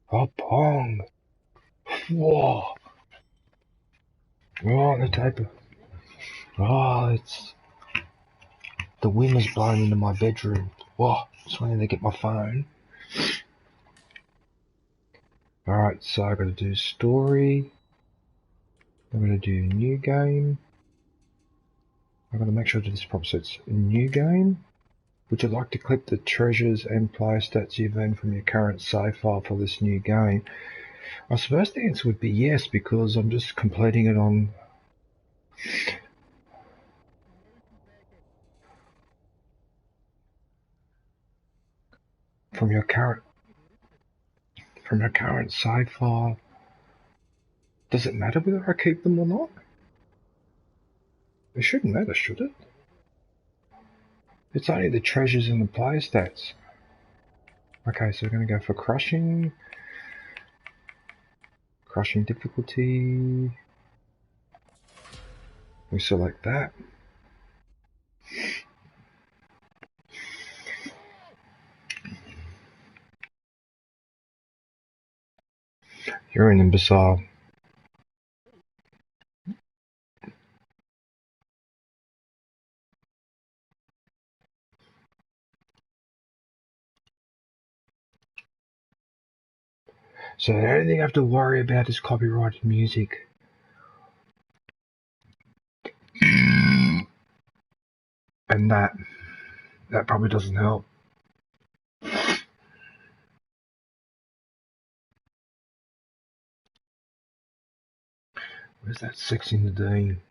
Oh, Pong! Whoa! Oh, the type of... Oh, it's... The wind is blowing into my bedroom. Whoa, just wanted to get my phone. Alright, so I gotta do story. I'm gonna do new game. I gotta make sure I do this properly. So it's a new game. Would you like to clip the treasures and player stats you've earned from your current save file for this new game? I suppose the answer would be yes, because I'm just completing it on... from your current save file. Does it matter whether I keep them or not? It shouldn't matter, should it? It's only the treasures and the player stats. Okay, so we're going to go for crushing. Crushing difficulty. We select that. You're an imbecile. So the only thing I have to worry about is copyrighted music. And that probably doesn't help. Where's that sexy Nadine?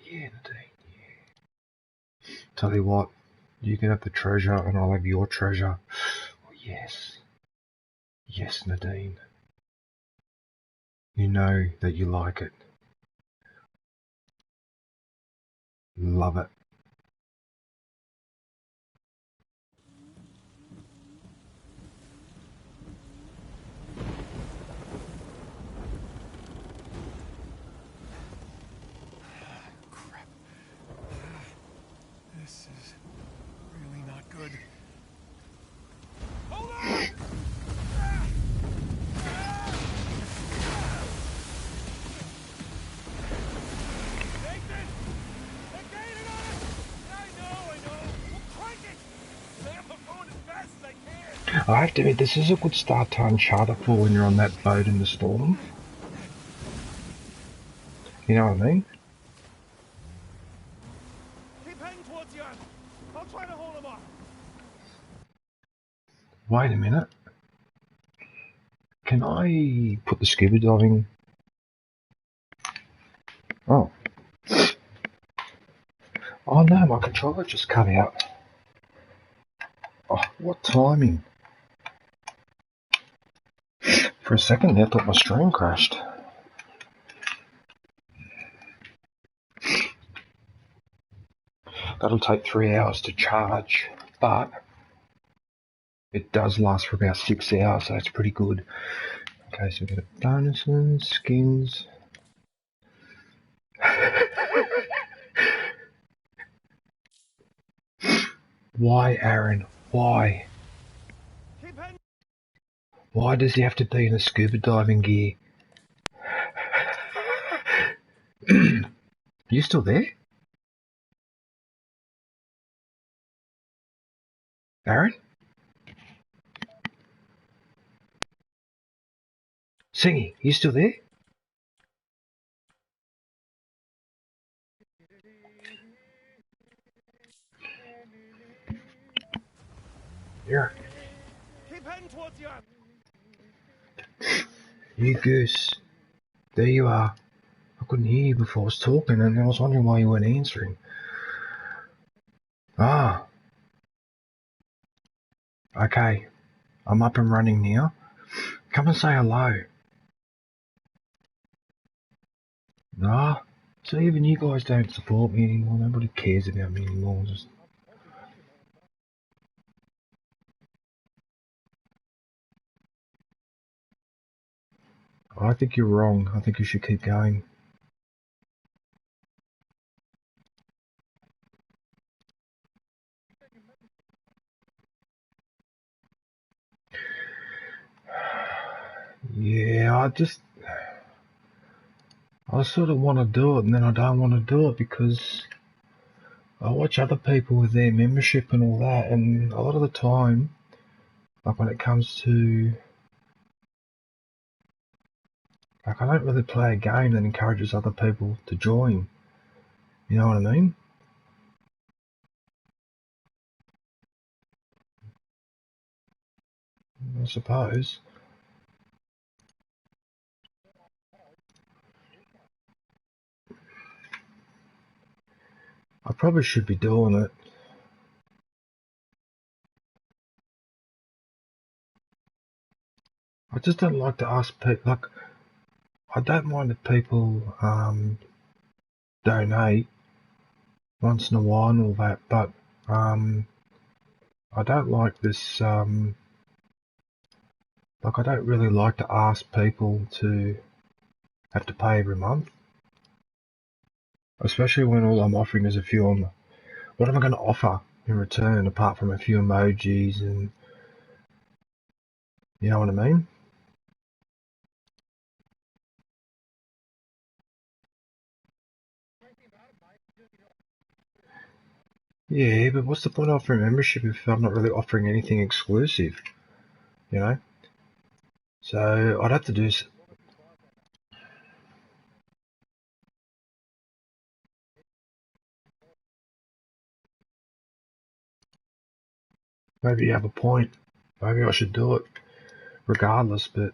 Yeah, Nadine, yeah. Tell you what, you can have the treasure and I'll have your treasure. Oh, yes. Yes, Nadine. You know that you like it. Love it. Crap. This is really not good. Hold on! Nathan! They're gaining on us! I know. We'll crank it! I'm going as fast as I can! I have to admit, this is a good start to Uncharted for when you're on that boat in the storm. You know what I mean? Keep heading towards Jan. I'll try to hold him off. Wait a minute. Can I put the scuba diving? Oh. Oh no, my controller just cut out. Oh, what timing? For a second there, I thought my stream crashed. That'll take 3 hours to charge, but it does last for about 6 hours, so that's pretty good. Okay, so we've got bonuses, skins. Why, Aaron? Why? Why does he have to be in a scuba diving gear? You still there? Aaron? Singy, you still there? Yeah. Keep heading towards Jan. You goose. There you are. I couldn't hear you before I was talking and I was wondering why you weren't answering. Ah. Okay. I'm up and running now. Come and say hello. Ah. So even you guys don't support me anymore. Nobody cares about me anymore. Just... I think you're wrong. I think you should keep going. Yeah, I sort of want to do it, and then I don't want to do it because I watch other people with their membership and all that, and a lot of the time, like when it comes to, like I don't really play a game that encourages other people to join. You know what I mean? I suppose. I probably should be doing it. I just don't like to ask people, like, I don't mind if people donate once in a while and all that, but I don't like this, like I don't really like to ask people to have to pay every month, especially when all I'm offering is a few on, what am I going to offer in return apart from a few emojis and, you know what I mean? Yeah, but what's the point of offering membership if I'm not really offering anything exclusive, you know? So I'd have to do, maybe you have a point. Maybe I should do it regardless, but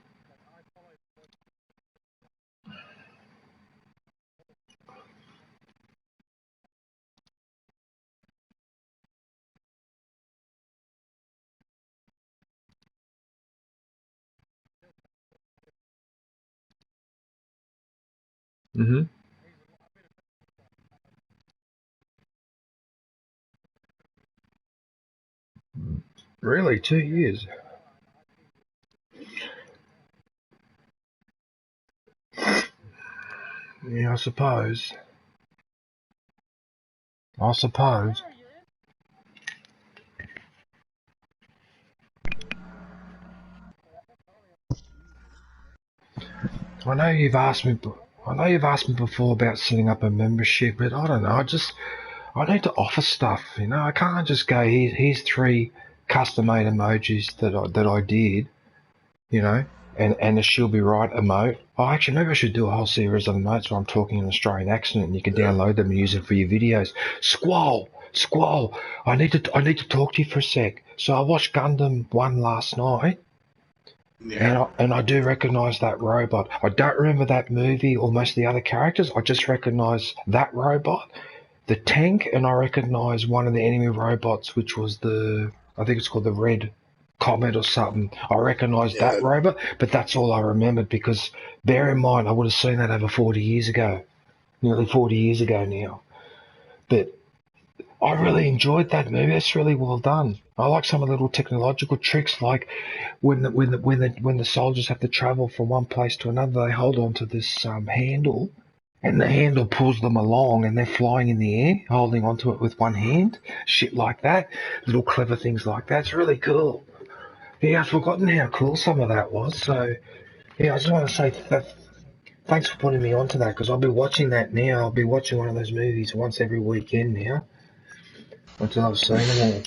really 2 years. Yeah, I suppose. I suppose. I know you've asked me. I know you've asked me before about setting up a membership, but I don't know. I need to offer stuff. You know, I can't just go here's 3 custom-made emojis that I did. You know, and the she'll be right emote. Oh, actually, maybe I should do a whole series of emotes where I'm talking in an Australian accent, and you can download them and use them for your videos. Squall. I need to talk to you for a sec. So I watched Gundam 1 last night. Yeah. And I do recognise that robot. I don't remember that movie or most of the other characters. I just recognise that robot, the tank, and I recognise one of the enemy robots, which was I think it's called the Red Comet or something. I recognise that Yeah. robot, but that's all I remembered because bear in mind I would have seen that over 40 years ago, nearly 40 years ago now. But I really enjoyed that movie. It's really well done. I like some of the little technological tricks, like when the soldiers have to travel from one place to another, they hold on to this handle, and the handle pulls them along, and they're flying in the air, holding onto it with one hand. Shit like that, little clever things like that. It's really cool. Yeah, I've forgotten how cool some of that was. So yeah, I just want to say that. Thanks for putting me onto that because I'll be watching that now. I'll be watching one of those movies once every weekend now until I've seen them all.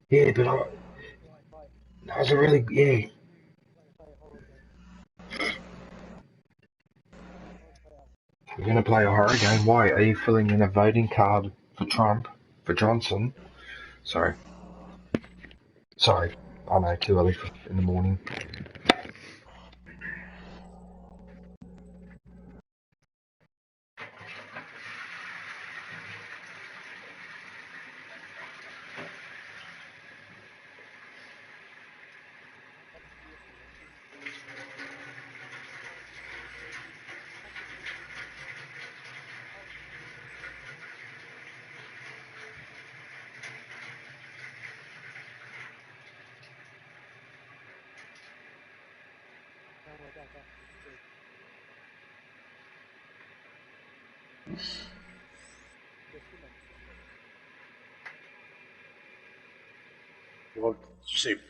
Yeah, but I was a really yeah. You're gonna play a horror game? Why? Are you filling in a voting card for Trump? For Johnson? Sorry. Sorry. I know, too early in the morning.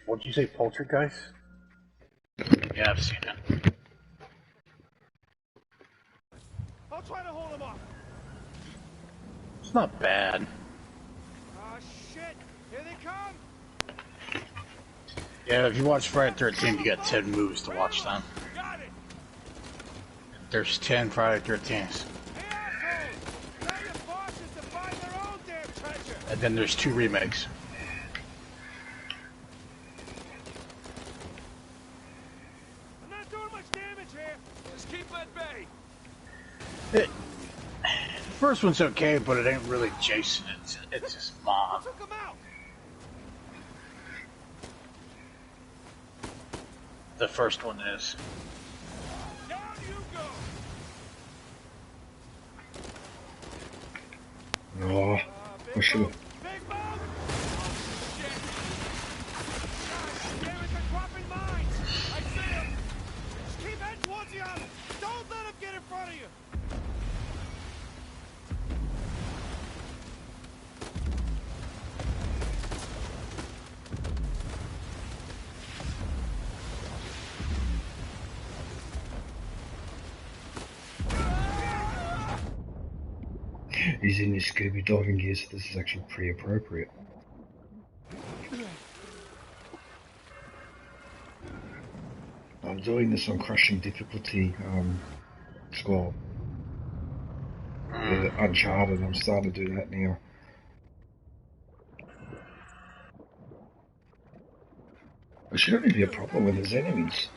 What did you say? Poltergeist? Yeah, I've seen it. I'll try to hold him off. It's not bad. Ah, shit! Here they come! Yeah, if you watch Friday 13th, you got 10 movies to watch then. Got it! There's 10 Friday 13th. Hey, assholes! Tell your bosses to find their own damn treasure! And then there's 2 remakes. I'm not doing much damage here. Just keep at bay. The first one's okay, but it ain't really Jason. It's his mom. Took him out! The first one is. Down you go! Oh, I should have. Big move! Oh, shit! Gosh, damn it, they're dropping mines! I see them! Just keep heading towards the island! Don't let them get in front of you! He's in his scuba diving gear, so this is actually pretty appropriate. I'm doing this on crushing difficulty, squad. Uncharted, I'm starting to do that now. It shouldn't be a problem when there's enemies.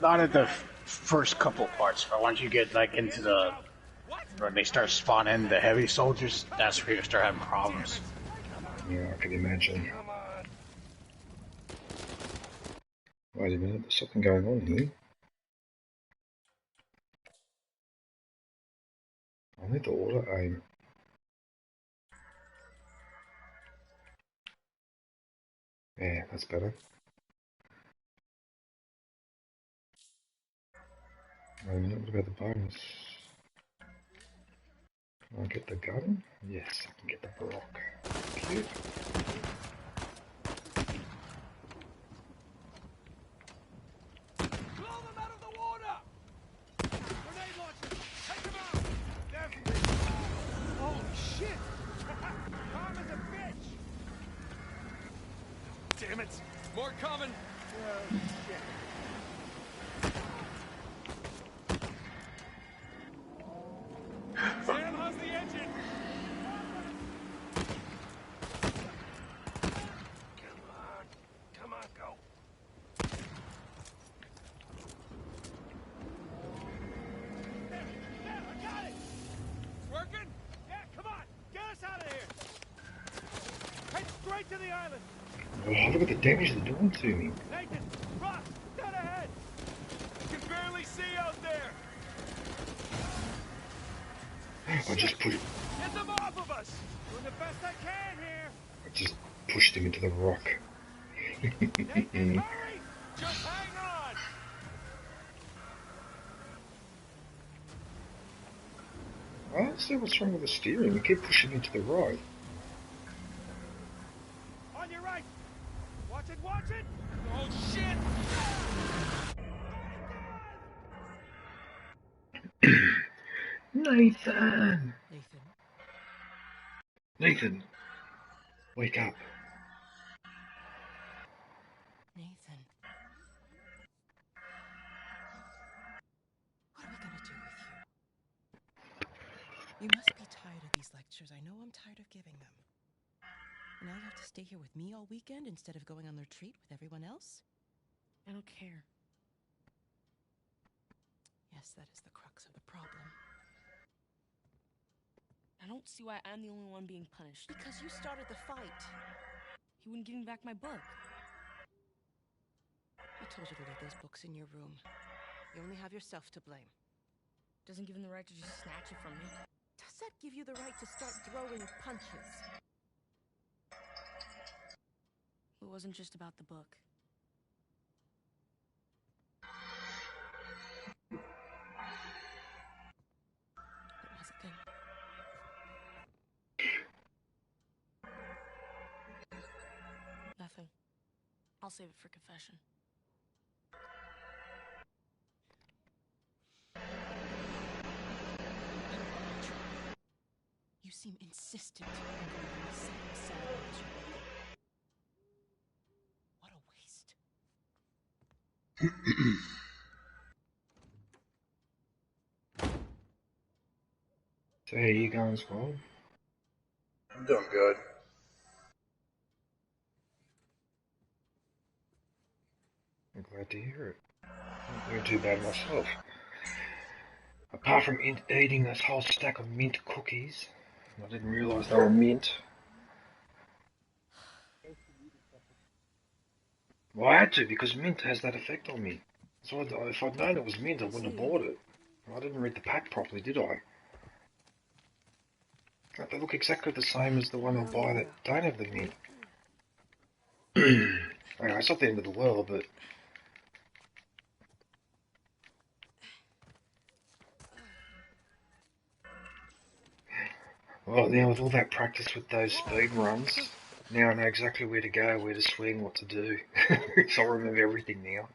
Not at the first couple parts, but once you get like into the when they start spawning the heavy soldiers, that's where you start having problems. Yeah, I can imagine. Come on. Wait a minute, there's something going on here. I need to auto aim. Yeah, that's better. Wait a minute, what about the bonus? Can I get the gun? Yes, I can get the rock. Cute. Blow them out of the water! Grenade launcher! Take them out! Definitely. Holy shit! Calm as a bitch! Damn it! More coming! Oh, shit. Sam, how's the engine? Come on, go. There, I got it! Working? Yeah, come on, get us out of here! Head straight to the island! Oh, look at the damage they're doing to me. Nathan, Ross, dead ahead! I can barely see out there! I just pushed. Get them off of us! Doing the best I can here! I just pushed him into the rock. Nathan, hurry! Just hang on! I don't see what's wrong with the steering. We keep pushing into the right. On your right! Watch it, watch it! Oh, shit! Nathan! Nathan. Nathan! Wake up. Nathan. What are we gonna do with you? You must be tired of these lectures. I know I'm tired of giving them. And now you have to stay here with me all weekend instead of going on the retreat with everyone else? I don't care. Yes, that is the crux of the problem. I don't see why I'm the only one being punished. Because you started the fight. He wouldn't give me back my book. I told you to leave those books in your room. You only have yourself to blame. Doesn't give him the right to just snatch it from me. Does that give you the right to start throwing punches? It wasn't just about the book. What was it then? Nothing. I'll save it for confession. You seem insistent on going the same cell as your brother. What a waste. So how you going, Squad? I'm doing good. I'm glad to hear it. I'm not doing too bad myself. Apart from eating this whole stack of mint cookies, I didn't realise they were mint. Well, I had to because mint has that effect on me. So if I'd known it was mint, I wouldn't have bought it. I didn't read the pack properly, did I? They look exactly the same as the one I'll buy that don't have the mint. Anyway, it's not the end of the world, but... Well, now with all that practice with those speed runs, now I know exactly where to go, where to swing, what to do. So I remember everything now.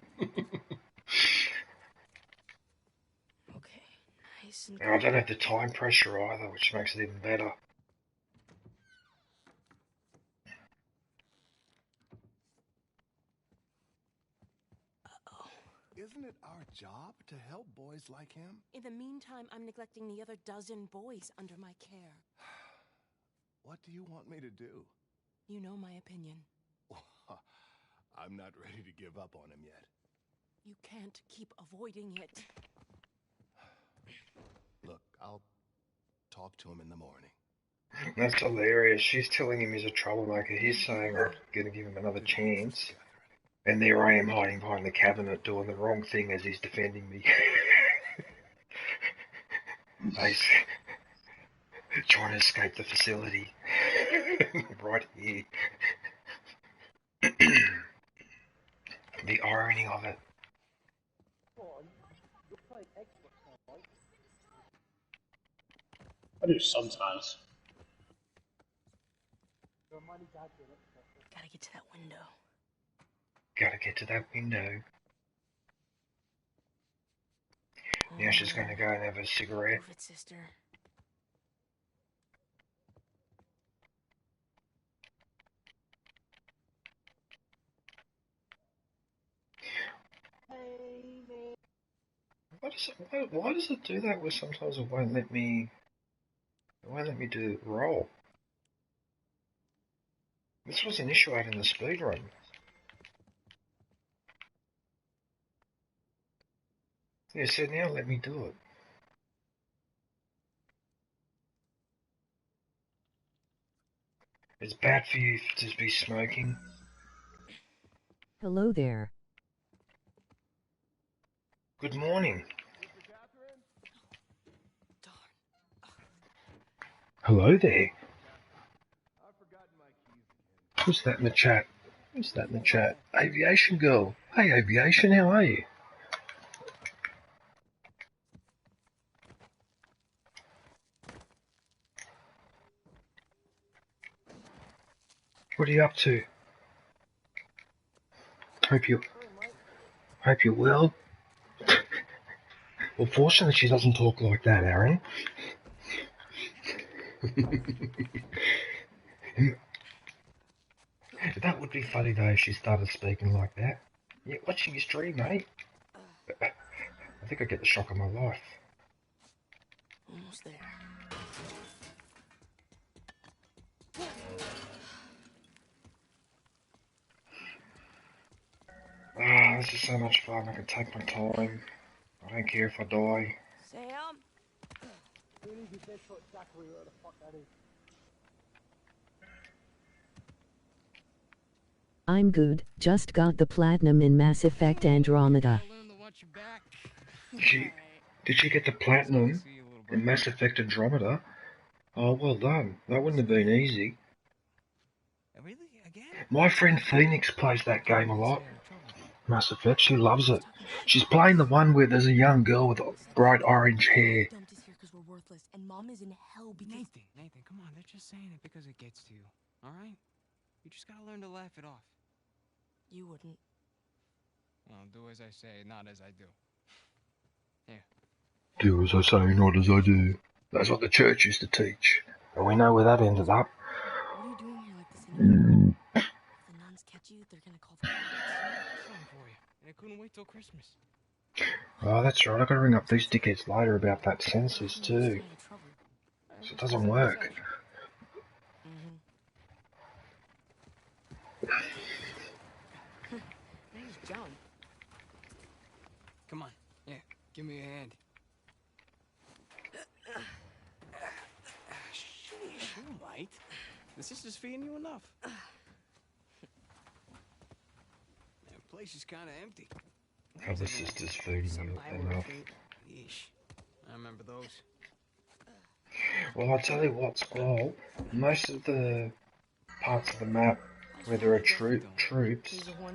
Okay, nice and And I don't have the time pressure either, which makes it even better. Isn't it our job to help boys like him? In the meantime, I'm neglecting the other dozen boys under my care. What do you want me to do? You know my opinion. I'm not ready to give up on him yet. You can't keep avoiding it. Look, I'll talk to him in the morning. That's hilarious. She's telling him he's a troublemaker. He's saying I'm going to give him another chance. And there I am hiding behind the cabinet doing the wrong thing as he's defending me. He's trying to escape the facility. Right here. The irony of it. I do sometimes. gotta get to that window. Gotta get to that window. Now she's going to go and have a cigarette. Move it, sister. Why does it do that where sometimes it won't let me do the roll? This was an issue out in the speedrun. Yeah, so now let me do it. It's bad for you to be smoking. Hello there. Good morning. Hello there. Who's that in the chat? Who's that in the chat? Aviation girl. Hey, Aviation, how are you? What are you up to? Hope you're well. Well, fortunately, she doesn't talk like that, Aaron. That would be funny though if she started speaking like that. Yeah, watching your stream, mate. I think I get the shock of my life. Almost there. Ah, this is so much fun. I can take my time. I don't care if I die. Sam? I'm good, just got the platinum in Mass Effect Andromeda. Did she get the platinum in Mass Effect Andromeda? Oh, well done. That wouldn't have been easy. My friend Phoenix plays that game a lot. Mass Effect, she loves it. She's playing the one where there's a young girl with bright orange hair. Dumped us here because we're worthless, and Mom is in hell because... Nathan, come on. They're just saying it because it gets to you, all right? You just gotta learn to laugh it off. You wouldn't. Well, do as I say, not as I do. Here. Do as I say, not as I do. That's what the church used to teach. And we know where that ended up. What are you doing here like this anyway? If the nuns catch you, they're gonna call the cops. Something for you. And I couldn't wait till Christmas. Oh, that's right. I've got to ring up these dickheads later about that census too. So it doesn't work. Name's John. Come on. Yeah, give me a hand. Sheesh, you might. The sister's feeding you enough. The place is kind of empty. How the sister's feeding you enough. Yeesh. I remember those. Well, I'll tell you what, Squall. Most of the parts of the map where there are troops,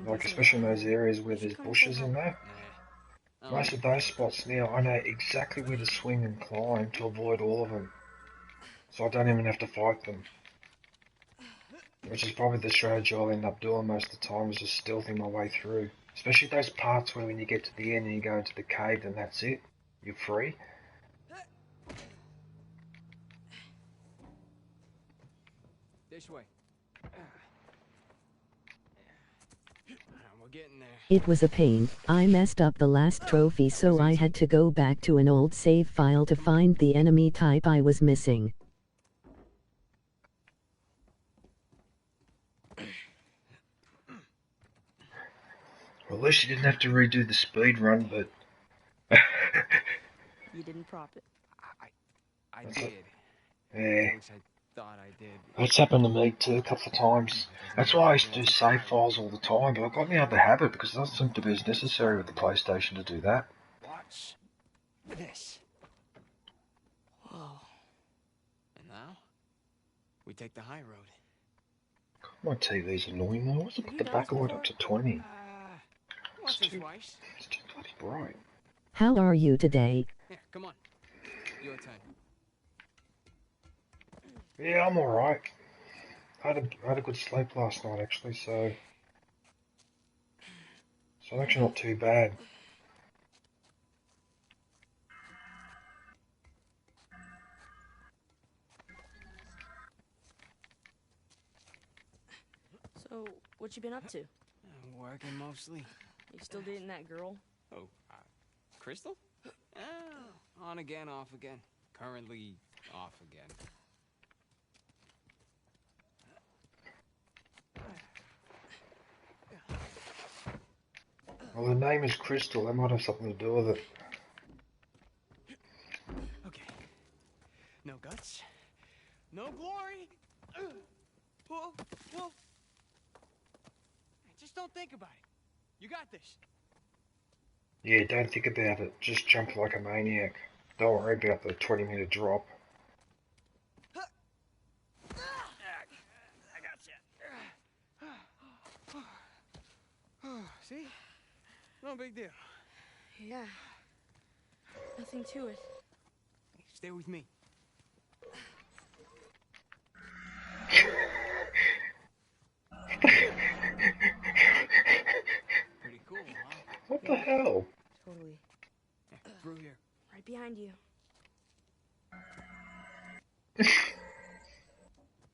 like especially in those areas where there's bushes and that, most of those spots now, I know exactly where to swing and climb to avoid all of them. So I don't even have to fight them. Which is probably the strategy I'll end up doing most of the time, is just stealthing my way through. Especially those parts where when you get to the end and you go into the cave, then that's it. You're free. This way. We're getting there. It was a pain. I messed up the last trophy, so I had to go back to an old save file to find the enemy type I was missing. Well, at least you didn't have to redo the speed run, but... You didn't prop it. I did. Yeah. I thought I did. That's happened to me too a couple of times. That's why I used to do save files all the time, but I got me out of the habit because it doesn't seem to be as necessary with the PlayStation to do that. Watch this. Whoa. And now, we take the high road. My TV's annoying though. What's it put the backlight up to 20? What's this, Weiss? It's too bloody bright. How are you today? Here, come on. Your turn. Yeah, I'm alright. I had a good sleep last night actually, so I'm actually not too bad. So, what you been up to? Working mostly. You still dating that girl? Oh, Crystal? On again, off again. Currently off again. Well, the name is Crystal. That might have something to do with it. Okay. No guts. No glory. Whoa, whoa. Just don't think about it. You got this. Yeah, don't think about it. Just jump like a maniac. Don't worry about the 20-meter drop. I got you. See? No big deal. Yeah. Nothing to it. Stay with me. Pretty cool, huh? What the hell? Totally. Yeah, through here. Right behind you.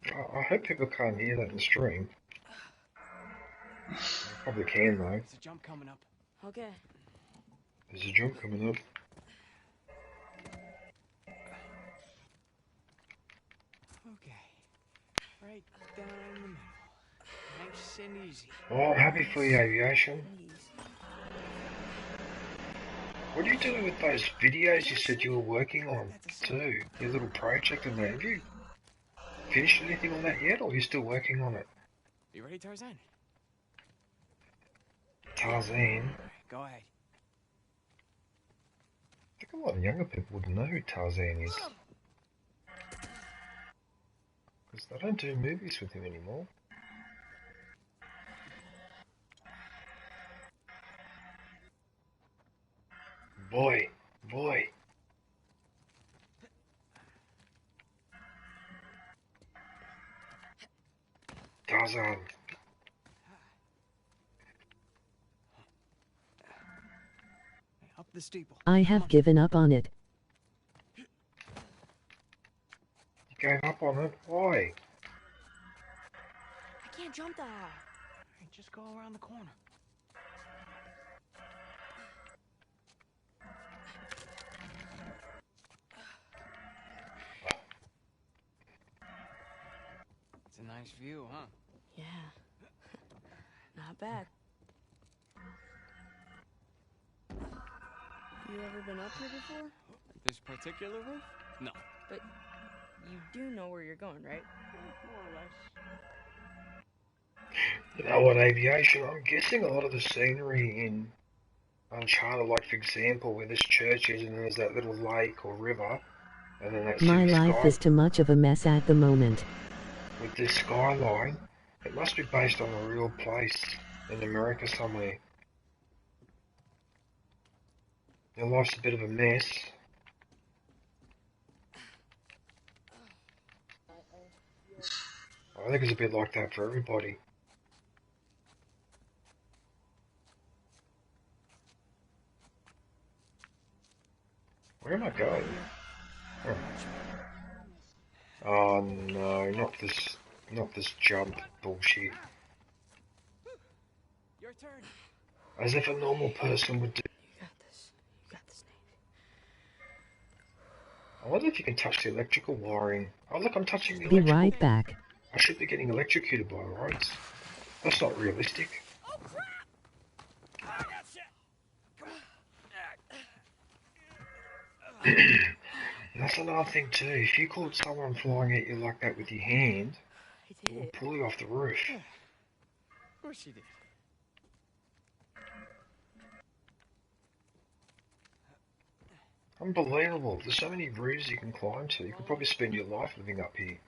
I hope people can't hear that in the stream. They probably can though. There's a jump coming up. Okay. There's a jump coming up. Okay. Right down the middle. Nice and easy. Oh, I'm happy for you, Aviation. What are you doing with those videos you said you were working on too? Your little project and that. Have you finished anything on that yet, or are you still working on it? You ready, Tarzan? Tarzan? Go ahead. I think a lot of younger people wouldn't know who Tarzan is. Because they don't do movies with him anymore. Boy. Tarzan. the steeple. I have given up on it. You gave up on it? Why? I can't jump that high. Hey, just go around the corner. It's a nice view, huh? Yeah. Not bad. You ever been up here before? This particular roof? No. But you do know where you're going, right? More or less. You know what, aviation? I'm guessing a lot of the scenery in Uncharted, like for example, where this church is and there's that little lake or river, and then that My city life sky is too much of a mess at the moment. with this skyline, it must be based on a real place in America somewhere. Your life's a bit of a mess. I think it's a bit like that for everybody. Where am I going? Oh no, not this jump bullshit. Your turn. As if a normal person would do. You got this. You got this, Nate. I wonder if you can touch the electrical wiring. Oh look, I'm touching the Be electrical. right back. I should be getting electrocuted by rods. That's not realistic. Oh crap! I got shit. Come on. And that's another thing too. If you caught someone flying at you like that with your hand, I it would pull you off the roof. Of course you did. Unbelievable. There's so many roofs you can climb to. You could probably spend your life living up here.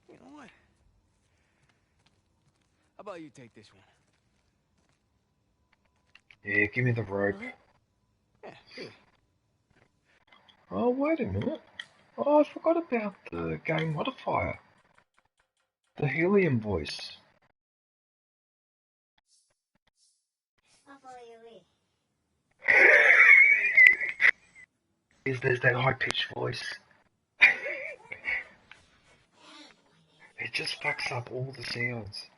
You know what? How about you take this one? Yeah, give me the rope. Yeah, here. Oh, wait a minute. Oh, I forgot about the game modifier. The helium voice. There's that high-pitched voice. It just fucks up all the sounds.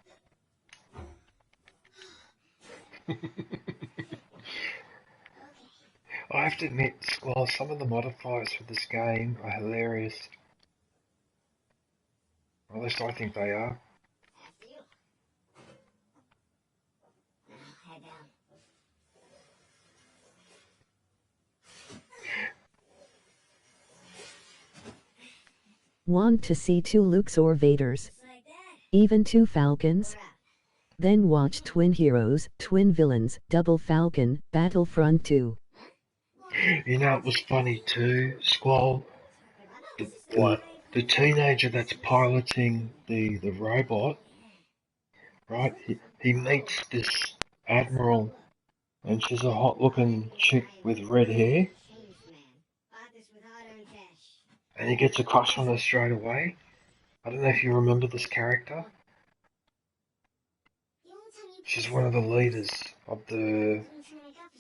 I have to admit, Squall, some of the modifiers for this game are hilarious. Or at least I think they are. Want to see 2 Lukes or Vaders? Even 2 Falcons? Then watch Twin Heroes, Twin Villains, Double Falcon, Battlefront 2. You know, it was funny too, Squall. What? The teenager that's piloting the robot, right? He meets this admiral, and she's a hot-looking chick with red hair, and he gets a crush on her straight away. I don't know if you remember this character. She's one of the leaders of the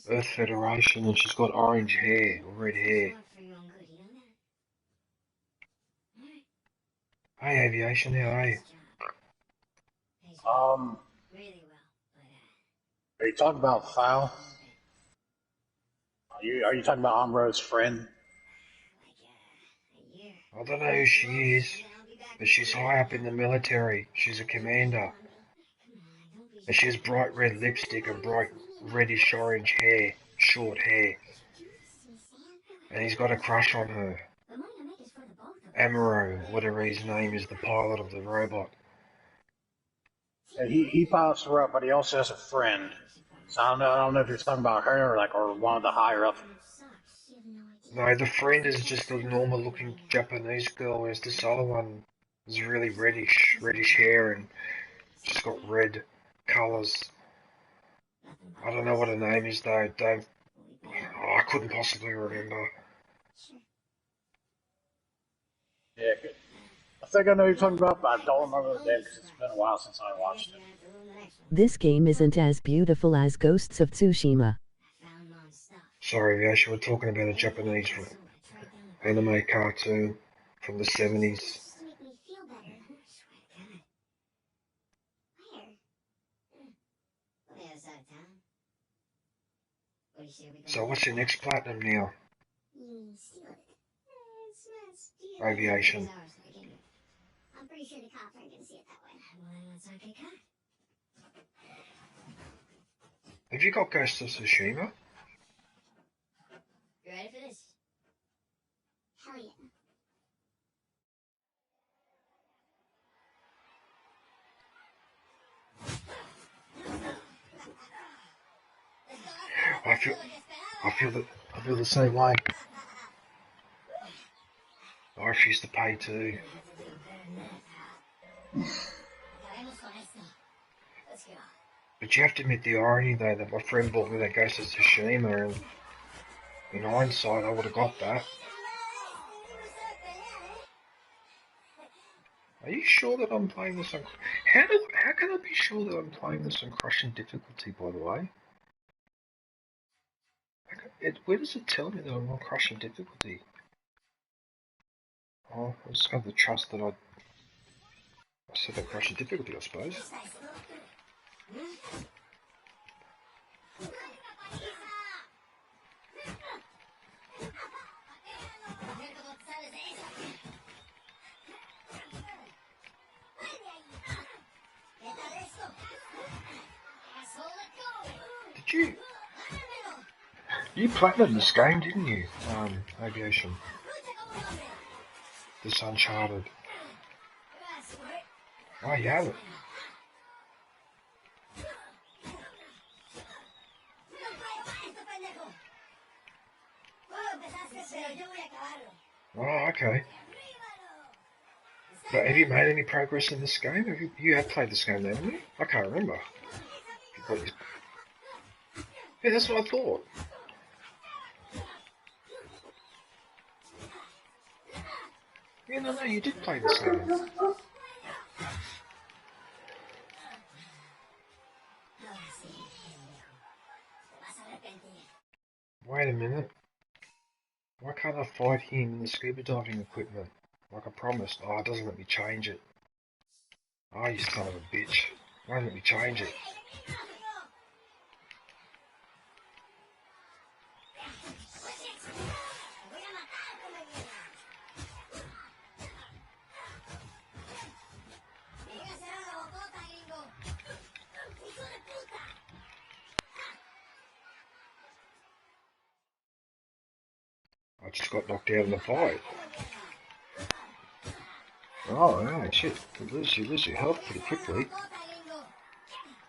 Earth Federation, and she's got orange hair, or red hair. Hey, Aviation, how are you? Are you talking about Foul? Are you talking about Amro's friend? I don't know who she is, but she's high up in the military. She's a commander. And she has bright red lipstick and bright reddish orange hair, short hair. And he's got a crush on her. Amaro, whatever his name is, the pilot of the robot. Yeah, he pilots her up, but he also has a friend. So I don't know if you're talking about her or one of the higher up. No, the friend is just a normal looking Japanese girl, whereas this other one is really reddish hair, and she's got red colours. I don't know what her name is though. I couldn't possibly remember. Yeah, I think I know what you're talking about, but I don't remember the name because it's been a while since I watched it. This game isn't as beautiful as Ghosts of Tsushima. Sorry, Ash, we're talking about a Japanese anime cartoon from the 70s. So what's your next platinum now? Aviation. I'm pretty sure the cops aren't gonna see it that way. Well, then let's not get caught. Have you got Ghost of Tsushima? You ready for this? Hell yeah. I feel the same way. I refuse to pay too. But you have to admit the irony though that my friend bought me that Ghost of Tsushima, and in hindsight I would have got that. Are you sure that I'm playing this on... How can I be sure that I'm playing this on crushing difficulty, by the way? Where does it tell me that I'm on crushing difficulty? Oh, I just have the trust that I set that crushing difficulty, I suppose. Did you platinumed this game, didn't you? Aviation. This Uncharted. Oh, you have it. Oh, okay. But have you made any progress in this game? You have played this game, haven't you? I can't remember. Yeah, that's what I thought. Yeah, no, you did play this game. Wait a minute. Why can't I fight him in the scuba diving equipment? Like I promised. Oh, it doesn't let me change it. Oh, you son of a bitch. Why don't let me change it? I just got knocked out in the fight. Oh, yeah, shit. You lose your health pretty quickly.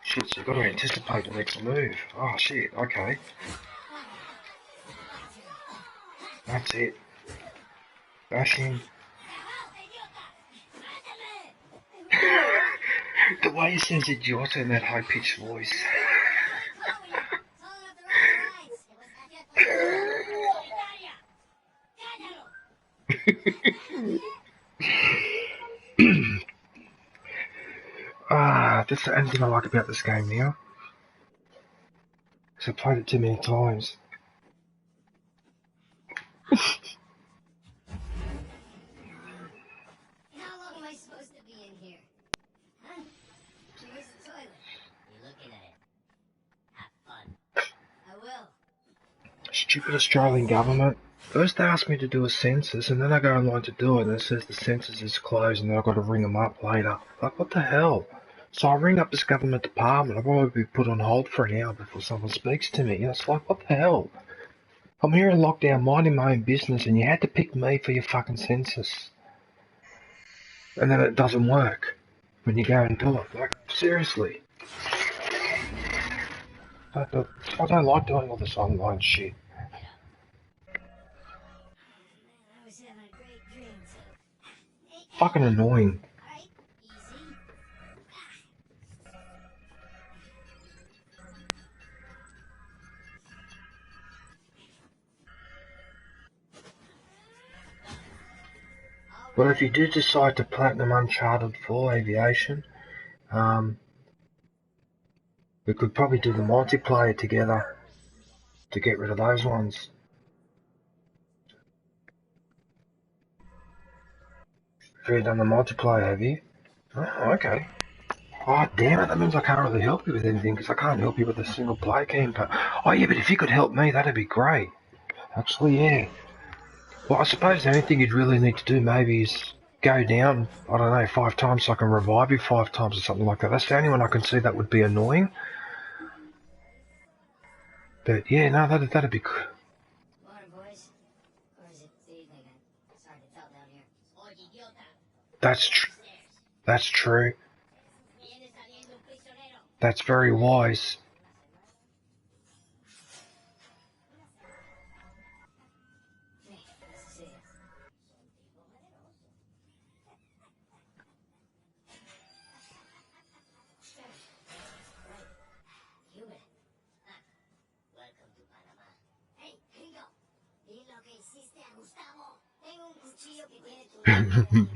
Shit, so you've got to anticipate the next move. Oh, shit, okay. That's it. Bashing. The way he says idiota in that high-pitched voice. That's the only thing I like about this game now. Because I've played it too many times. How long am I supposed to be in here? Huh? Here's the toilet. You're looking at it. Have fun. I will. Stupid Australian government. First they ask me to do a census, and then I go online to do it, and it says the census is closed, and then I've got to ring them up later. Like, what the hell? So I ring up this government department, I'll probably be put on hold for an hour before someone speaks to me. And it's like, what the hell? I'm here in lockdown, minding my own business, and you had to pick me for your fucking census. And then it doesn't work when you go and do it. Like, seriously. I don't like doing all this online shit. Fucking annoying. Well, if you do decide to platinum Uncharted 4 Aviation, we could probably do the multiplayer together to get rid of those ones. Have you done the multiplayer, have you? Oh, okay. Oh, damn it, that means I can't really help you with anything, because I can't help you with a single player campaign. Oh, yeah, but if you could help me, that'd be great. Actually, yeah. Well, I suppose the only thing you'd really need to do maybe is go down, I don't know, 5 times so I can revive you 5 times or something like that. That's the only one I can see that would be annoying. But yeah, no, that'd be good. Morning, boys. Or is it the evening? It's hard to tell down here. That's true. That's very wise.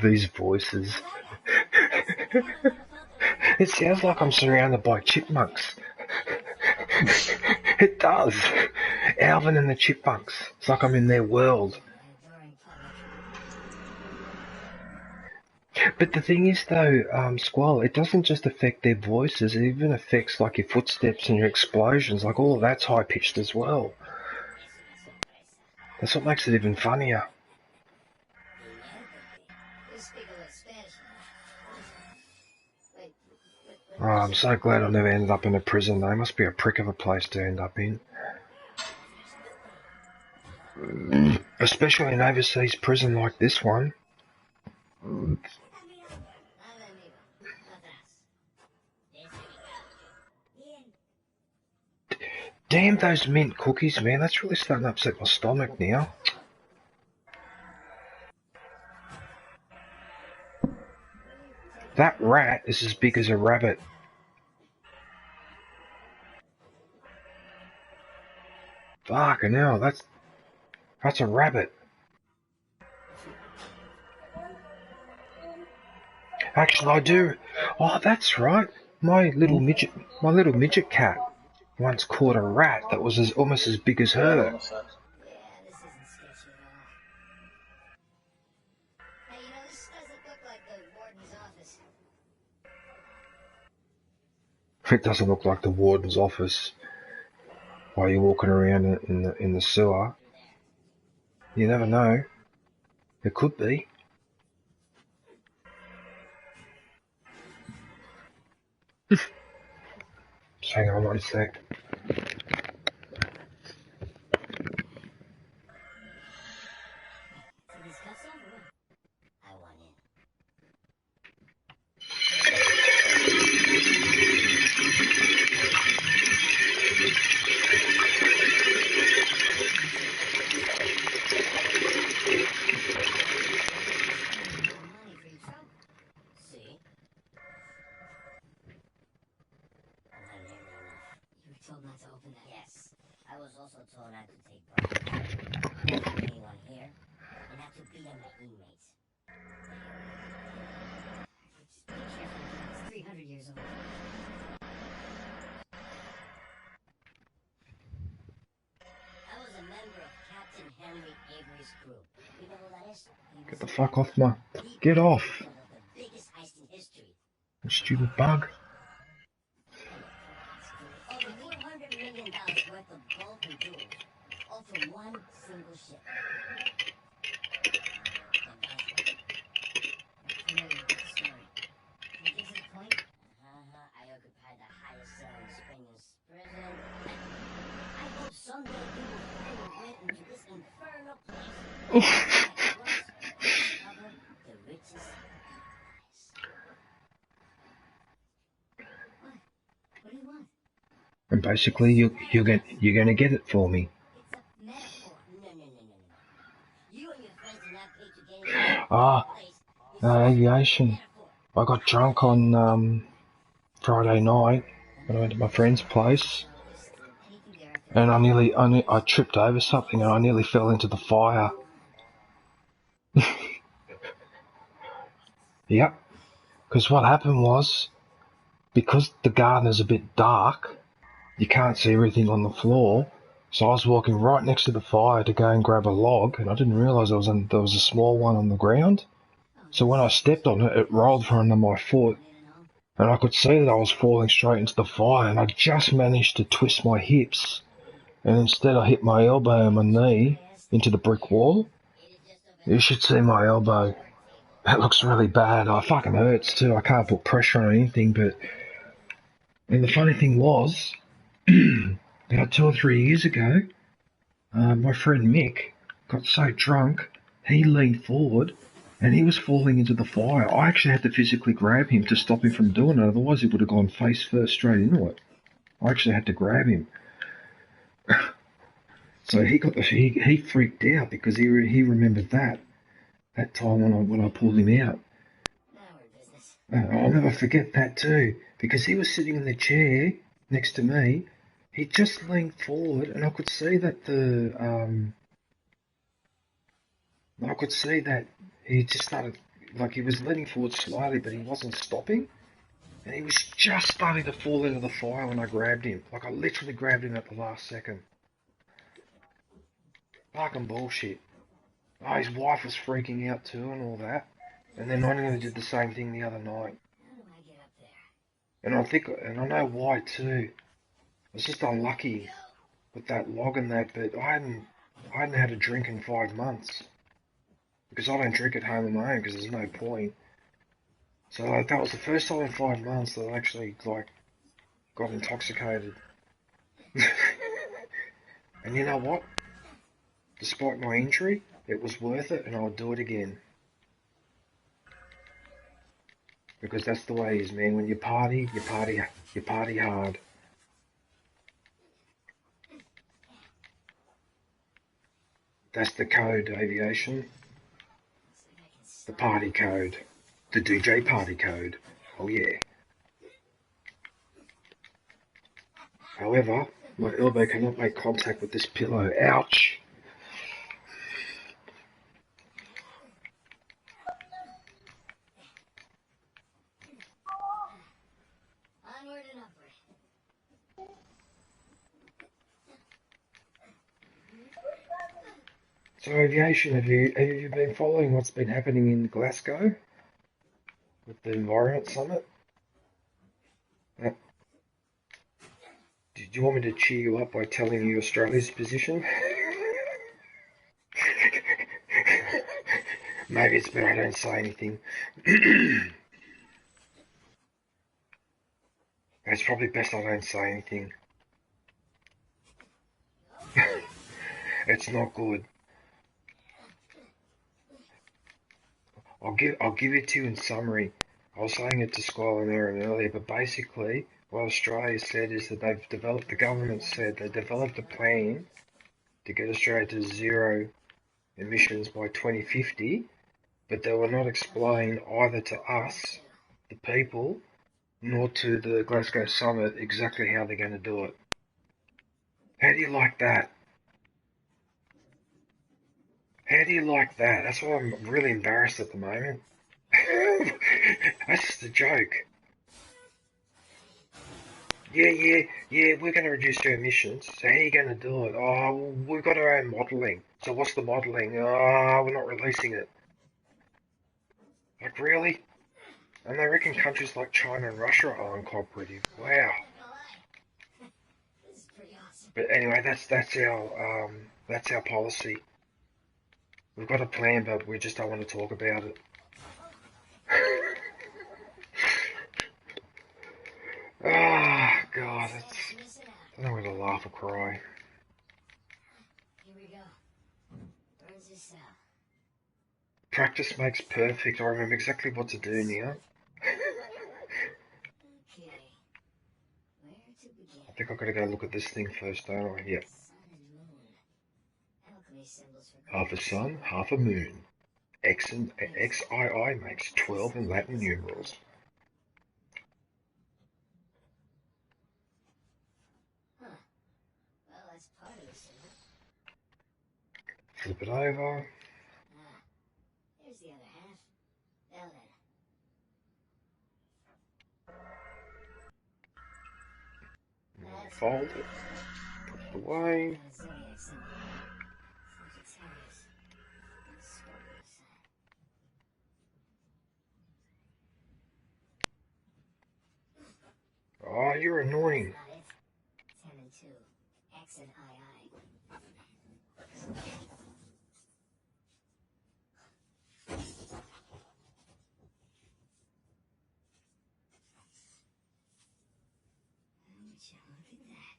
These voices. It sounds like I'm surrounded by chipmunks. It does. Alvin and the Chipmunks. It's like I'm in their world. But the thing is though, Squall, it doesn't just affect their voices, it even affects like your footsteps and your explosions, like all of that's high pitched as well. That's what makes it even funnier. Oh, I'm so glad I never ended up in a prison though. It must be a prick of a place to end up in. Especially an overseas prison like this one. Damn those mint cookies, man. That's really starting to upset my stomach now. That rat is as big as a rabbit. Fucking hell, that's a rabbit. Actually, I do. Oh, that's right. My little midget cat once caught a rat that was almost as big as her. It doesn't look like the warden's office while you're walking around in the sewer. You never know. It could be. Just hang on one sec. Get the fuck off my... Get off! You stupid bug. Over $400 million worth of gold and jewels, all from one single ship. Familiar with the story. Can you get to the point? I occupied the highest selling Spanish prison. I hope someday you will find a way into this infernal place. And basically, you're gonna get it for me. Aviation. I got drunk on Friday night when I went to my friend's place, and I tripped over something and I nearly fell into the fire. Yep. Because what happened was, because the garden is a bit dark, you can't see everything on the floor. So I was walking right next to the fire to go and grab a log, and I didn't realise there was a small one on the ground. So when I stepped on it, it rolled from under my foot, and I could see that I was falling straight into the fire, and I just managed to twist my hips, and instead I hit my elbow and my knee into the brick wall. You should see my elbow. That looks really bad. It fucking hurts too. I can't put pressure on anything, but... And the funny thing was, about 2 or 3 years ago, my friend Mick got so drunk, he leaned forward and he was falling into the fire. I actually had to physically grab him to stop him from doing it, otherwise he would have gone face first straight into it. I actually had to grab him. So he freaked out because he remembered that time when I pulled him out. I'll never forget that too, because he was sitting in the chair next to me. He just leaned forward, and I could see that he just started, like, he was leaning forward slowly, but he wasn't stopping, and he was just starting to fall into the fire when I grabbed him. Like, I literally grabbed him at the last second. Fucking bullshit. Oh, his wife was freaking out too and all that, and then I nearly did the same thing the other night. And I know why too. I was just unlucky with that log and that, but I hadn't had a drink in 5 months. Because I don't drink at home on my own, because there's no point. So that was the first time in 5 months that I actually, like, got intoxicated. And you know what? Despite my injury, it was worth it, and I'll do it again. Because that's the way it is, man. When you party hard. That's the code, aviation. The party code. The DJ party code. Oh yeah. However, my elbow cannot make contact with this pillow. Ouch! Onward and upward. So aviation, have you been following what's been happening in Glasgow with the Environment Summit? Do you want me to cheer you up by telling you Australia's position? Maybe it's better I don't say anything. It's probably best I don't say anything. It's not good. I'll give it to you in summary. I was saying it to Skylar and Aaron earlier, but basically what Australia said is that the government said they developed a plan to get Australia to zero emissions by 2050, but they will not explain either to us, the people, nor to the Glasgow Summit exactly how they're going to do it. How do you like that? How do you like that? That's why I'm really embarrassed at the moment. That's just a joke. Yeah, we're going to reduce our emissions. So how are you going to do it? Oh, well, we've got our own modelling. So what's the modelling? Oh, we're not releasing it. Like, really? And they reckon countries like China and Russia are uncooperative. Wow. But anyway, that's our policy. We've got a plan, but we just don't want to talk about it. Ah, oh, God, I don't know whether to laugh or cry. Here we go. Burns this out. Practice makes perfect. I remember exactly what to do now. Okay. Where to begin? I think I've got to go look at this thing first, don't I? Yep. Sun and moon. Alchemy symbols for Half a sun, half a moon. XII makes 12 in Latin numerals. Huh. Well, that's part of the symbol. Flip it over. Ah. Here's the other half. Well then. fold it, put it away. Zodiac symbol. Sagittarius. Scorpio sign. Oh, you're annoying. Not it. 10 and 2. X and II. Would you look at that?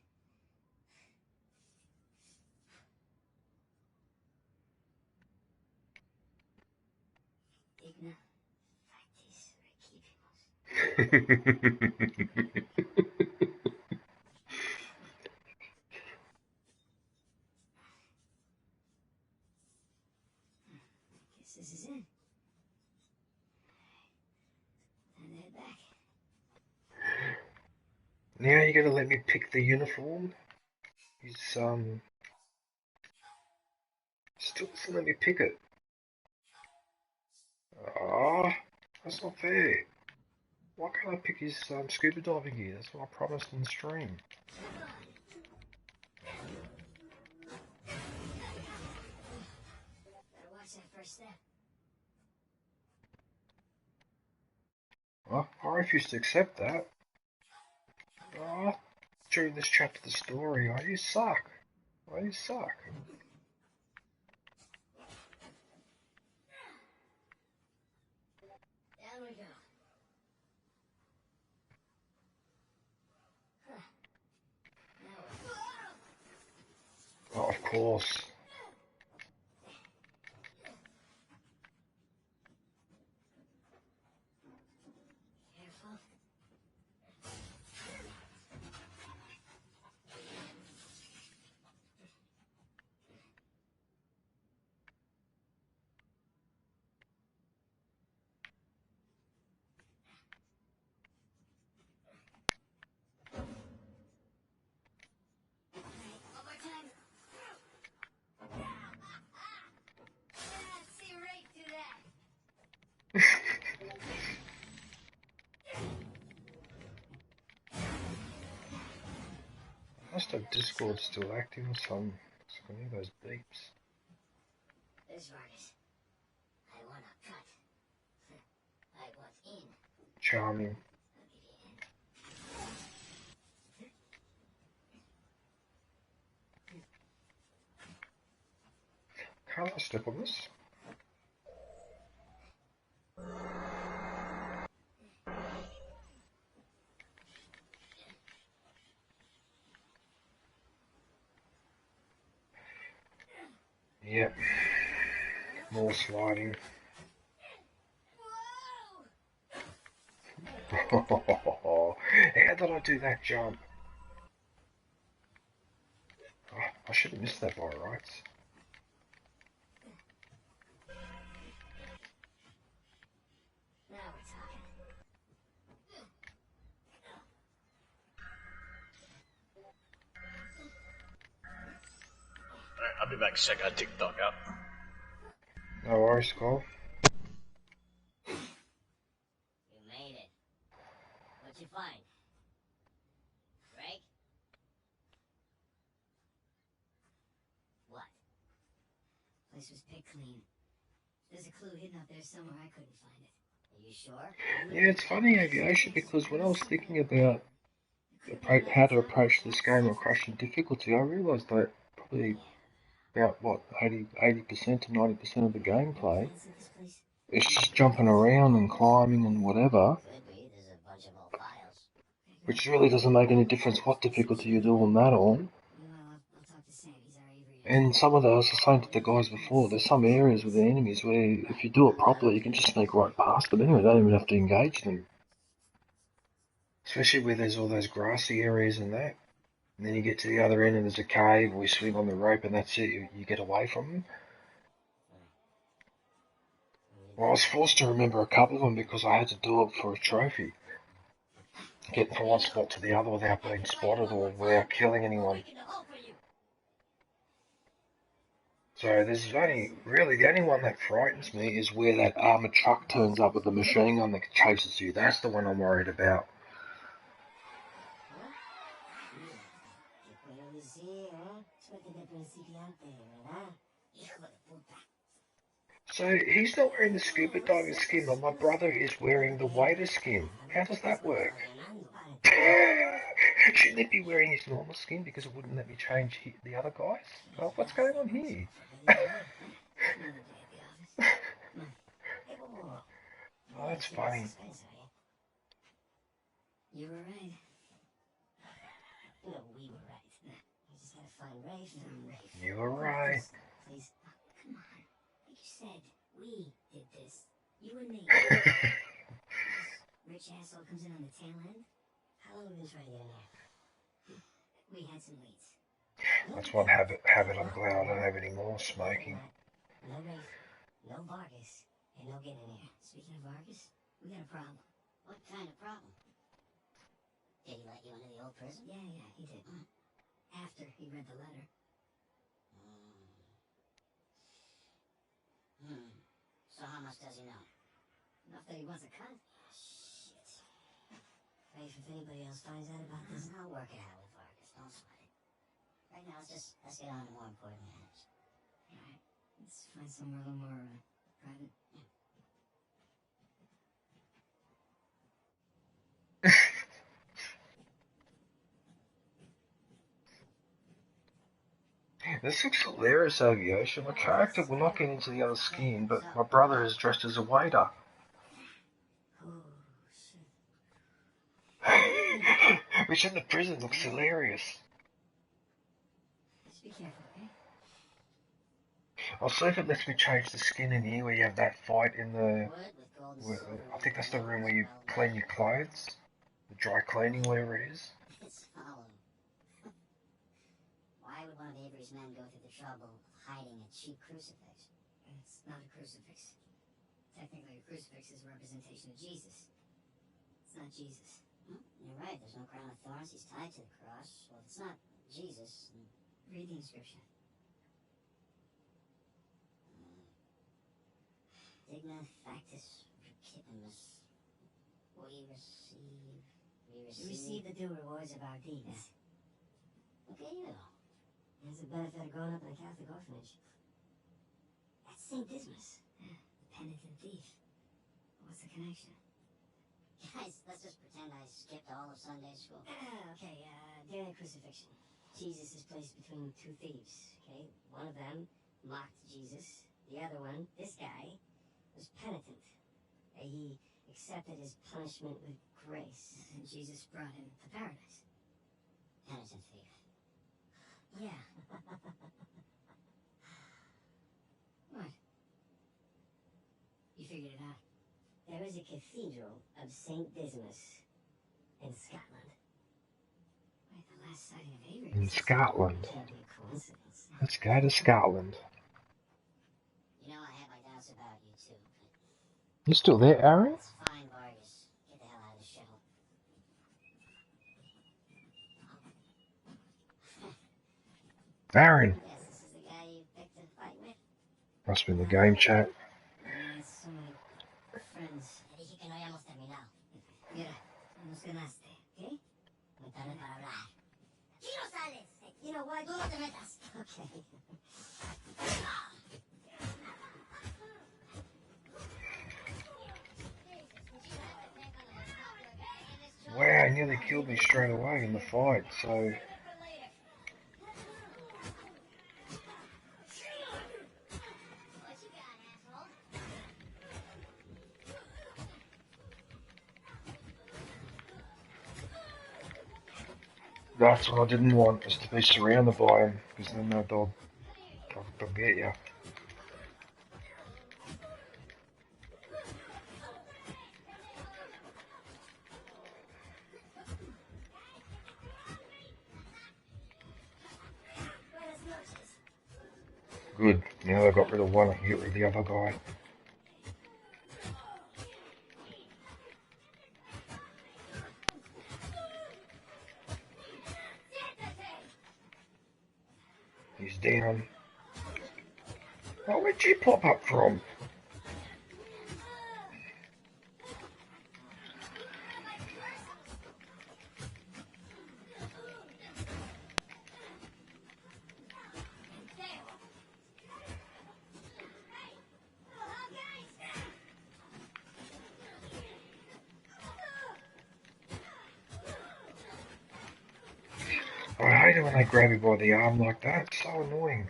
Digna, factis recipimus. Guess this is it. Time to head back. Now you're gonna let me pick the uniform? He's still doesn't let me pick it. Ah, that's not fair. Why can't I pick his scuba diving gear? That's what I promised in the stream. Better watch that first step. Oh, I refuse to accept that. Oh, during this chapter of the story, oh, you suck. Oh, you suck. Down we go. Huh. Now what? Oh, of course. Careful. One more time. See right through that. Must have Discord still active or something. I can hear those beeps. This Vargas. I want a cut. I want in. Charming. I'll give you in. Can't I step on this? Yep. More sliding. Whoa! How did I do that jump? Oh, I should have missed that by rights. Now we're talking. Alright, I'll be back. Check out TikTok out. No worries, Cole. You made it. What'd you find? Greg? What? Place was picked clean. There's a clue hidden out there somewhere. I couldn't find it. Are you sure? Yeah, it's funny, Aviation, because when I was thinking about how to approach this game or crushing difficulty, I realised that probably about, what, 80% to 90% of the gameplay What's in this place? is just jumping around and climbing and whatever, Could be. There's a bunch of old files. which really doesn't make any difference what difficulty you're doing that on. Meanwhile, I'll talk to Sam. He's our Avery. And some of those, I was saying to the guys before, there's some areas with the enemies where if you do it properly, you can just sneak right past them anyway, you don't even have to engage them. Especially where there's all those grassy areas and that. And then you get to the other end and there's a cave, or you swing on the rope and that's it, you get away from them. Well, I was forced to remember a couple of them because I had to do it for a trophy. Get from one spot to the other without being spotted or without killing anyone. So there's only, really, the only one that frightens me is where that armoured truck turns up with the machine gun that chases you. That's the one I'm worried about. So he's not wearing the scuba diving skin, but my brother is wearing the waiter skin. How does that work? Shouldn't he be wearing his normal skin because it wouldn't let me change the other guys? Oh, what's going on here? Oh, that's funny. You were right. No, we were right. We just gotta find Rafe and Rafe. You were right. Please. Oh, come on. Like you said, we did this. You and me. Rich asshole comes in on the tail end. How long have we been trying to get in here? We had some leads. That's one habit I'm glad I don't have any more, smoking. No Rafe, no Vargas, and no getting in here. Speaking of Vargas, we got a problem. What kind of problem? Did he let you into the old prison? Yeah, he did. After he read the letter. So how much does he know? Enough that he wants a cut. Shit. Rafe, if anybody else finds out about this, I'll work it out with Vargas. Don't sweat it. Right now, let's get on to more important matters. Alright, let's find somewhere a little more private. This looks hilarious over the ocean. My character will not get into the other skin, but my brother is dressed as a waiter. Which in the prison looks hilarious. Be careful, okay? I'll see if it lets me change the skin in here where you have that fight in the... I think that's the room where you clean your clothes. The dry cleaning, whatever it is. It's hollow. Why would one of Avery's men go through the trouble of hiding a cheap crucifix? It's not a crucifix. Technically, a crucifix is a representation of Jesus. It's not Jesus. You're right, there's no crown of thorns. He's tied to the cross. Well, if it's not Jesus, then read the inscription. Digna factus recipimus. We receive the due rewards of our deeds. Yeah. Look at you. There's a benefit of growing up in a Catholic orphanage. That's St. Dismas, the penitent thief. What's the connection? Guys, let's just pretend I skipped all of Sunday school. Okay, during the crucifixion, Jesus is placed between two thieves, okay? One of them mocked Jesus. The other one, this guy, was penitent. He accepted his punishment with grace. And Jesus brought him to paradise. Penitent thief. Yeah. What? You figured it out. There is a cathedral of St. Dismas in Scotland. Wait, the last sighting of Avery. In Scotland. Can't be a coincidence. Let's go to Scotland. You know, I have my doubts about you too, but... You still there, Aaron? Let's find Vargas. Get the hell out of the shuttle. Aaron! Yes, this is the guy you picked to fight with? Must be in the game chat. So many friends. Te dije que no habíamos terminado. Mira, nos ganaste, ¿ok? Muy tarde para hablar. ¡Aquí no sales! You know what? Tú no te metas. Okay. Wow, he nearly killed me straight away in the fight, so... That's what I didn't want, is to be surrounded by him, because then they'll get you. Good, now I got rid of one, I can get rid of the other guy. He's down. Oh, where'd you pop up from? hate it when they grab you by the arm like that. It's so annoying.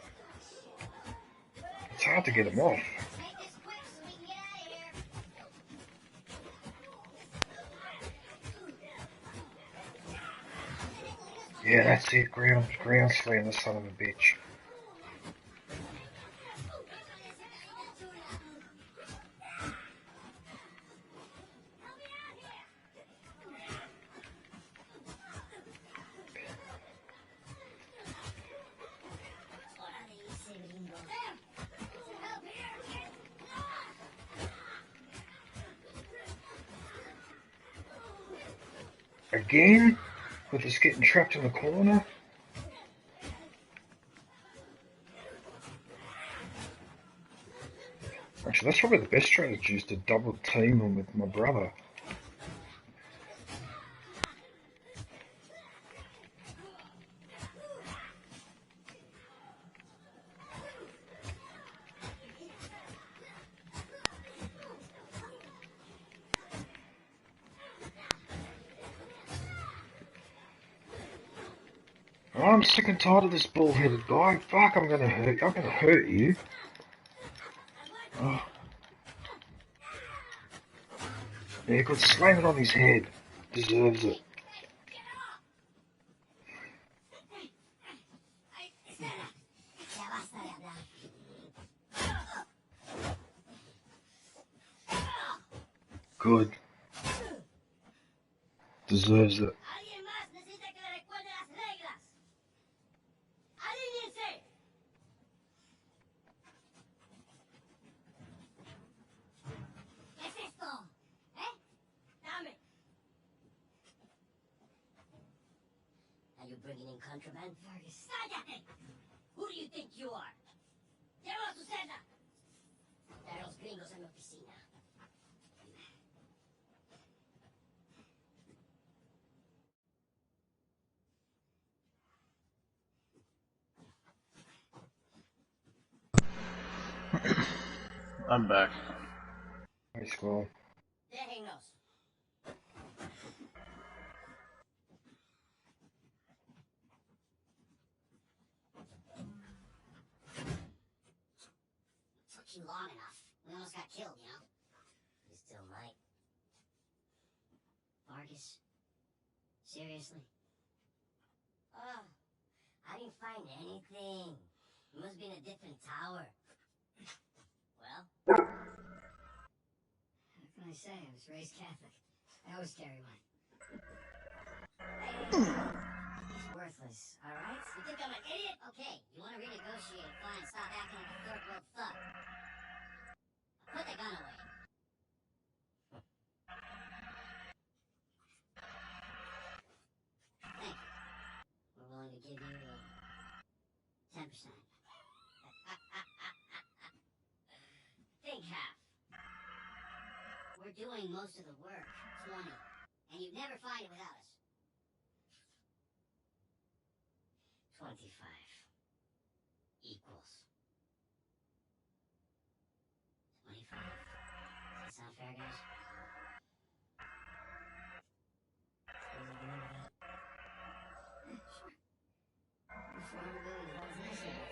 It's hard to get them off. Make this quick so we can get out of here. Yeah, that's it. Ground slam, the son of a bitch. Again? With us getting trapped in the corner? Actually, that's probably the best strategy, is to double team them with my brother. I'm sick and tired of this bull-headed guy. Fuck, I'm gonna hurt you. Oh. Yeah, good, slam it on his head. Deserves it. Good. Deserves it. Bringing in contraband? Fergus. Cállate! Who do you think you are? Llévalo a su celda. There are los gringos en la oficina. I'm back. High school. Déjenos. Long enough. We almost got killed, you know? We still might. Vargas? Seriously? Oh, I didn't find anything. We must be in a different tower. Well? What can I say? I was raised Catholic. I always carry one. Hey, it's worthless, alright? You think I'm an idiot? Okay, you want to renegotiate, fine. Stop acting like a third-world thug. Put the gun away. Thank you. We're willing to give you 10%. Think half. We're doing most of the work. 20. And you'd never find it without us. 25. Equals. 25. Does that sound fair, guys? Sure. $400 billion is nice enough.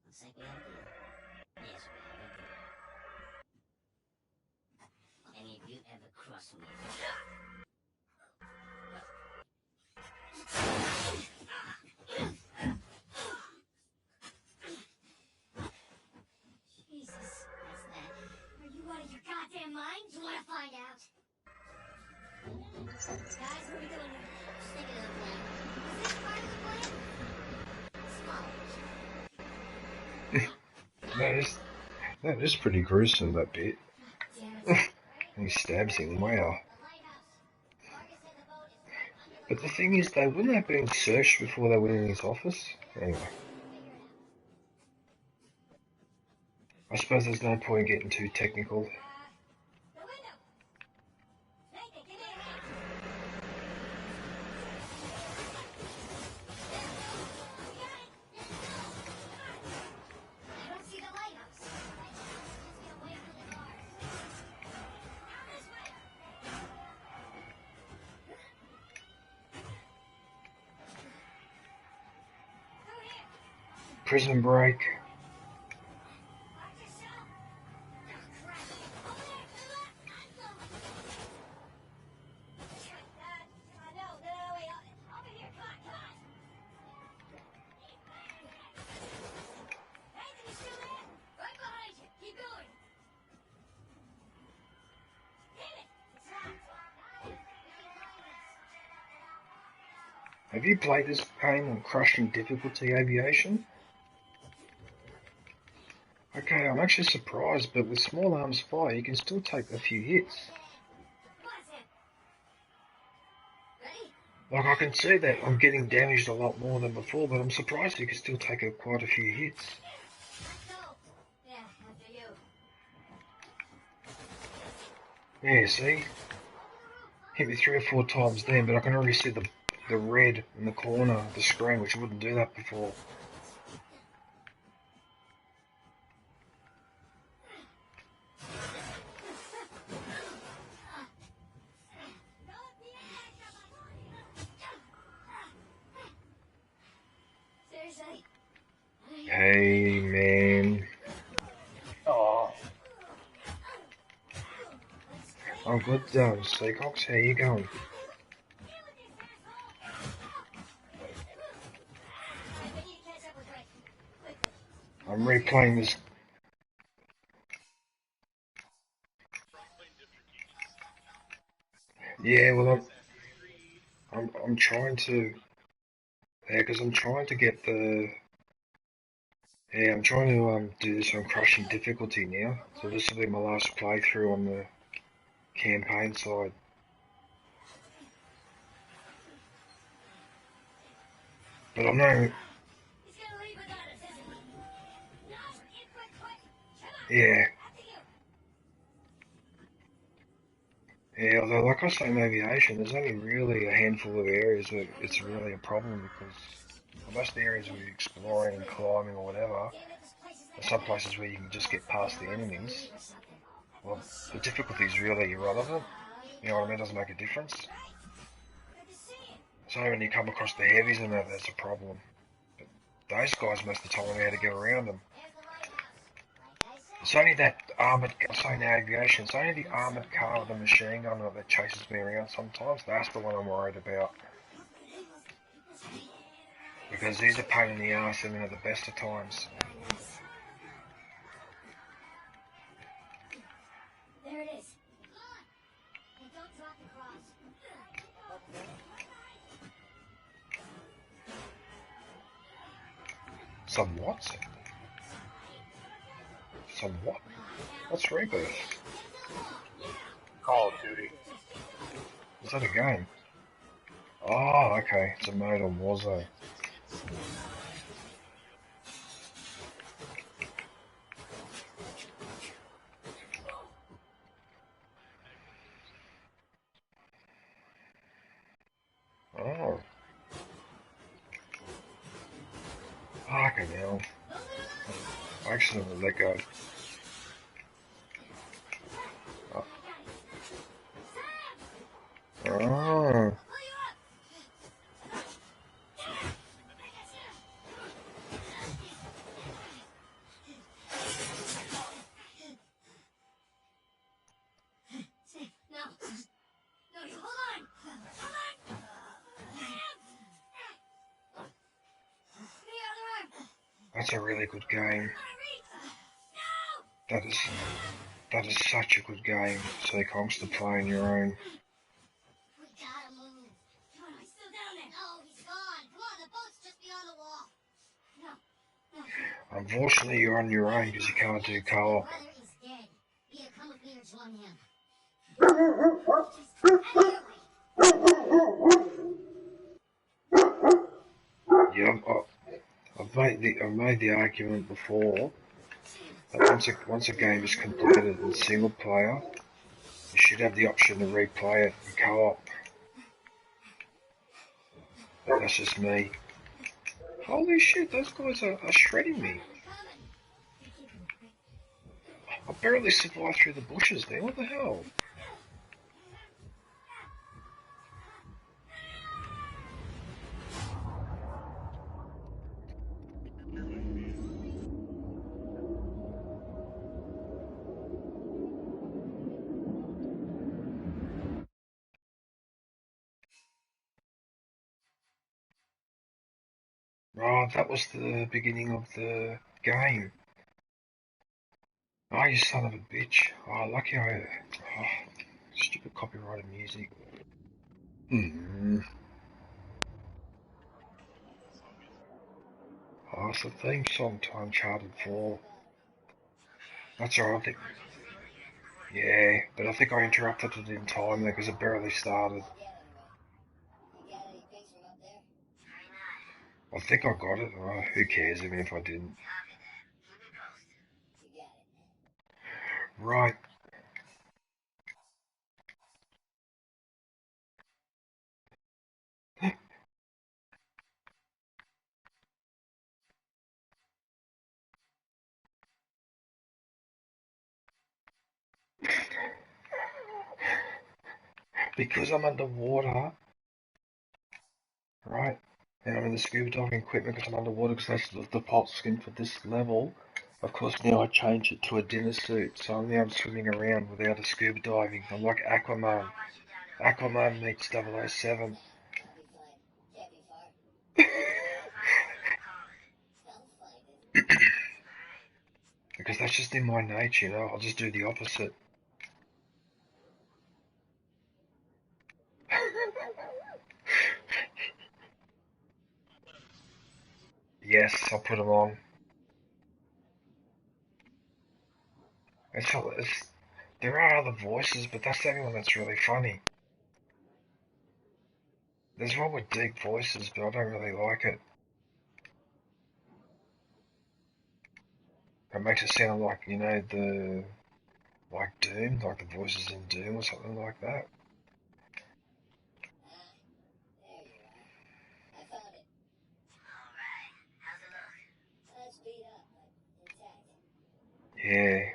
Looks like we have a deal. Yes, we have a deal. Any of you ever cross me? Jesus, that's that. Are you out of your goddamn mind? You want to find out? Guys, what are we doing here? Just thinking of the plan. Is this part of the plan? Small. That is pretty gruesome, that bit. Damn it. He stabs him, wow. But the thing is, they wouldn't have been searched before they went in his office? Anyway. I suppose there's no point getting too technical. Prison Break. Have you played this game on crushing difficulty aviation? Okay, I'm actually surprised, but with small arms fire, you can still take a few hits. Like, I can see that I'm getting damaged a lot more than before, but I'm surprised you can still take quite a few hits. Yeah, see? Hit me 3 or 4 times then, but I can already see the red in the corner of the screen, which wouldn't do that before. Hey, man. Oh. I'm good, Seacox. How you going? I'm replaying this. Yeah, well, I'm trying to. Yeah, because I'm trying to get the. Yeah, I'm trying to do this on crushing difficulty now. So this will be my last playthrough on the campaign side. But I'm not. Yeah. Yeah, although like I say in aviation, there's only really a handful of areas where it's really a problem because most of the areas we're exploring and climbing or whatever, there's some places where you can just get past the enemies. Well, the difficulty is really irrelevant. You know what I mean? It doesn't make a difference. So when you come across the heavies and that's a problem. But those guys most of the time know how to get around them. It's only that armoured, I'm saying aviation, it's only the armoured car with a machine gun that chases me around sometimes. That's the one I'm worried about. Because he's a pain in the ass even at the best of times. There it is. Hey, don't drop the cross. Somewhat? Somewhat? What's Rebirth? Call of Duty. Is that a game? Oh, okay. It's a mode on Warzone. Oh. Fucking hell. I accidentally let go. Oh. Oh. That's a really good game. That is such a good game. So Conks to play on your own. We gotta move. Come on, he's still down there. No, he's gone. Come on, the boat's just beyond the wall. No. Unfortunately, you're on your own because you can't do co-op. Brother is dead. Either come with me or join him. Yeah, I've made the argument before that once a game is completed in single player, you should have the option to replay it in co-op. But that's just me. Holy shit, those guys are shredding me. I barely survived through the bushes there. What the hell? Oh, that was the beginning of the game. Oh, you son of a bitch. Oh, lucky I... Oh, stupid copyrighted music. Mm. Oh, it's the theme song to Uncharted 4. That's alright, I think... Yeah, but I think I interrupted it in time there because it barely started. I think I got it. Oh, who cares even if I didn't. Right. Because I'm underwater, right? And I'm in the scuba diving equipment because I'm underwater because that's the default skin for this level. Of course, now I change it to a dinner suit, so now I'm swimming around without a scuba diving. I'm like Aquaman. Aquaman meets 007. Because that's just in my nature, you know. I'll just do the opposite. Yes, I'll put them on. There are other voices, but that's the only one that's really funny. There's one with deep voices, but I don't really like it. It makes it sound like, you know, like Doom, like the voices in Doom or something like that. Yeah.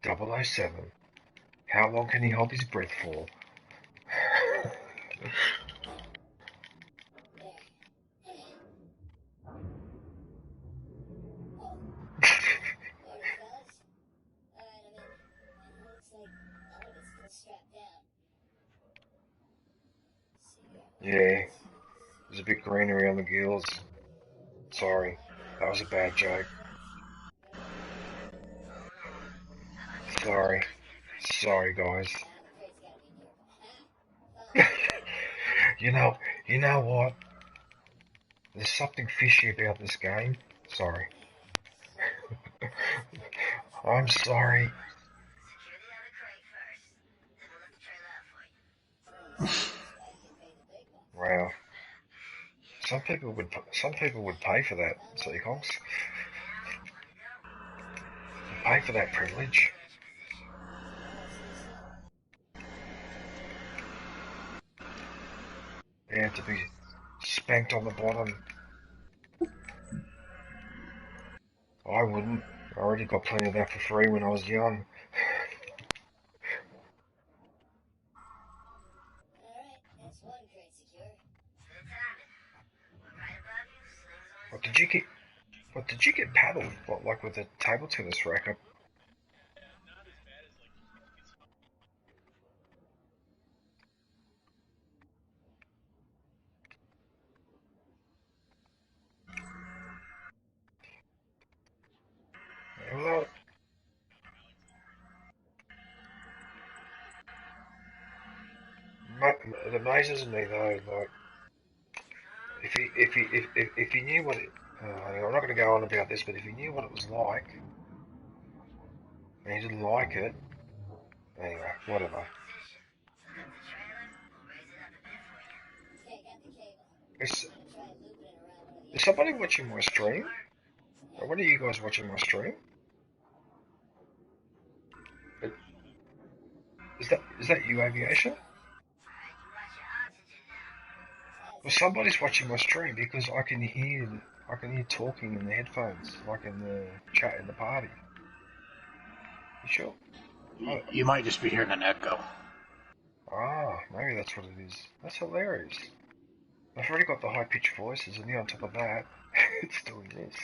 007. How long can he hold his breath for? Yeah. There's a bit green around the gills. Sorry. That was a bad joke. Sorry. Sorry, guys. You know what? There's something fishy about this game. Sorry. I'm sorry. Wow. Some people would pay for that, Seahawks. Pay for that privilege. Yeah, to be spanked on the bottom. I wouldn't. I already got plenty of that for free when I was young. What did you get? What did you get paddled? What, like with a table tennis racket? Well, it amazes me though. Like, if you knew what it, I'm not going to go on about this, but if you knew what it was like, and you didn't like it, anyway, whatever. Is, is somebody watching my stream? Or what are you guys watching my stream? Is that you, Aviation? Well, somebody's watching my stream because I can hear talking in the headphones, like in the chat in the party. You sure? You might just be hearing an echo. Ah, maybe that's what it is. That's hilarious. I've already got the high-pitched voices, and then on top of that, it's doing this.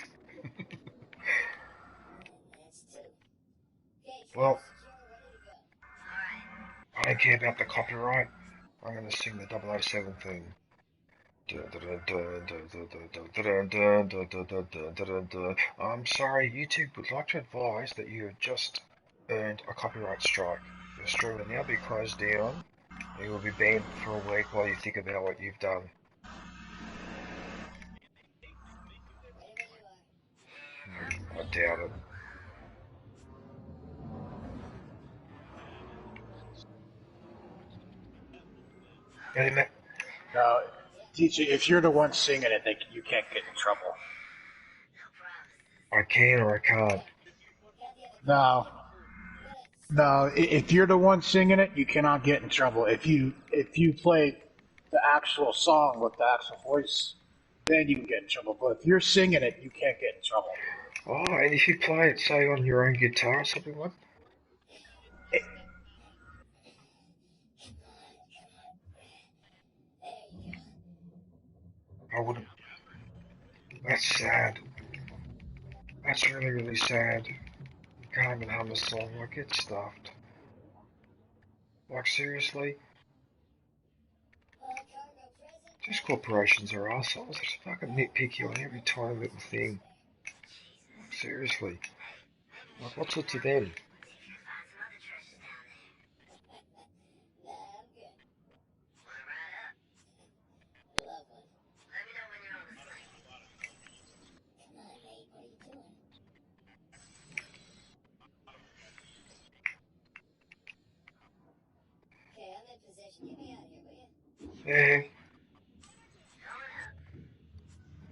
Well, I don't care about the copyright. I'm going to sing the 007 theme. I'm sorry, YouTube would like to advise that you have just earned a copyright strike. Your stream will now be closed down, and you will be banned for a week while you think about what you've done. I doubt it. No, teacher, if you're the one singing it, you can't get in trouble. I can or I can't. No, if you're the one singing it, you cannot get in trouble. If you play the actual song with the actual voice, then you can get in trouble. But if you're singing it, you can't get in trouble. Oh, and if you play it, say, on your own guitar or something like that? I wouldn't. That's sad. That's really, really sad. You can't even hum a song. Like, get stuffed. Like, seriously? These corporations are assholes. They're fucking nitpicky on every tiny little thing. Like, seriously. Like, what's it to them? Yeah.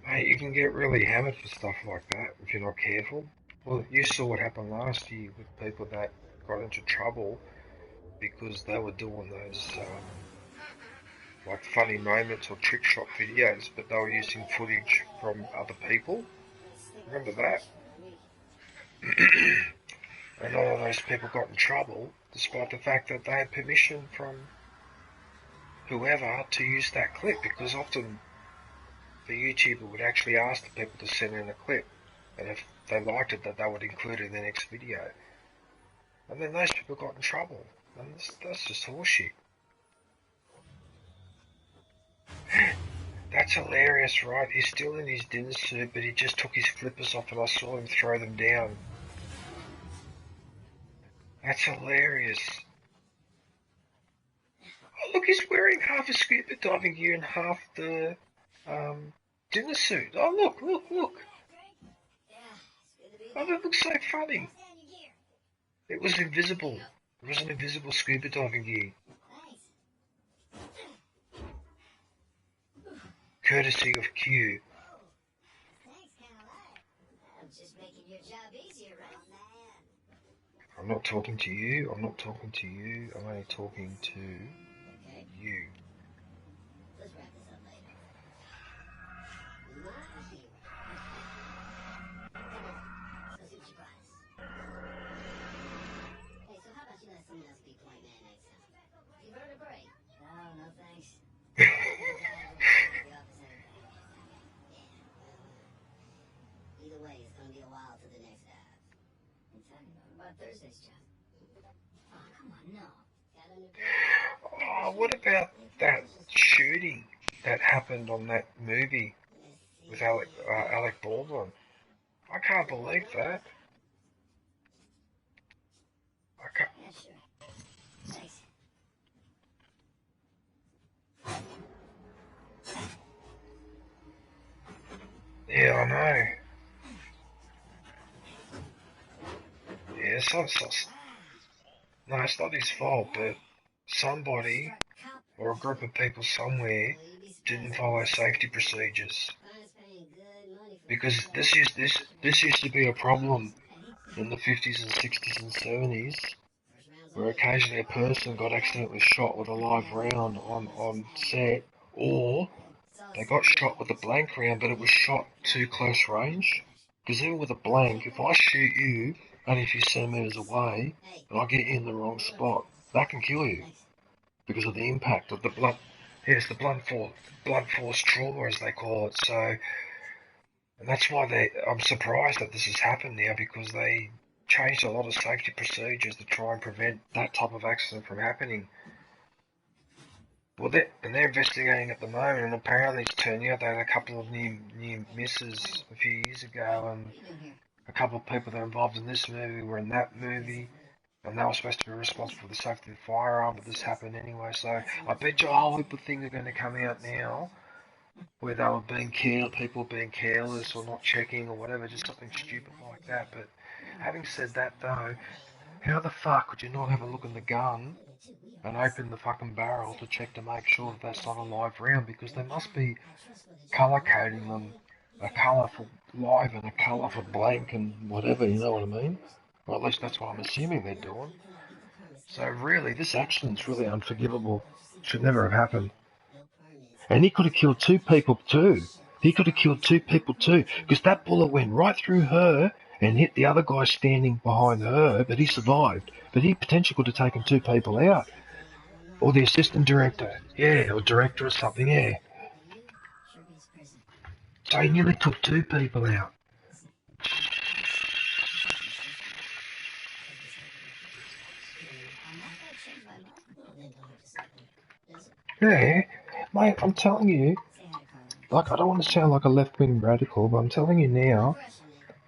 Mate, you can get really hammered for stuff like that if you're not careful. Well, you saw what happened last year with people that got into trouble because they were doing those, like, funny moments or trick shot videos, but they were using footage from other people. Remember that? And all of those people got in trouble, despite the fact that they had permission from whoever to use that clip, because often the YouTuber would actually ask the people to send in a clip, and if they liked it, that they would include it in the next video. And then those people got in trouble, and that's just horseshit. That's hilarious, right? He's still in his dinner suit, but he just took his flippers off and I saw him throw them down. That's hilarious. Oh, look, he's wearing half a scuba diving gear and half the dinner suit. Oh, look. Oh, that looks so funny. It was invisible. It was an invisible scuba diving gear. Courtesy of Q. I'm not talking to you. I'm not talking to you. I'm only talking to you. Oh, what about that shooting that happened on that movie with Alec Baldwin? I can't believe that. I can't. Yeah, I know. Yeah, no, it's not his fault, but somebody or a group of people somewhere didn't follow safety procedures. Because this used to be a problem in the 50s and 60s and 70s, where occasionally a person got accidentally shot with a live round on set, or they got shot with a blank round, but it was shot too close range. Because even with a blank, if I shoot you only a few centimetres away, and I get you in the wrong spot, that can kill you. Because of the impact of the blood. Yes, the blunt force trauma, as they call it. So, and that's why I'm surprised that this has happened now, because they changed a lot of safety procedures to try and prevent that type of accident from happening. Well, they're investigating at the moment, and apparently it's turning out they had a couple of new misses a few years ago, and a couple of people that are involved in this movie were in that movie, and they were supposed to be responsible for the safety of the firearm, but this happened anyway. So I bet you a whole heap of things are going to come out now where they were people being careless or not checking or whatever, just something stupid like that. But having said that, though, how the fuck could you not have a look in the gun and open the fucking barrel to check to make sure that that's not a live round? Because they must be colour coding them a colour for live and a colour for blank and whatever, you know what I mean? Or at least that's what I'm assuming they're doing. So really, this accident's really unforgivable. Should never have happened. And he could have killed two people too. He could have killed two people too, because that bullet went right through her and hit the other guy standing behind her, but he survived. But he potentially could have taken two people out. Or the assistant director. Yeah, or director or something, yeah. So he nearly took two people out. Yeah, mate, I'm telling you, like, I don't want to sound like a left-wing radical, but I'm telling you now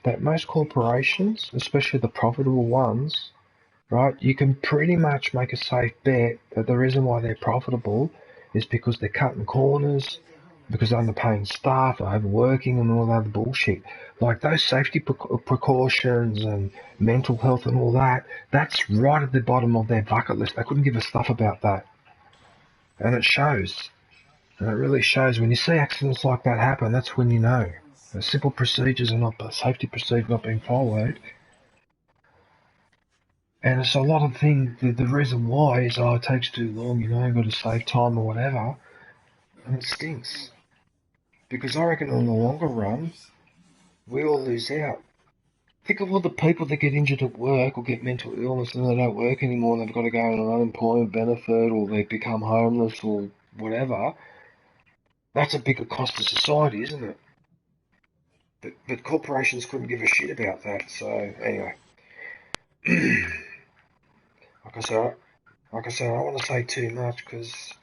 that most corporations, especially the profitable ones, right, you can pretty much make a safe bet that the reason why they're profitable is because they're cutting corners, because they're underpaying staff, overworking and all that other bullshit. Like those safety precautions and mental health and all that, that's right at the bottom of their bucket list. They couldn't give a stuff about that. And it shows. And it really shows when you see accidents like that happen, that's when you know. The simple procedures are not, safety procedures not being followed. And it's a lot of things, the reason why is, it takes too long, you've got to save time or whatever. And it stinks. Because I reckon in the longer run, we all lose out. Think of all the people that get injured at work or get mental illness and they don't work anymore and they've got to go on an unemployment benefit or they become homeless or whatever. That's a bigger cost to society, isn't it? But corporations couldn't give a shit about that, so anyway. Like I said, I don't want to say too much because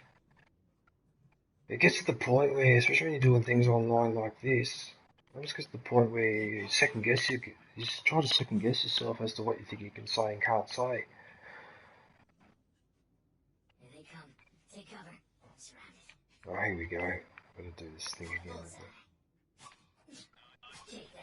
it gets to the point where, especially when you're doing things online like this, it just gets to the point where you just try to second guess yourself as to what you think you can say and can't say. Here they come. Take cover. Surrounded. Oh, here we go. Gotta do this thing again. Take that.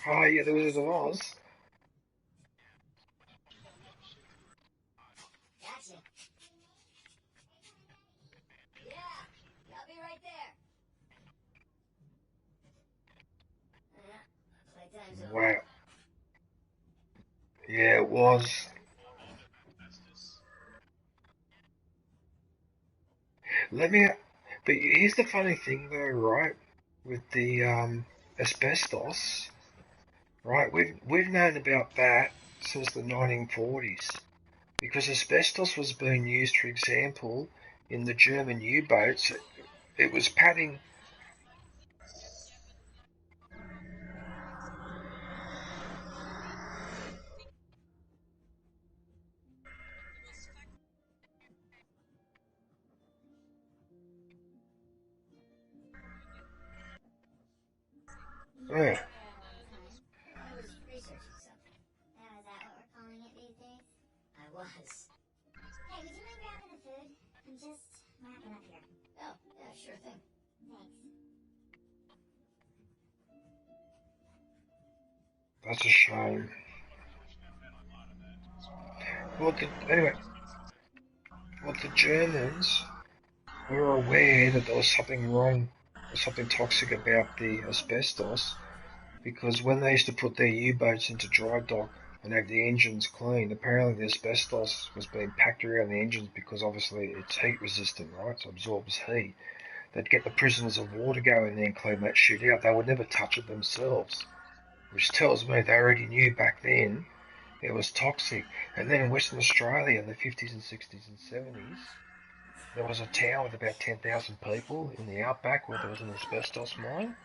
Oh, yeah, the Wizard of Oz. Gotcha. Yeah, I'll be right there. Playtime's over. Wow. Yeah, it was. But here's the funny thing though, right? With the asbestos, right? We've known about that since the 1940s, because asbestos was being used, for example, in the German U-boats. It was padding. Yeah. I was researching something. Now, is that what we're calling it these days? I was. Hey, would you mind grabbing the food? I'm just wrapping up here. Oh, yeah, sure thing. Thanks. That's a shame. Well, the Germans were aware that there was something wrong, or something toxic about the asbestos, because when they used to put their U-boats into dry dock and have the engines cleaned, apparently the asbestos was being packed around the engines because obviously it's heat resistant, right? So it absorbs heat. They'd get the prisoners of war to go in there and clean that shit out. They would never touch it themselves, which tells me they already knew back then it was toxic. And then in Western Australia in the 50s and 60s and 70s, there was a town with about 10,000 people in the outback where there was an asbestos mine.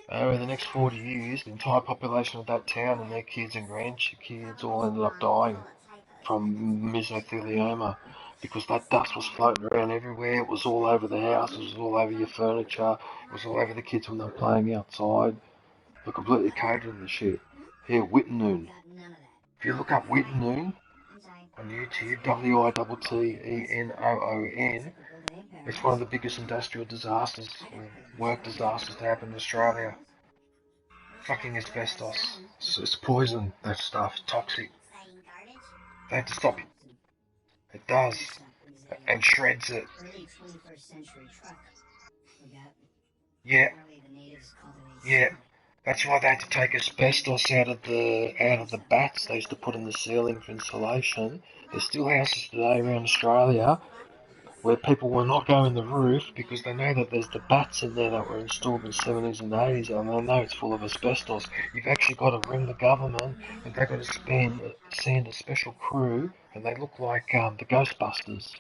Over the next 40 years, the entire population of that town and their kids and grandkids all ended up dying from mesothelioma because that dust was floating around everywhere. It was all over the house, it was all over your furniture, it was all over the kids when they were playing outside. They completely catered to the shit. Here, Wittenoon. If you look up Wittenoon on YouTube, Wittenoon, it's one of the biggest industrial disasters or work disasters to happen in Australia. Fucking asbestos. It's poison, that stuff, toxic. They have to stop it. It does. And shreds it. Yeah. Yeah. That's why they had to take asbestos out of the bats they used to put in the ceiling for insulation. There's still houses today around Australia where people will not go in the roof because they know that there's the bats in there that were installed in the 70s and 80s and they know it's full of asbestos. You've actually got to ring the government and they've got to send a special crew and they look like the Ghostbusters.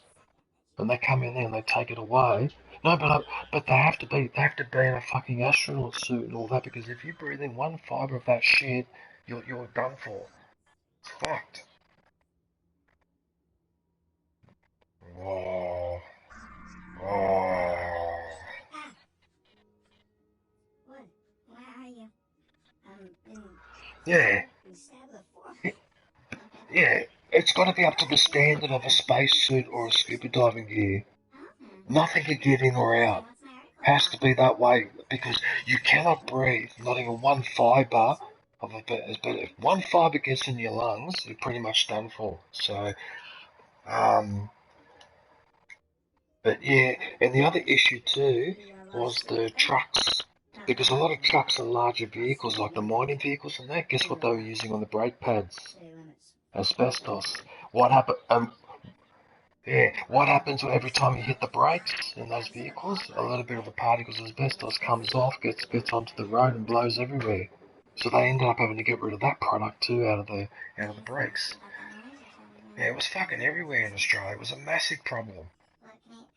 And they come in there and they take it away. No, but they have to be in a fucking astronaut suit and all that because if you breathe in one fibre of that shit, you're done for. It's fucked. Whoa. Oh. What? Where are you? Yeah. Yeah. It's got to be up to the standard of a spacesuit or a scuba diving gear. Nothing can get in or out. Has to be that way because you cannot breathe. Not even one fibre of a bit. But if one fibre gets in your lungs, you're pretty much done for. So, but yeah, and the other issue too was the trucks. Because a lot of trucks are larger vehicles, like the mining vehicles and that, guess what they were using on the brake pads? Asbestos. What happened? What happens every time you hit the brakes in those vehicles? A little bit of the particles of asbestos comes off, gets onto the road and blows everywhere. So they ended up having to get rid of that product too out of the brakes. Yeah, it was fucking everywhere in Australia. It was a massive problem.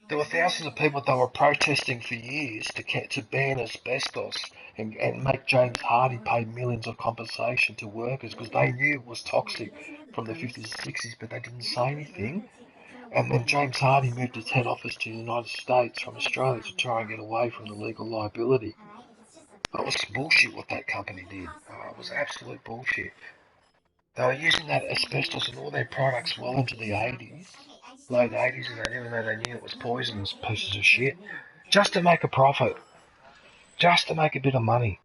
There were thousands of people that were protesting for years to ban asbestos and make James Hardie pay millions of compensation to workers because they knew it was toxic from the 50s and 60s, but they didn't say anything. And then James Hardie moved his head office to the United States from Australia to try and get away from the legal liability. That was bullshit what that company did. It was absolute bullshit. They were using that asbestos in all their products well into the 80s, late 80s, and even though they knew it was poisonous pieces of shit, just to make a profit, just to make a bit of money.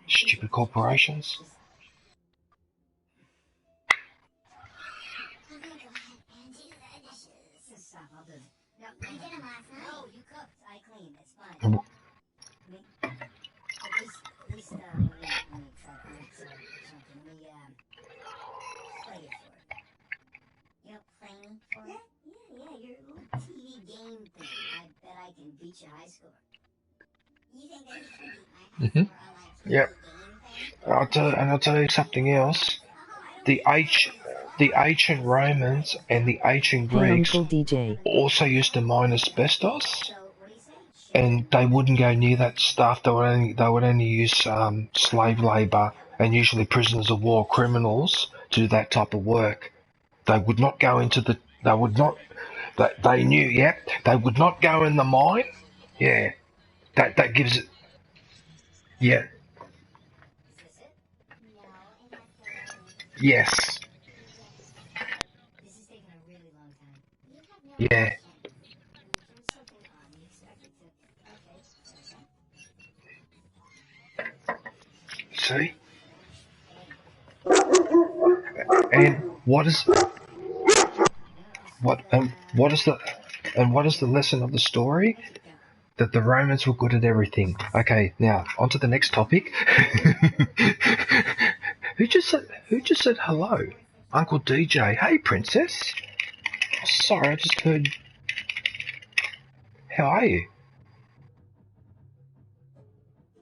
Stupid corporations. Yep. I'll tell you something else. The ancient Romans and the ancient Greeks also used to mine asbestos, and they wouldn't go near that stuff. They would only use slave labor and usually prisoners of war, criminals, to do that type of work. They would not go into the. They would not. They knew. Yeah. They would not go in the mine. Yeah. That gives it. Yeah. Yes. Yeah. See? And what is the lesson of the story? That the Romans were good at everything. Okay, now on to the next topic. Who just said hello? Uncle DJ. Hey, princess. Sorry, I just heard. How are you?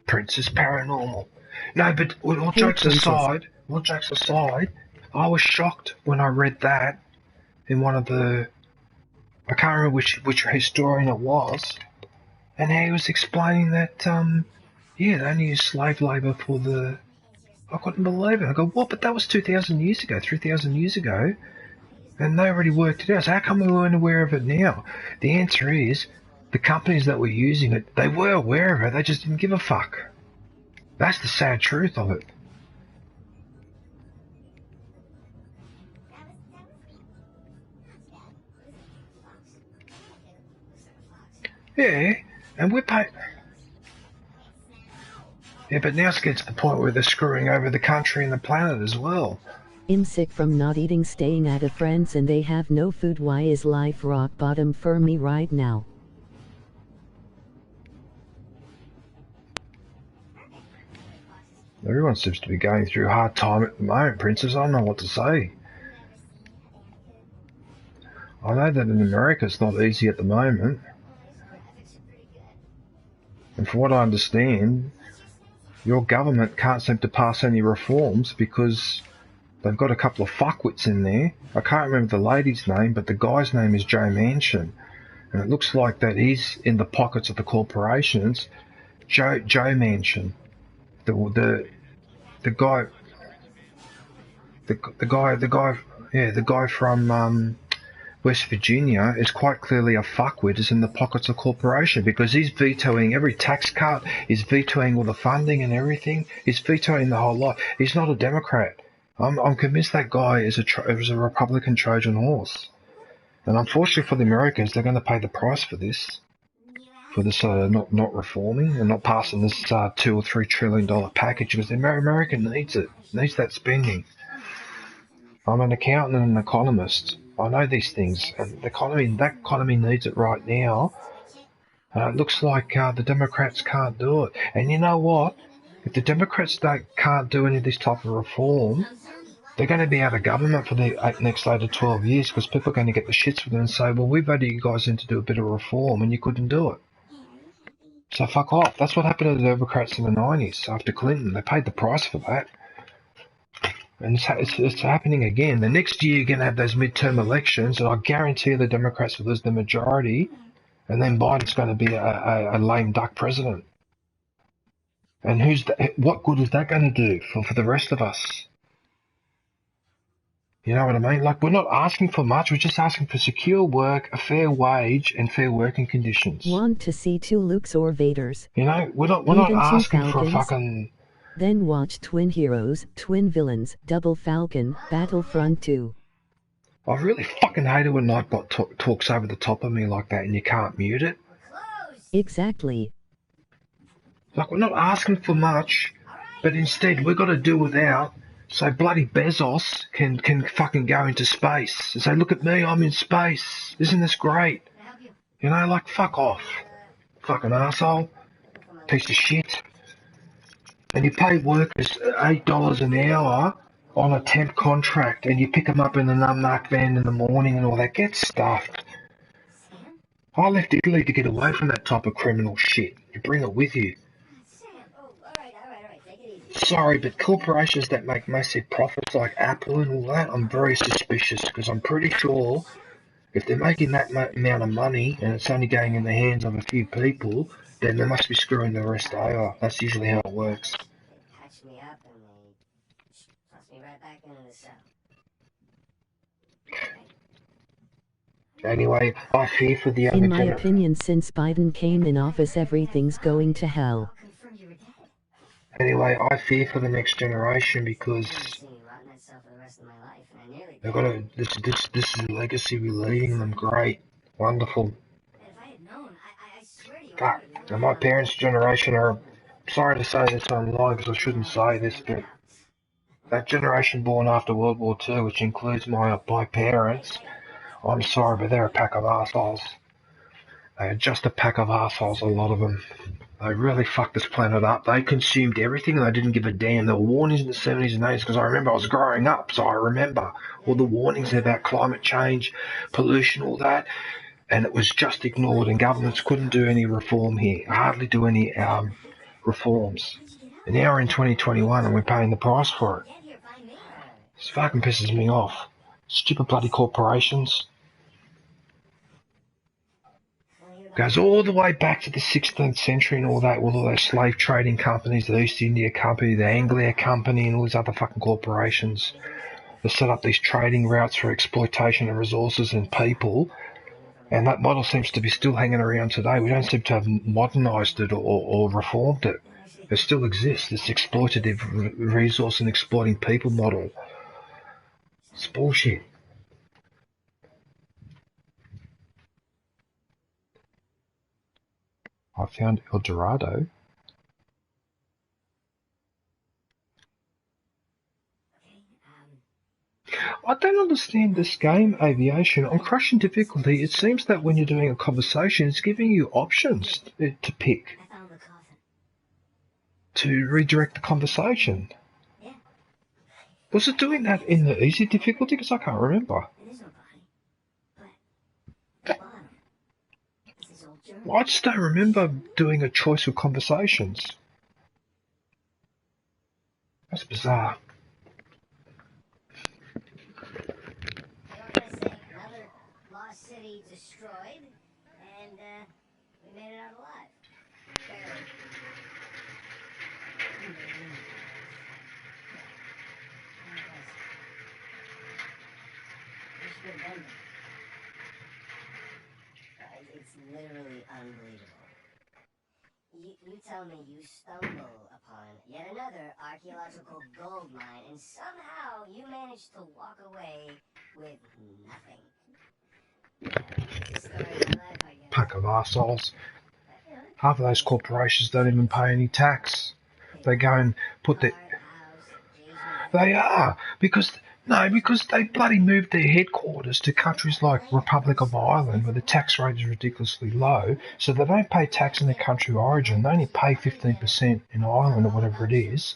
Princess Paranormal. No, but all jokes aside, I was shocked when I read that in one of the I can't remember which historian it was, and he was explaining that yeah, they only use slave labour for the. I couldn't believe it. I go, what? But that was 2,000 years ago, 3,000 years ago, and they already worked it out. So how come we weren't aware of it now? The answer is, the companies that were using it, they were aware of it, they just didn't give a fuck. That's the sad truth of it. Yeah, and we're paying. Yeah, but now it's getting to the point where they're screwing over the country and the planet as well. I'm sick from not eating, staying at a friend's, and they have no food. Why is life rock bottom for me right now? Everyone seems to be going through a hard time at the moment, Princess. I don't know what to say. I know that in America it's not easy at the moment. And from what I understand, your government can't seem to pass any reforms because they've got a couple of fuckwits in there. I can't remember the lady's name, but the guy's name is Joe Manchin. And it looks like that he's in the pockets of the corporations. Joe Manchin. The guy from West Virginia is quite clearly a fuckwit, is in the pockets of corporation because he's vetoing every tax cut, he's vetoing all the funding and everything, he's vetoing the whole lot. He's not a Democrat. I'm convinced that guy is a Republican Trojan horse. And unfortunately for the Americans, they're going to pay the price for this. For this not reforming and not passing this $2 or $3 trillion package because the American needs it, needs that spending. I'm an accountant and an economist. I know these things, and that economy needs it right now. It looks like the Democrats can't do it. And you know what? If the Democrats can't do any of this type of reform, they're going to be out of government for the next 8 to 12 years because people are going to get the shits with them and say, well, we voted you guys in to do a bit of reform and you couldn't do it. So fuck off. That's what happened to the Democrats in the 90s after Clinton. They paid the price for that. And it's happening again. The next year you're going to have those midterm elections, and I guarantee the Democrats will lose the majority, and then Biden's going to be a lame duck president. And what good is that going to do for the rest of us? You know what I mean? Like, we're not asking for much. We're just asking for secure work, a fair wage, and fair working conditions. Want to see 2 Lukes or Vaders? You know, we're not asking for a fucking... Then watch Twin Heroes, Twin Villains, Double Falcon, Battlefront 2. I really fucking hate it when Nightbot talks over the top of me like that and you can't mute it. Exactly. Like, we're not asking for much, but instead we've got to do without... So bloody Bezos can fucking go into space and say, look at me, I'm in space. Isn't this great? You know, like, fuck off. Fucking arsehole. Piece of shit. And you pay workers $8 an hour on a temp contract and you pick them up in an unmarked van in the morning and all that. Get stuffed. I left Italy to get away from that type of criminal shit. You bring it with you. Sorry, but corporations that make massive profits like Apple and all that, I'm very suspicious because I'm pretty sure if they're making that amount of money and it's only going in the hands of a few people, then they must be screwing the rest over. That's usually how it works. Patch me up and they toss me right back into the cell. Anyway, I fear for the younger In my opinion, since Biden came in office, everything's going to hell. Anyway, I fear for the next generation because they've got to. This is the legacy we're leaving them. Great, wonderful. Fuck. Now my parents' generation are. Sorry to say this online because I shouldn't say this, but that generation born after World War II, which includes my parents, I'm sorry, but they're a pack of assholes. They are just a pack of assholes, a lot of them. They really fucked this planet up. They consumed everything and they didn't give a damn. There were warnings in the 70s and 80s because I remember I was growing up, so I remember all the warnings about climate change, pollution, all that, and it was just ignored and governments couldn't do any reform here, hardly do any reforms. And now we're in 2021 and we're paying the price for it. This fucking pisses me off. Stupid bloody corporations. Goes all the way back to the 16th century and all that, with all those slave trading companies, the East India Company, the Anglia Company, and all these other fucking corporations that set up these trading routes for exploitation of resources and people. And that model seems to be still hanging around today. We don't seem to have modernised it or reformed it. It still exists, this exploitative resource and exploiting people model. It's bullshit. I found El Dorado. I don't understand this game, Aviation. On crushing difficulty, it seems that when you're doing a conversation, it's giving you options to pick. To redirect the conversation. Was it doing that in the easy difficulty? Because I can't remember. I just don't remember doing a choice of conversations. That's bizarre. Another lost city destroyed, and we made it out alive. Barely. It's literally unbelievable. You tell me you stumble upon yet another archaeological gold mine, and somehow you manage to walk away with nothing. It's the story of my life, I guess. Pack of arseholes. Half of those corporations don't even pay any tax. They go and put their... They are, because they bloody moved their headquarters to countries like Republic of Ireland, where the tax rate is ridiculously low, so they don't pay tax in their country of origin. They only pay 15% in Ireland or whatever it is.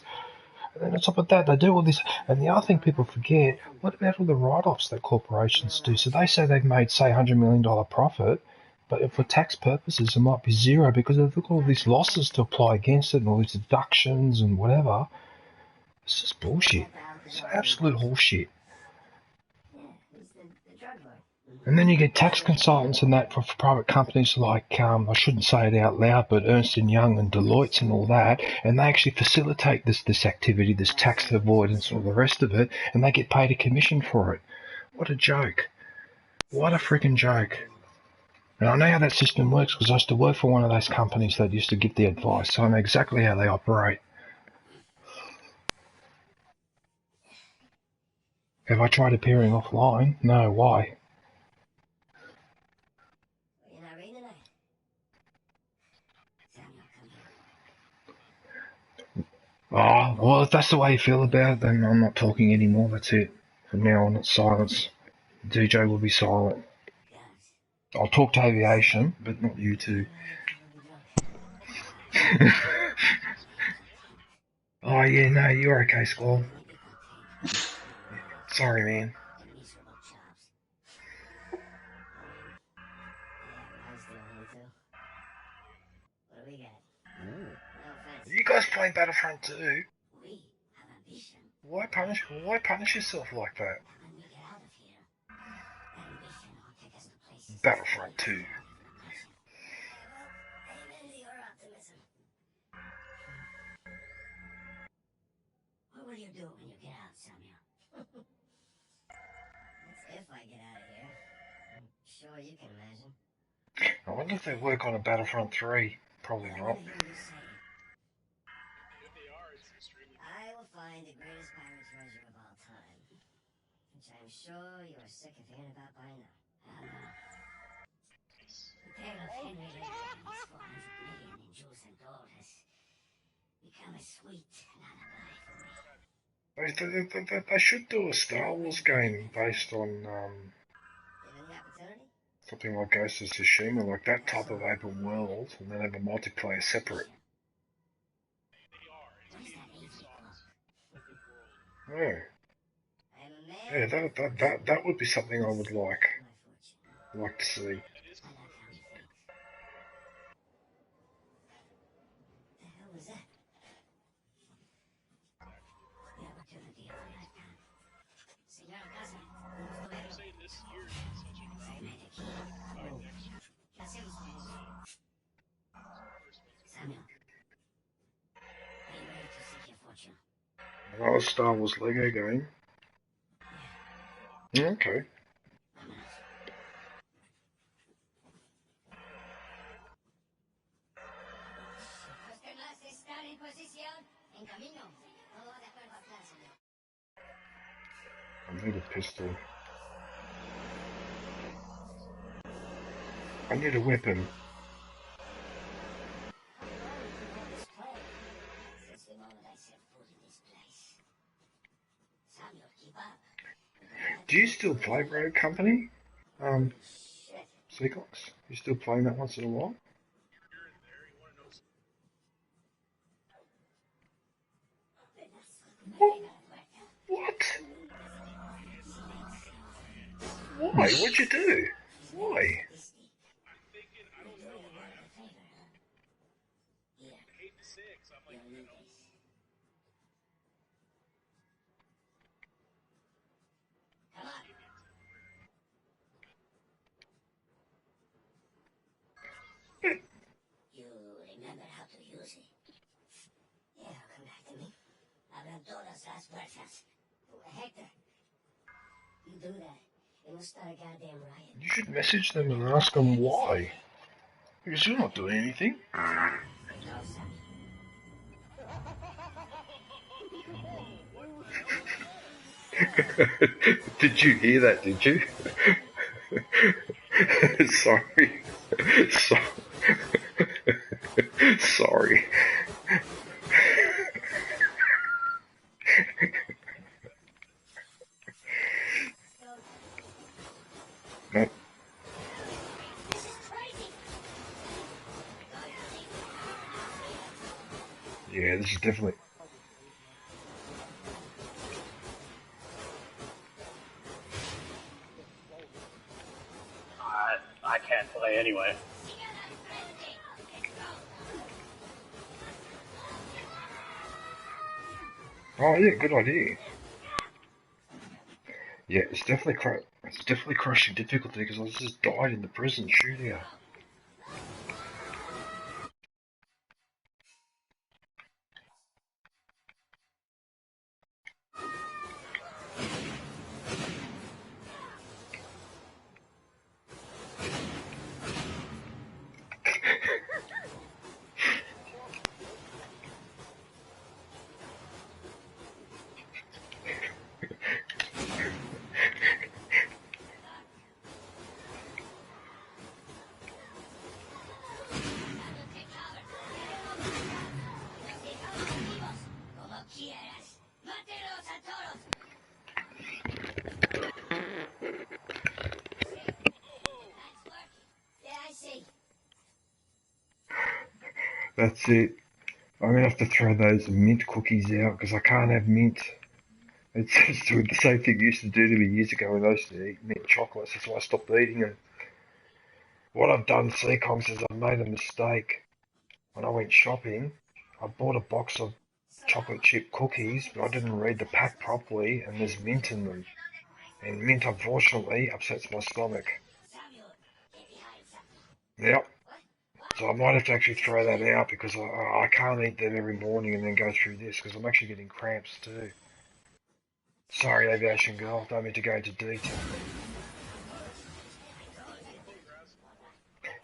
And then on top of that, they do all this. And the other thing people forget, what about all the write-offs that corporations do? So they say they've made, say, $100 million profit, but for tax purposes, it might be zero because they've got all these losses to apply against it and all these deductions and whatever. It's just bullshit. It's absolute horseshit. And then you get tax consultants and that for private companies like, I shouldn't say it out loud, but Ernst & Young and Deloitte and all that, and they actually facilitate this activity, this tax avoidance and all the rest of it, and they get paid a commission for it. What a joke. What a freaking joke. And I know how that system works because I used to work for one of those companies that used to give the advice, so I know exactly how they operate. Have I tried appearing offline? No, why? Oh, well, if that's the way you feel about it, then I'm not talking anymore. That's it. From now on, it's silence. DJ will be silent. I'll talk to Aviation, but not you two. Oh, yeah, no, you're okay, Squall. Sorry, man. You guys playing Battlefront 2? Why punish yourself like that? Battlefront 2. What will you do when you get out, Samuel? That's if I get out of here. I'm sure you can imagine. I wonder if they work on a Battlefront 3. Probably not. I will find the greatest pirate treasure of all time, which I'm sure you are sick of hearing about by now. The tale of Henry the Eighth and his 400 million in jewels and gold has become a sweet lullaby for me. They should do a Star Wars game based on something like Ghost of Tsushima, like that type of open world, and then have a multiplayer separate. Yeah. Yeah, that would be something I would like to see. Another Star Wars Lego game. Okay. Los demás están en posición. En camino. Todo de acuerdo al plan, señor. I need a pistol. I need a weapon. Since the moment I set foot in this place. Samuel, keep up. Do you still play Rogue Company? Shit. Seacox? You still playing that once in a while? What? Why? What'd you do? Why? You remember how to use it? Yeah, come back to me. Abran todas las puertas. Hector, you do that, it will start a goddamn riot. You should message them and ask them why. Because you're not doing anything. No, Sammy. Did you hear that, did you? Sorry. Sorry. No. Yeah, this is definitely... I can't play anyway. Oh yeah, good idea. Yeah, it's definitely crushing difficulty because I just died in the prison shootout. That's it. I'm gonna have to throw those mint cookies out because I can't have mint. It's doing the same thing it used to do to me years ago when I used to eat mint chocolates. That's why I stopped eating them. What I've done, Seacoms, is I've made a mistake. When I went shopping, I bought a box of chocolate chip cookies, but I didn't read the pack properly, and there's mint in them. And mint, unfortunately, upsets my stomach. Yep. So I might have to actually throw that out because I can't eat them every morning and then go through this because I'm actually getting cramps too. Sorry, Aviation Girl, don't mean to go into detail.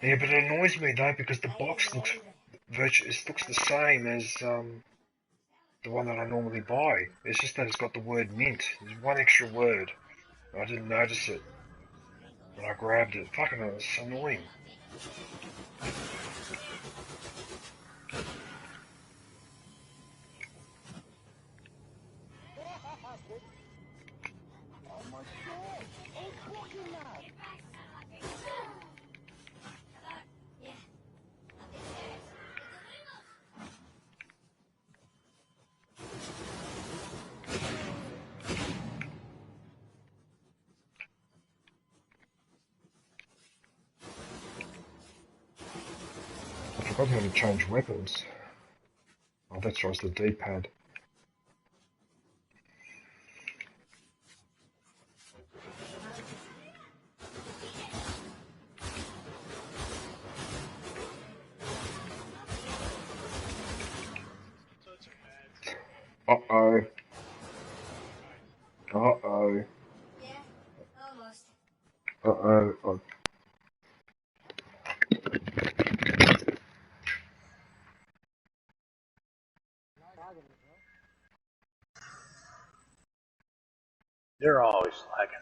Yeah, but it annoys me though because the box looks the same as the one that I normally buy. It's just that it's got the word mint. There's one extra word. I didn't notice it when I grabbed it. Fucking hell, it's annoying. I forgot how to change weapons. Oh, that's right, it's the D-pad. Uh-oh. Uh-oh. They're always lagging.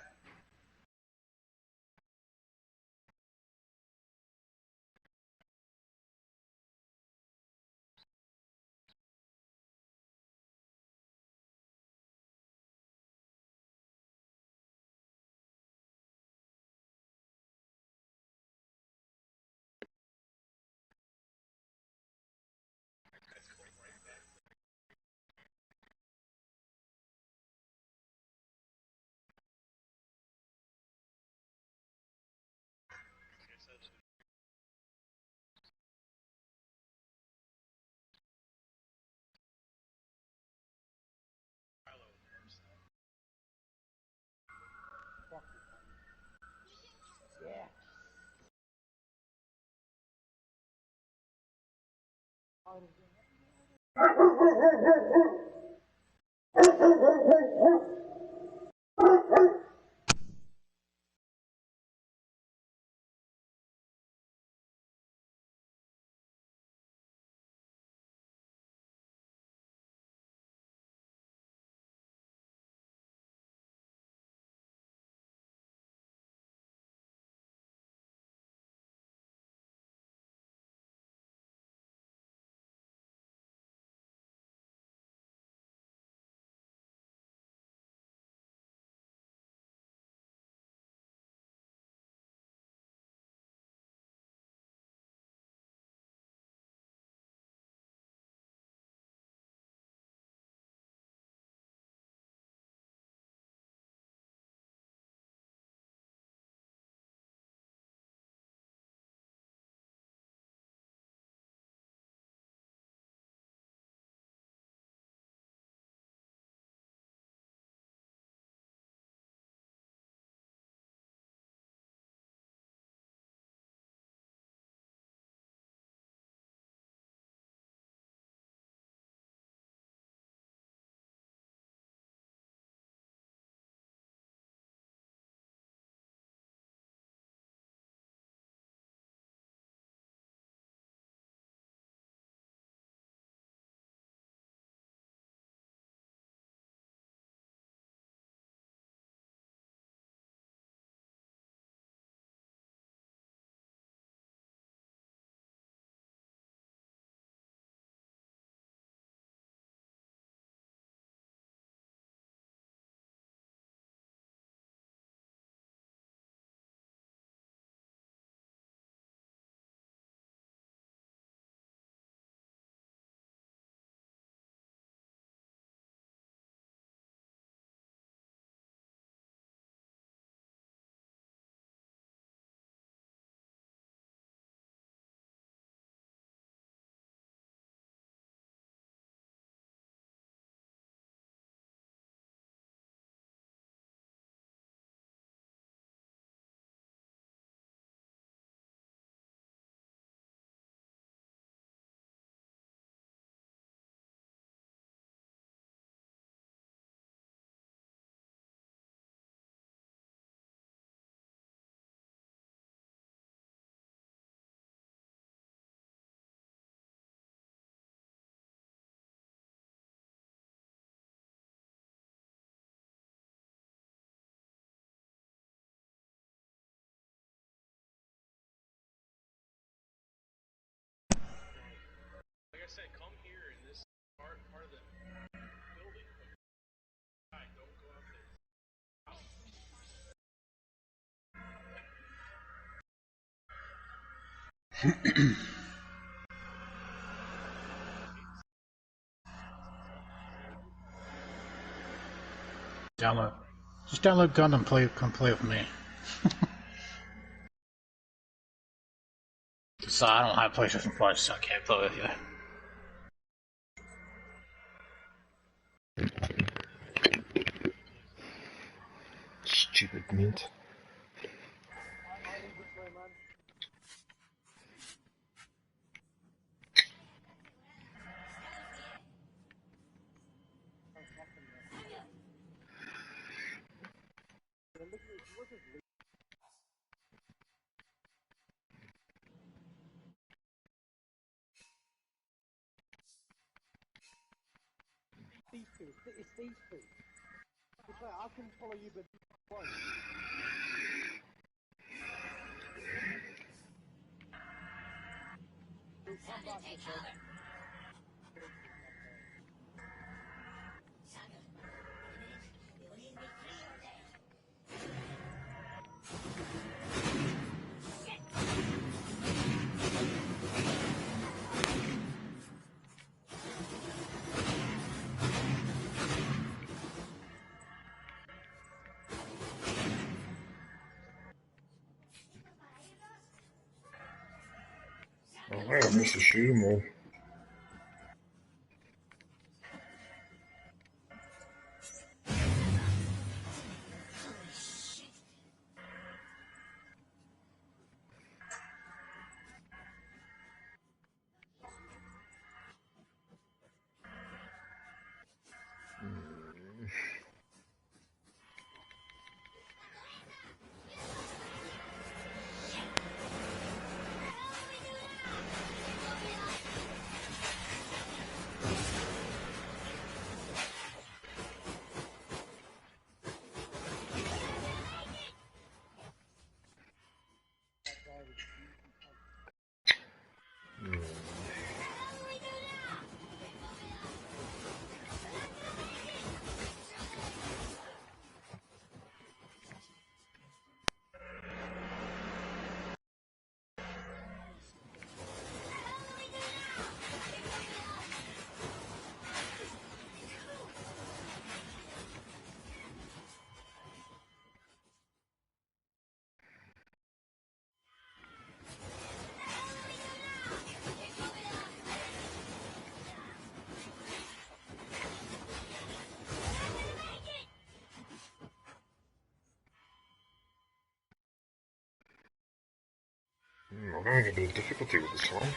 Download. Just download Gun and come play with me. So I don't have PlayStation Plus, so I can't play with you. Stupid mint. These two. It's these two. It's like I can follow you, but you won't. Come back to cover. Saga, in a minute, you will either be free or dead. Oh, I missed the shoot 'em all. I'm having a bit of difficulty with this one.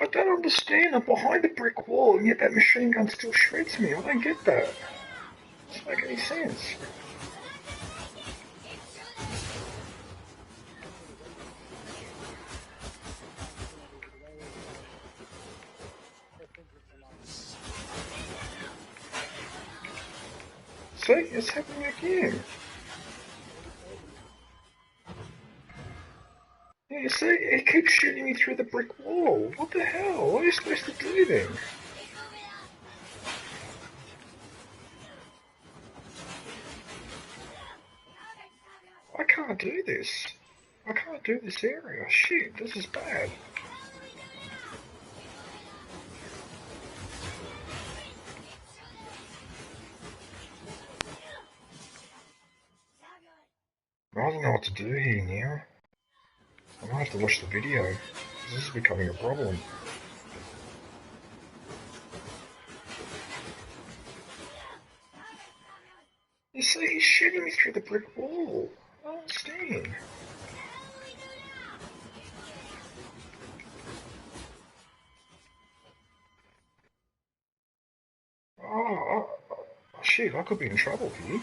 I don't understand. I'm behind the brick wall, and yet that machine gun still shreds me. I don't get that. It doesn't make any sense. See, it's happening again. Yeah, you see, it keeps shooting me through the brick wall. What the hell? What are you supposed to do then? I can't do this. I can't do this area. Shit, this is bad. I don't know what to do here now. I might have to watch the video, because this is becoming a problem. You see, he's shooting me through the brick wall. I don't understand. Oh, shit, I could be in trouble here.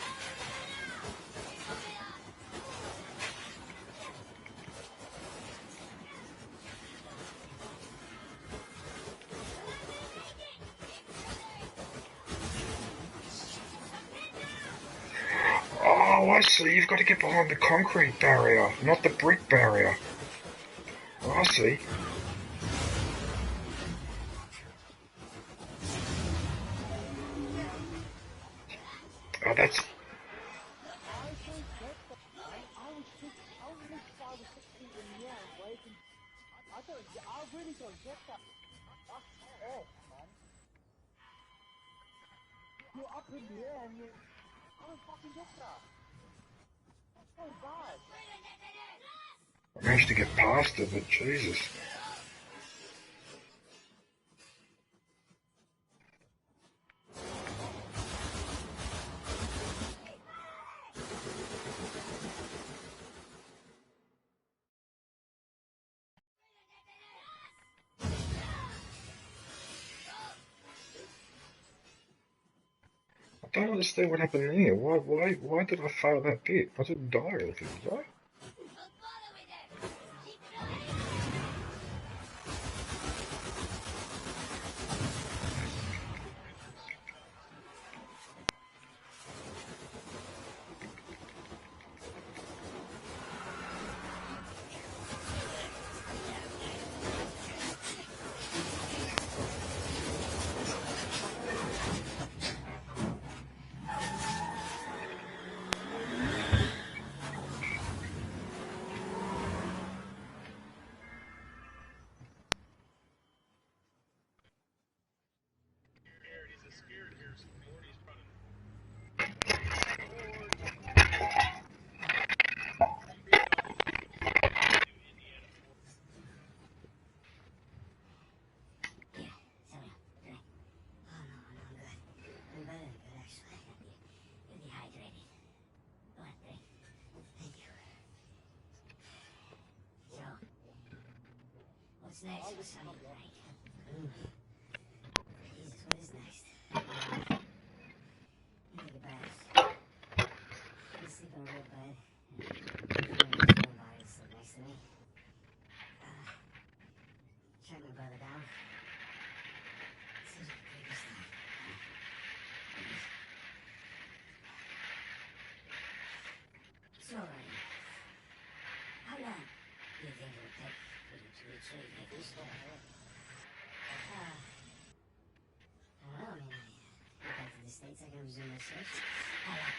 Oh, I see. You've got to get behind the concrete barrier, not the brick barrier. Oh, I see. Oh, that's... You're up in the air and you... How the fucking get that? Oh god. I managed to get past it, but Jesus. I don't understand what happened there. Why did I fail that bit? I didn't die or anything, did I? What's next? What's on your brain? Jesus, what is next? You take a bath. You sleep in a real bed. Somebody sleep next to me. Track my brother down. Seems like a creepy stuff. So, how long do you think it would take for you to retrieve this stuff? I don't know, I mean, get back to the States, I can resume my search. How long?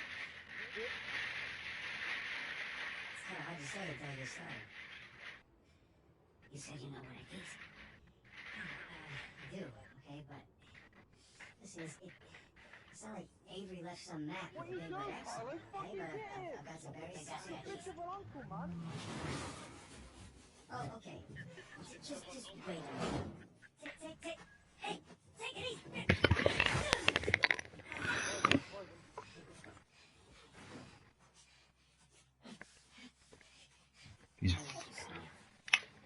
It's kind of hard to say until I get started. You said you know what it is. I do, okay, but listen, it's not like Avery left some map with a big red X on it, okay? But I've got some very sketches. Oh, okay. Just wait a minute. Hey, take it easy.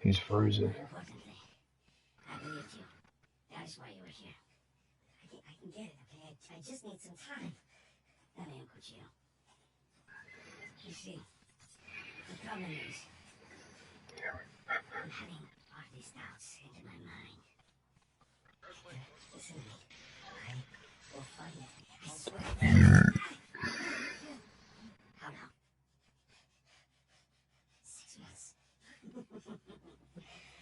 He's frozen. Importantly, I believed you. That is why you were here. I can get it, okay? I just need some time. Let me Uncle Gio. You see, the problem is, I'm having all these doubts into my mind. Listen to me. I will find it. I swear. How long? 6 months.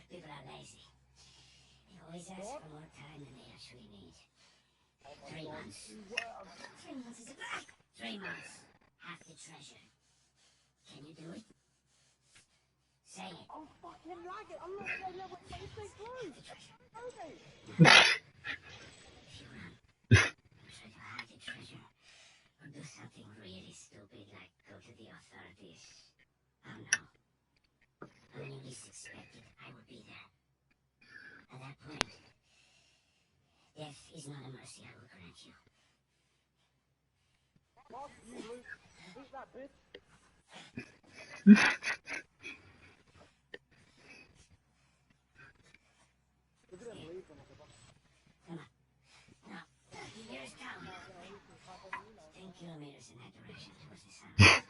People are lazy. They always ask for more time than they actually need. 3 months. 3 months is a... 3 months. Half the treasure. Can you do it? Say it. I'm fucking lagging. I'm not saying that with anything through. Okay. If you run, try to hide the treasure, or do something really stupid like go to the authorities. Oh no. When you least expect it, I will be there. At that point, death is not a mercy I will grant you. Fuck you, Luke. Eat that bitch. We're gonna leave them. Come on. Now, here's town. 10 kilometers in that direction towards the sunrise.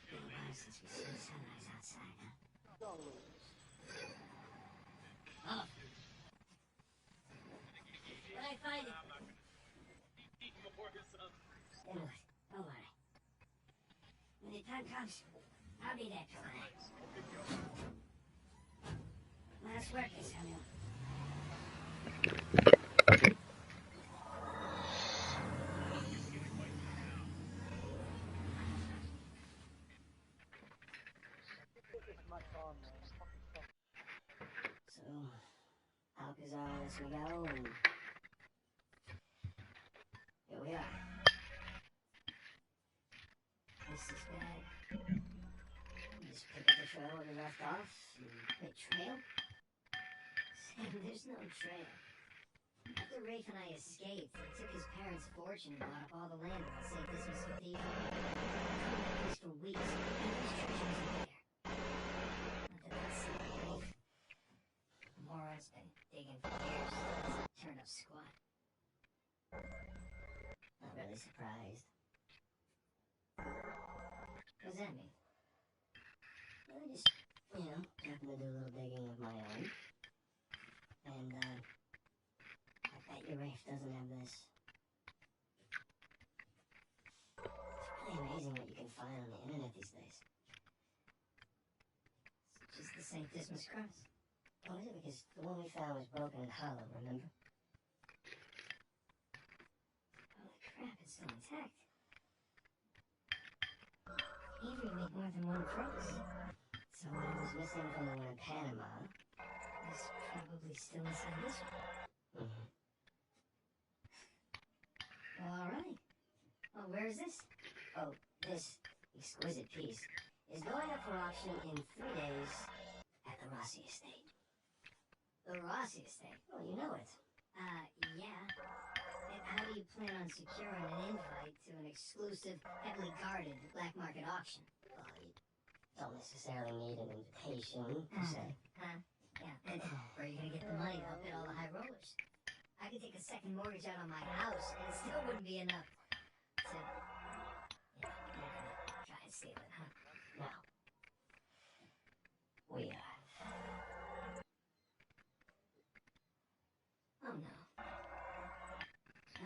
Been a while since we saw the sunrise outside, huh? Oh. When I find it. Then what? Don't worry. When the time comes, I'll be there to relax. Last working, Samuel. So, Alcazar lets me go, and we are. This is bad. Just pick up the trail where we left off. Wait, trail? Sam, there's no trail. After Rafe and I escaped, he took his parents' fortune and bought up all the land around St. Dismas Cathedral. I've been that place for weeks, and his treasure isn't there. Not that that's Rafe. The moron's been digging for years, doesn't turn up squat. Not really surprised. What does that mean? Well, I just, happened to do a little digging of my own. And, I bet your Rafe doesn't have this. It's really amazing what you can find on the internet these days. It's just the St. Dismas cross. Oh, is it? Because the one we found was broken and hollow, remember? Holy crap, it's still intact. Avery made more than one cross. So what was missing from the one in Panama is probably still inside this one. Alright. Oh, where is this? Oh, this exquisite piece is going up for auction in 3 days at the Rossi Estate. The Rossi Estate? Oh, you know it. Yeah. And how do you plan on securing an invite to an exclusive, heavily guarded black market auction? Well, you don't necessarily need an invitation, per se. Yeah. And where are you going to get the money to outbid all the high rollers? I could take a second mortgage out on my house, and it still wouldn't be enough to... Yeah, you're gonna try and steal it, huh? No. We are. Oh, no.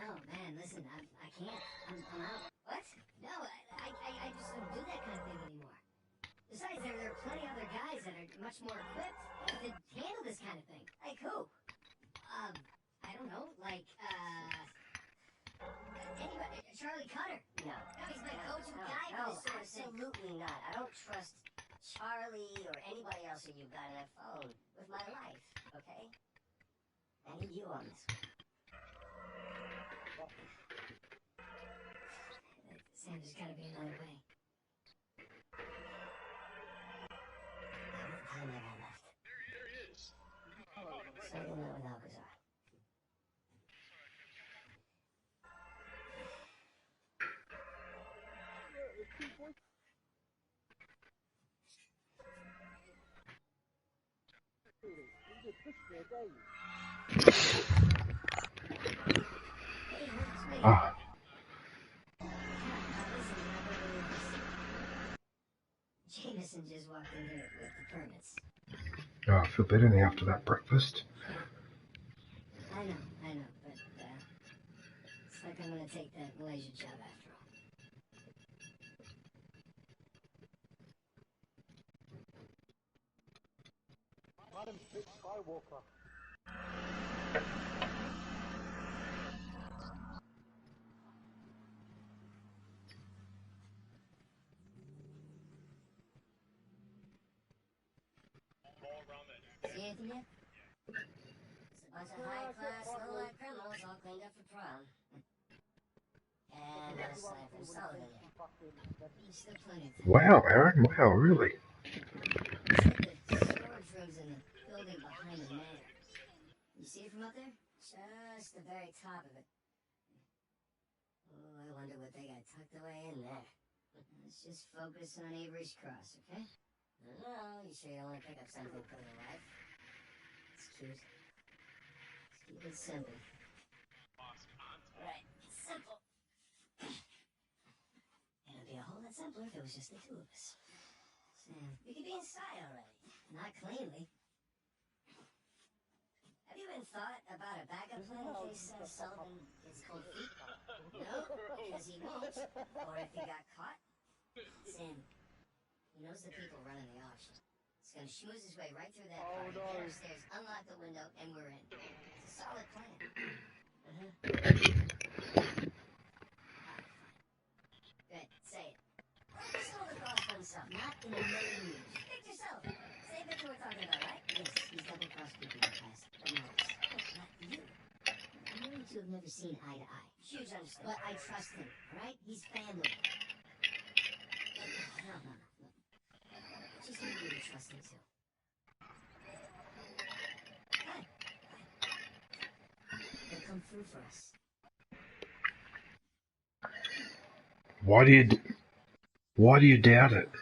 Oh, man, listen, I can't. I'm out. What? No, I just don't do that kind of thing anymore. Besides, there are plenty other guys that are much more equipped to handle this kind of thing. Like who? I don't know, like, anybody, Charlie Cutter. No, he's my go-to guy for this sort of thing. Absolutely not. I don't trust Charlie or anybody else that you've got on that phone with my life, okay? I need you on this one. Sam, there's gotta be another way. How much time have I left? There is. So you know with Alcazar. Ah, Jameson just walked in here with the permits. oh, I feel better now after that breakfast. I know, but it's like I'm gonna take that Malaysia job after all. Madam Skywalker. See anything yet? It's a bunch of high-class, low-life criminals all cleaned up for prom. And not a sign from Sullivan yet. There's still plenty of time. Wow, Aaron, wow, really? The storage room's in the building behind the manor. You see it from up there? Just the very top of it. Oh, I wonder what they got tucked away in there. Let's just focus on Avery's cross, okay? No, you sure you don't want to pick up something for your wife? It's cute. Let's keep it simple. Right, simple. It'd be a whole lot simpler if it was just the two of us. Sam, we could be inside already. Not cleanly. Have you even thought about a backup plan in case Sullivan gets cold feet? No, because he won't. Or if he got caught? Sam, he knows the people running the auction. He's gonna schmooze his way right through that car, get upstairs, unlock the window, and we're in. It's a solid plan. Good, say it. Sold the cross for himself, not in a million years. Pick yourself. Same Victor we're talking about, right? Yes, he's double-crossed people in the past. But not you. I know you two have never seen eye to eye. Hughes understands, but I trust him, alright? He's family. No. Just need you to trust him too. Good. He'll come through for us. Why do you doubt it? To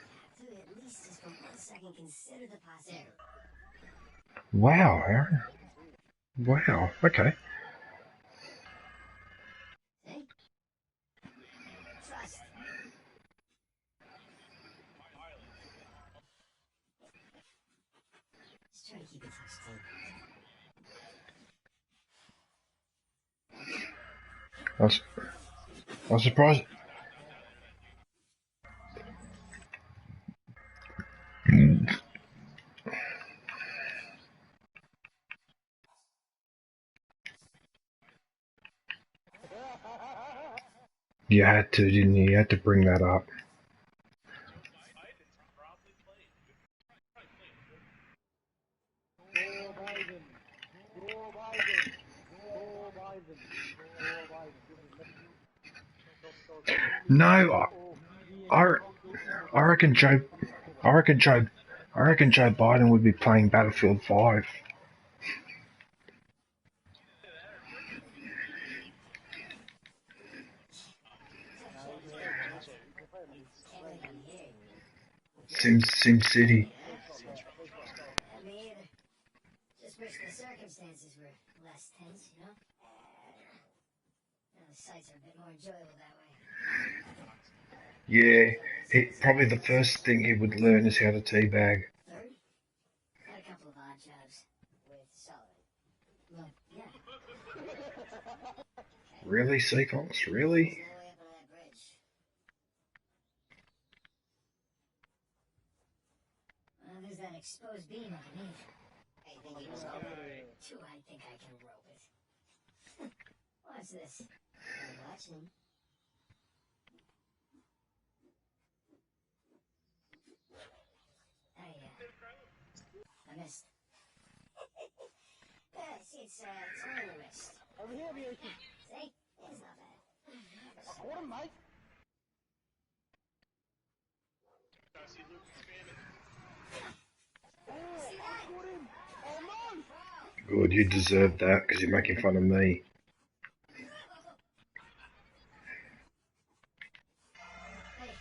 at least just for 1 second consider the possibility. Wow, Aaron. Wow. Okay. See? Trust. Just try to keep in touch, team. I was surprised. You had to, didn't you? You had to bring that up. No, I reckon Joe Biden would be playing Battlefield 5. Sim City. Me either. Just wish the circumstances were less tense, you know? The sights are a bit more enjoyable that way. Yeah, probably the first thing he would learn is how to teabag. Third, had a couple of odd jobs with solid. Well, yeah. Really, Seacox? Really? All the way up on that bridge. There's that exposed beam underneath. I think he was over it. Too, I think I can rope it. Watch this. I'm watching. I missed. Yeah, see, it's on the wrist. Over here, Bioshock. See? It's not bad. I caught him, mate. See that? Caught him. Oh, no! Good, you deserve that because you're making fun of me. Hey,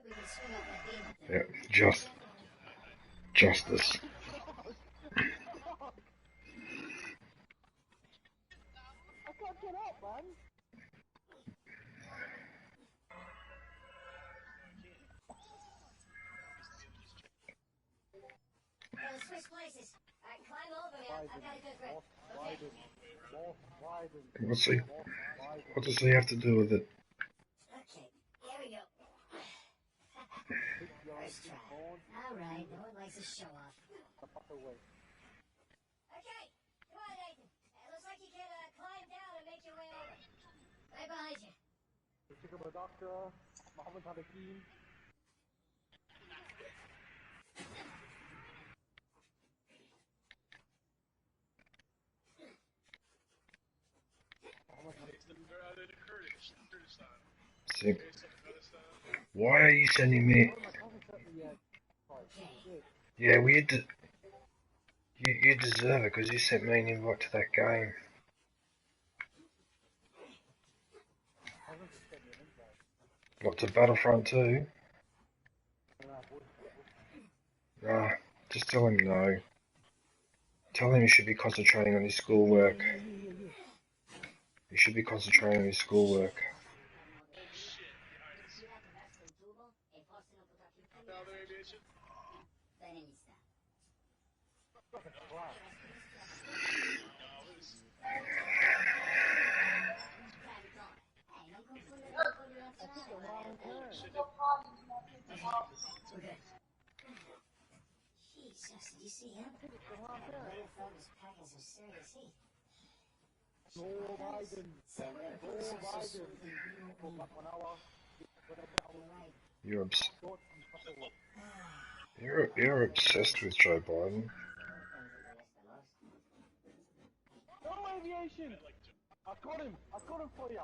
we can swing off that beam up there. Yeah, justice. I can't get up, man. Let's switch places. Alright, climb over, man. I've got a good grip. Okay. What does he have to do with it? Okay, here we go. First try. Alright, no one likes a show off. Okay, come on, Nathan. It looks like you can climb down and make your way over. Right behind you. Sick. Why are you sending me? Yeah, well, you deserve it because you sent me an invite to that game. What, to Battlefront 2? Nah, just tell him no. Tell him he should be concentrating on his schoolwork. He should be concentrating on his schoolwork. Jesus, did you see him? I thought he was packing some serious heat. You're obsessed with Joe Biden. No aviation! I caught him for you.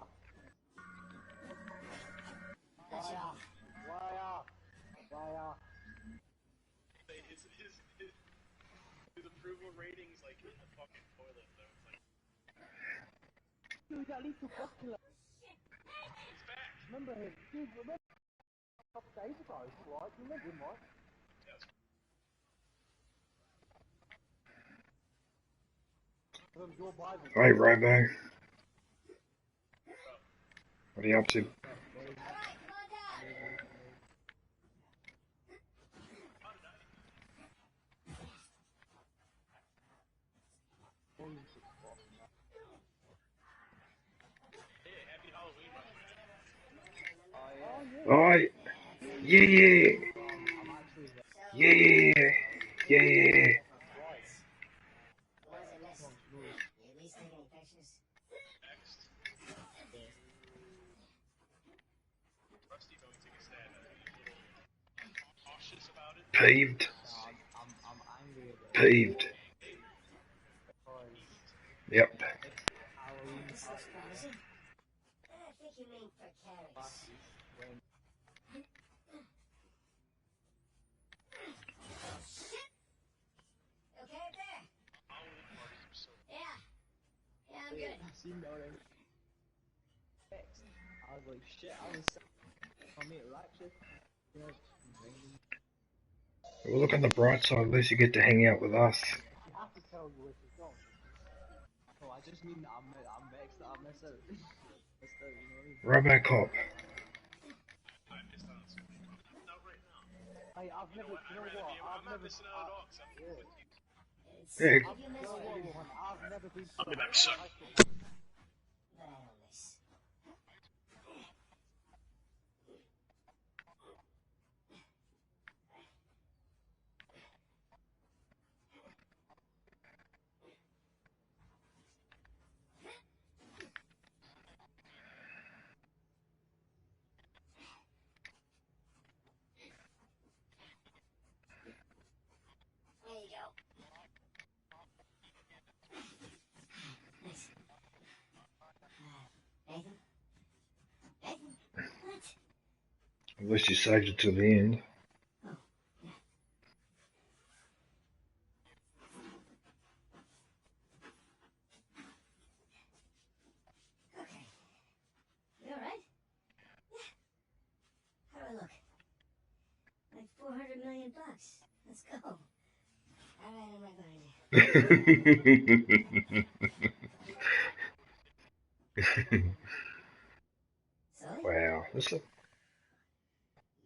His approval rating's like in the fucking toilet though. It's like, Dude, at least you fucking like. he's back. Remember him? Dude, remember a couple days ago, right? You remember him, right? Yes. From your Bible. Hey, Robo. What are you up to? Alright. Yeah. Yeah. Yeah. What was I missing? You at least take any pictures? Next. Rusty going to take a stab at it. He's a little cautious about it. Peeved. I'm angry at it. Peeved. Yep. This looks promising. I think you mean precarious. Shit! Okay up there? Yeah. Yeah, I'm good. You know them. I was like, shit, I was on me electric. Well, look on the bright side, at least you get to hang out with us. You have to tell you where she's going. Oh, I just mean I'm vexed that I messed up. You know what I mean? Robocop. I missed out on so many. Not right now. Hey, I've never, you know what? I'm not missing out at all because I'm with you. Yeah. I've never been I'll be back soon. But I don't miss. There you go. Nice. Nathan? Nathan? What? At least you saved it till the end. Oh, yeah. Okay. You alright? Yeah. How do I look? Like 400 million bucks. Let's go. Alright, I'm right behind you. Sully? Wow. Listen,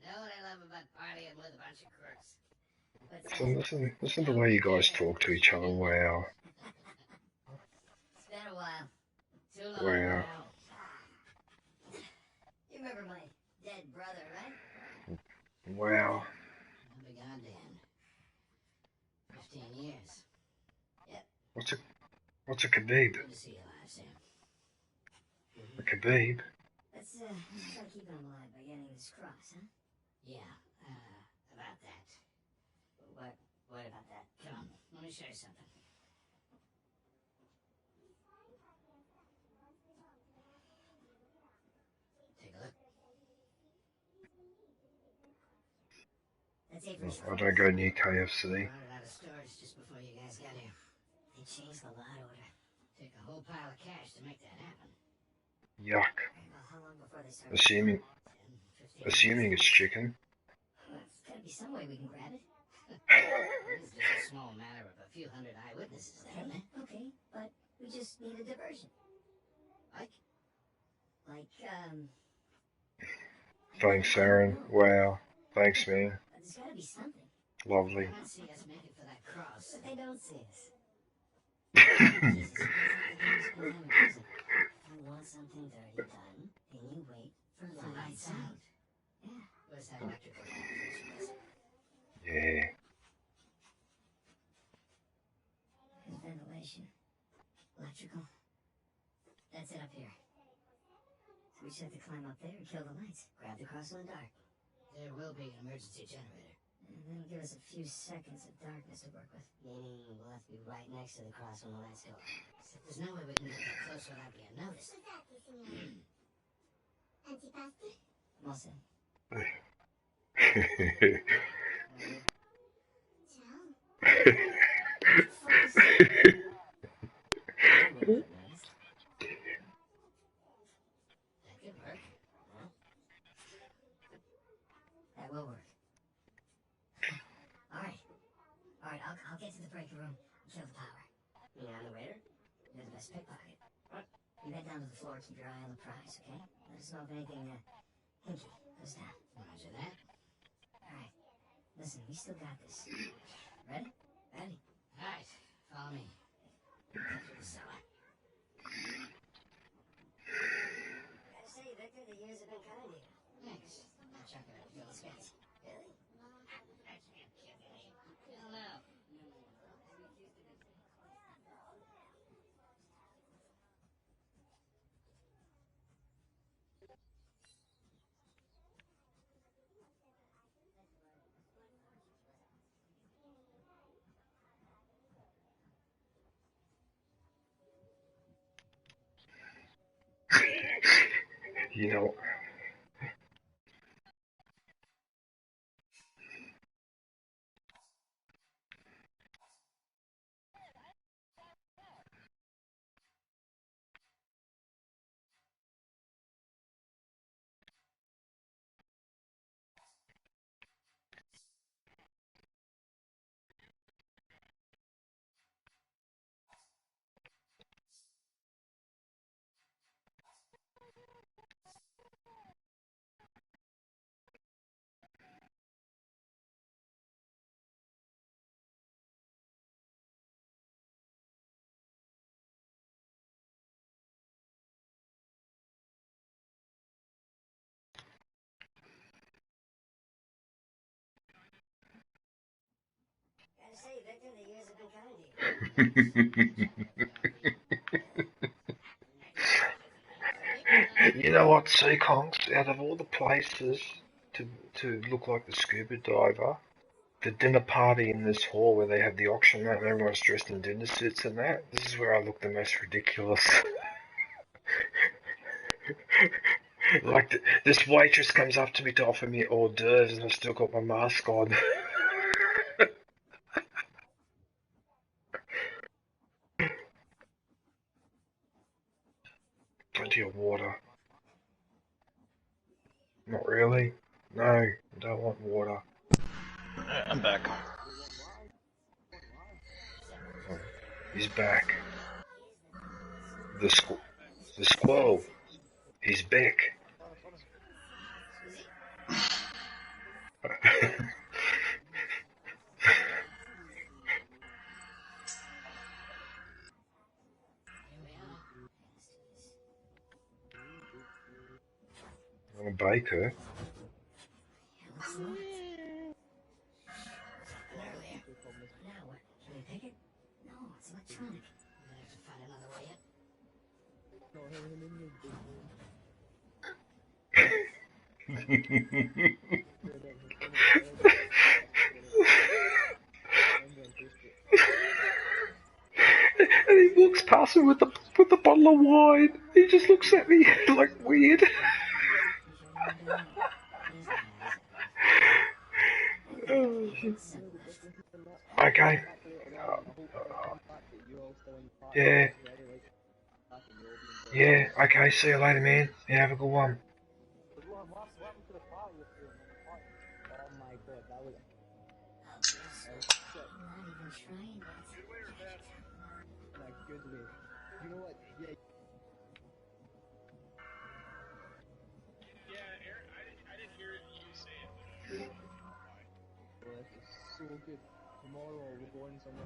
Know what I love about partying with a bunch of crooks? What's that? listen to the way you guys talk to each other. Wow. It's been a while. Too long Wow. now. You remember my dead brother, right? Wow. I'll be gone, Dan. 15 years. Yep. What's a Khabib? Good to see you alive, Sam. A Khabib? Let's try to keep him alive by getting this cross, huh? Yeah, about that. What about that? Come on, let me show you something. Take a look. That's it for I don't go near KFC. Brought it out of storage just before you guys got here. They changed the lot order. Took a whole pile of cash to make that happen. Yuck. Well, how long before they start? Assuming 10, 15 it's chicken. Well, there's gotta be some way we can grab it. It is just a small matter of a few hundred eyewitnesses there. Okay, but we just need a diversion. Like, Thanks, Aaron. Wow. Thanks, man. there's gotta be something. Lovely. They don't see us making for that cross. But they don't see us. Jesus, you if you want something dirty done, then you wait for the lights out. Yeah. Where's that electrical application? Yeah. There's ventilation. Electrical. That's it up here. So we just have to climb up there and kill the lights. Grab the cross in the dark. There will be an emergency generator. And that'll give us a few seconds of darkness to work with. Meaning we'll have to be right next to the cross when the lights go off. Except there's no way we can get that close without being noticed. Antipasti? I'm all set. That will work. Alright. Alright, I'll get to the breaker room and kill the power. You on the waiter? You're the best pickpocket. What? You head down to the floor, keep your eye on the prize, okay? Let us know if anything, hinky goes down. Roger that. Alright. Listen, we still got this. Ready? Ready? Alright. Follow me. Get to the cellar. Gotta say, Victor, the years have been kind to you. Thanks. I'm chucking it. Feel sketchy. Really? Hell no. You know, Gotta say, Victor, the years have been kind to you. you know what, Seakongs, out of all the places to look like the scuba diver, the dinner party in this hall where they have the auction and everyone's dressed in dinner suits and that, this is where I look the most ridiculous. Like, this waitress comes up to me to offer me hors d'oeuvres and I've still got my mask on. Plenty of water. Not really. No, I don't want water. I'm back. Oh, he's back. The squall. He's back. Want to bake her? Now what? Can we pick it? No, it's electronic. We're gonna have to find another way in. And he walks past me with the bottle of wine. He just looks at me like weird. Okay. Yeah. Yeah. Okay. See you later, man. Yeah, have a good one. Yeah, Aaron, I didn't hear you say it, but So good. Tomorrow we're going somewhere.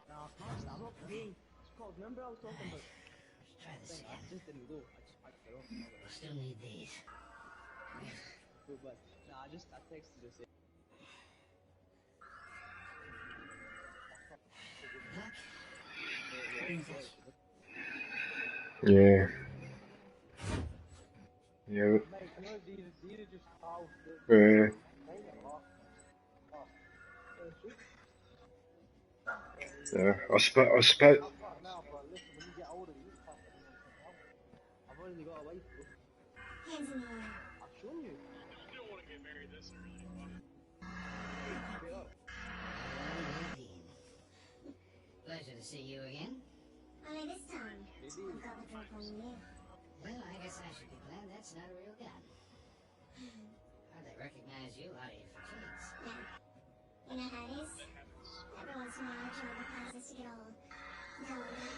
Nah, it's not today. Remember I was talking about. Try this again. I just didn't go. I don't. Still need these. But nah, I texted you saying. Yeah. Yeah. Yeah. Yeah, I suppose. Not now, but listen, when you get older, you just can't figure anything out. I've already got a wife, bro. Hands in the air. I've shown you. You don't want to get married this early. Wow. Straight up. Pleasure to see you again. Only this time, Maybe. I've got the drop on you. Well, I guess I should be glad that's not a real gun. How'd they recognize you out of your fatigues? Yeah. You know how it is? Every once in a while, trouble causes to get old. Dulled out.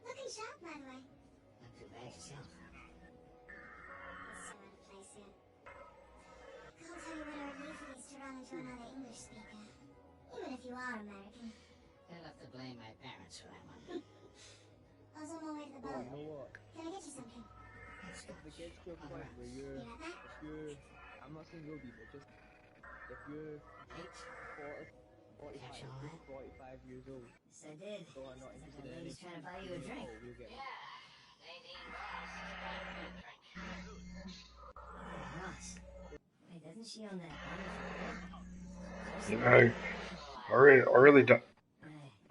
Looking sharp, by the way. Not too bad yourself. It's so out of place here. Can't tell you what a relief it is to run into another English speaker. Even if you are American. I'll have to blame my parents for that one. I was on my way to the Bro, boat. you know what? Can I get you something? If it gets to a point where you're, I'm not saying you'll be, but just if you're 40, 45 years old, Yes, I did. so I'm not interested in He's anything. trying to buy you a drink. Oh, we'll get one. Ross. Wait, doesn't she own that You know,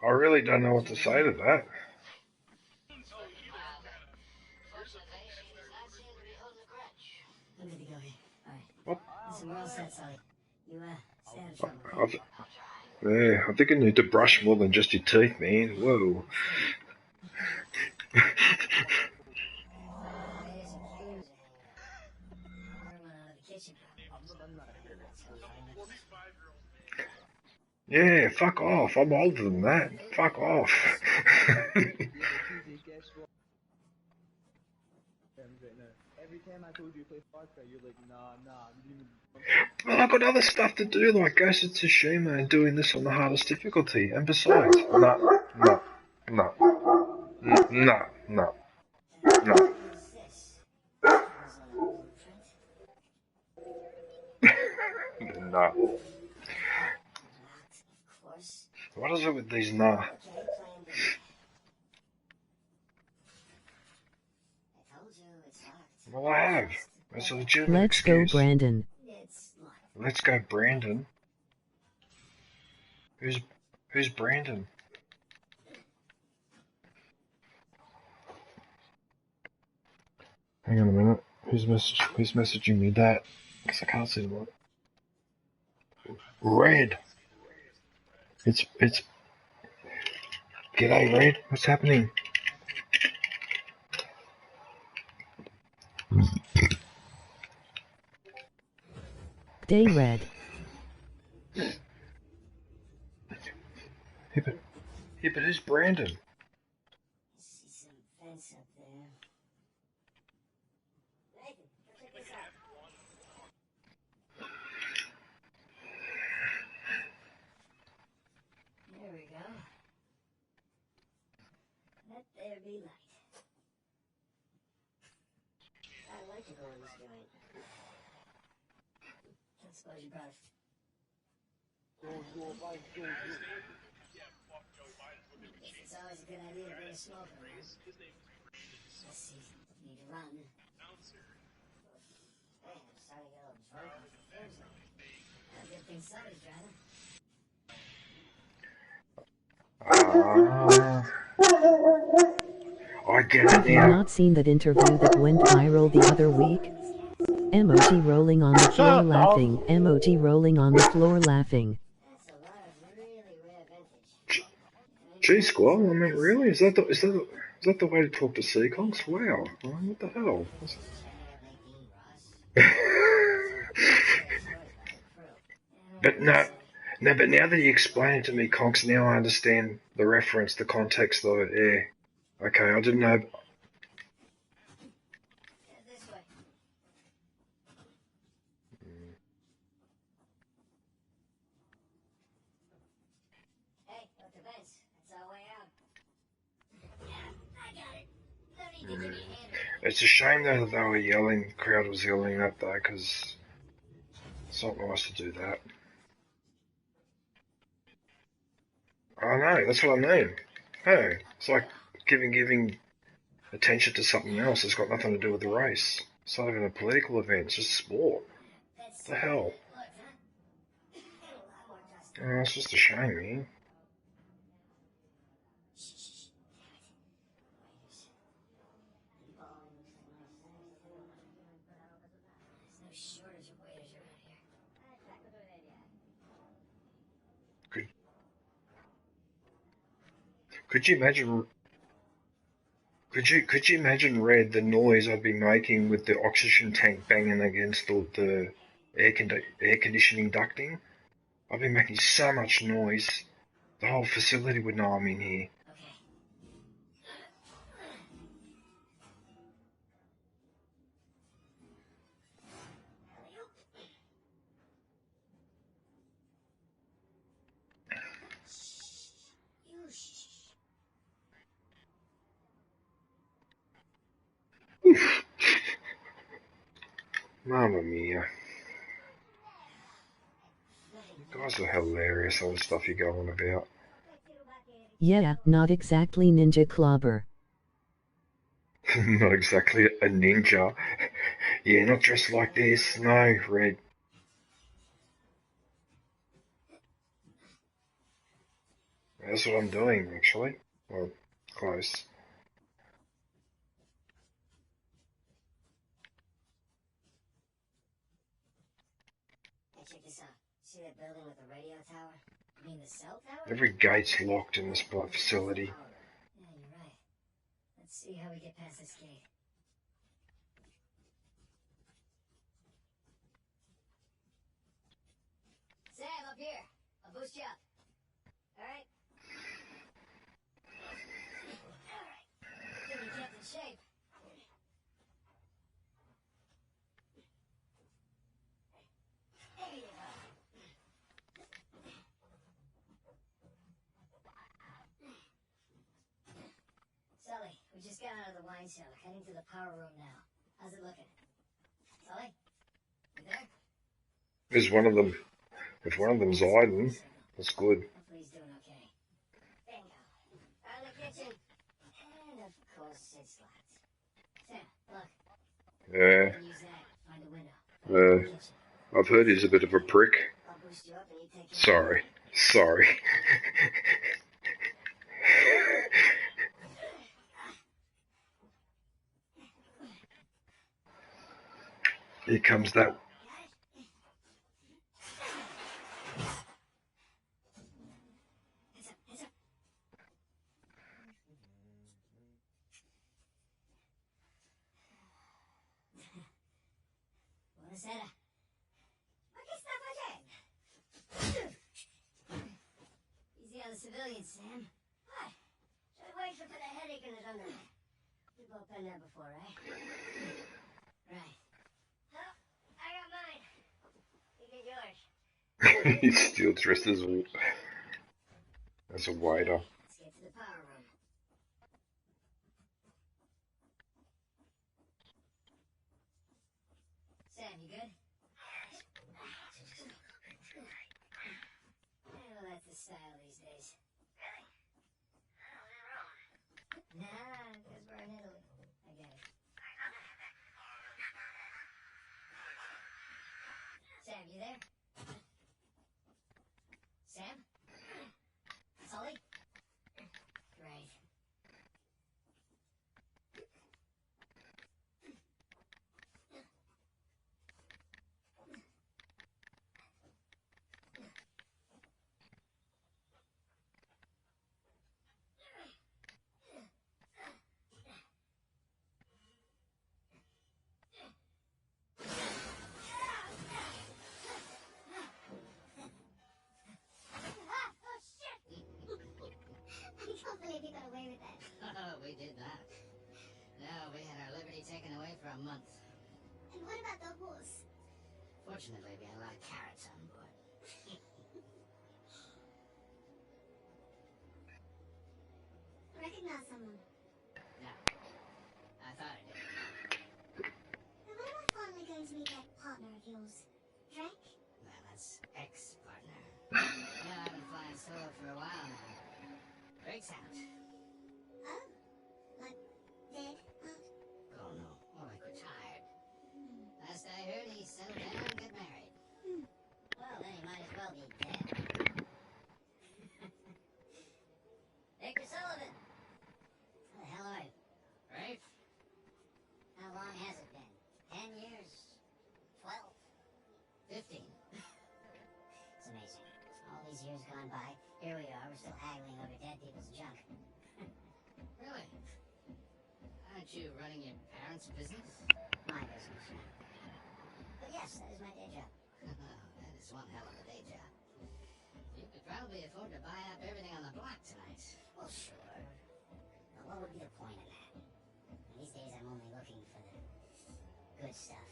I really don't know what to say to that. I'm good to go here. Alright. What? Listen, we're all set, Sully. You, stay out of trouble. Yeah, I think I need to brush more than just your teeth, man. Whoa. Yeah, fuck off. I'm older than that. Fuck off. Every time I told you to play Farcry, you're like, nah, you didn't even... Well, I've got other stuff to do, like Ghost of Tsushima and doing this on the hardest difficulty. And besides, no. No. What is it with these nah? Well, I have. That's a legitimate Let's excuse. go, Brandon. Let's go, Brandon. Who's Brandon? Hang on a minute. Who's messaging me that? Because I can't see the what. Red. It's. G'day, Red. What's happening? Day Red. Yeah, but who's Brandon? See some fence up there. Nathan, go check this out. There we go. Let there be light. I'd like to go in this joint. Don't suppose you brought It's always a good idea to bring a smoker. Let's see. Need to run. Man, I'm starting to get a little drunk off the fumes. A good thing somebody's driving. I get it Have you now. not seen that interview that went viral the other week? Emoji rolling on the floor laughing. Emoji rolling on the floor laughing. That's a lot of really rare vintage. Gee, Squall, I mean, really? Is that the way to talk to Seaconks? Wow. What the hell? But but now that you explain it to me, Conks, now I understand the reference, the context of it. Yeah. Okay, I didn't know. This way. Hey, look the vents. That's our way out. Yeah, I got it. Don't need to give me a hand. It's a shame though that they were yelling, the crowd was yelling that though, because it's not nice to do that. I know, that's what I mean. Hey, it's like giving attention to something else that's got nothing to do with the race. It's not even a political event, it's just sport. What the hell? Oh, it's just a shame, man. shortage of waiters around here. Could you imagine? Could you imagine, Red, the noise I'd be making with the oxygen tank banging against the air conditioning ducting? I'd be making so much noise. The whole facility would know I'm in here. Mamma mia. You guys are hilarious, all the stuff you're going about. Yeah, not exactly ninja clobber. Not exactly a ninja. Yeah, not dressed like this. No, Red. That's what I'm doing, actually. Well, close. Hey, check this out. See that building with the radio tower? You mean the cell tower? Every gate's locked in this facility. Yeah, you're right. Let's see how we get past this gate. Sam, up here. I'll boost you up. Alright? Alright. Good you kept in shape. There you go. Sully, we just got out of the wine cellar, heading to the power room now. How's it looking? Sully? You there? There's one of them. If one of them's hiding, that's good. Hopefully he's doing okay. Bingo. Out of the kitchen. And of course it's locked. Sam, look. Yeah. Use that. Find a window. I've heard he's a bit of a prick. I'll boost you up and you take care. Sorry. Sorry. Here comes that. Buonasera. Ma che sta facendo? Easy on the civilians, Sam. What? Should wait for the headache in his underwear. We've both been there before, right? Right. Well, I got mine. You get yours. He's still dressed as a waiter. Let's get to the power room. Sam, you good? Well, that's the style these days. Really? Nah, because we're in Italy. I get it. Sam, you there? Sam? Sully? Great. Oh, we did that. No, we had our liberty taken away for a month. And what about the horse? Fortunately, we had a lot of carrots on board. Recognize someone? No. I thought I did. Then when am I finally going to meet that partner of yours? Drake? Well, that's ex-partner. You know, I've been flying solo for a while now. Drake's out. Oh? Like dead out? Oh no, more like retired. Last I heard, he settled down and got married. Well, then he might as well be dead. Victor Sullivan! How the hell are you? Rafe? How long has it been? 10 years? 12? 15. It's amazing. All these years gone by, here we are, we're still haggling over dead people's junk. Really? Aren't you running your parents' business? My business. But yes, that is my day job. That is one hell of a day job. You could probably afford to buy up everything on the block tonight. Well, sure. But what would be the point of that? These days I'm only looking for the good stuff.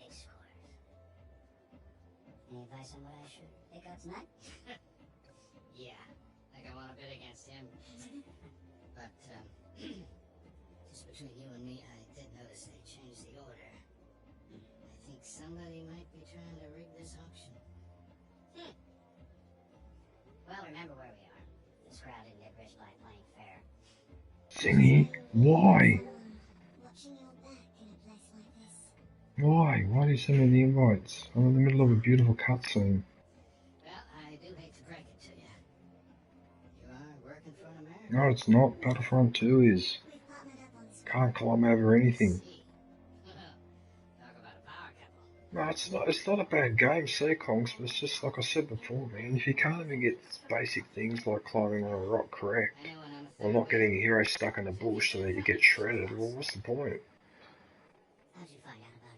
Big scores. Any advice on what I should pick up tonight? Yeah, like I want to bid against him. But, just between you and me, I did notice they changed the order. I think somebody might be trying to rig this auction. Well, remember where we are. This crowd didn't get rich by playing fair. Singy, why? Watching your back in a place like this. Why? Why do you send me the invites? I'm in the middle of a beautiful cutscene. Well, I do hate to break it to you. You are working for America. No, it's not. Battlefront 2 is. Can't climb over anything. Talk about a power couple. No, it's not a bad game, Seakongs, but it's just like I said before, man. If you can't even get basic things like climbing on a rock correct, or not getting a hero stuck in a bush so that you get shredded, well, what's the point? How'd you find out about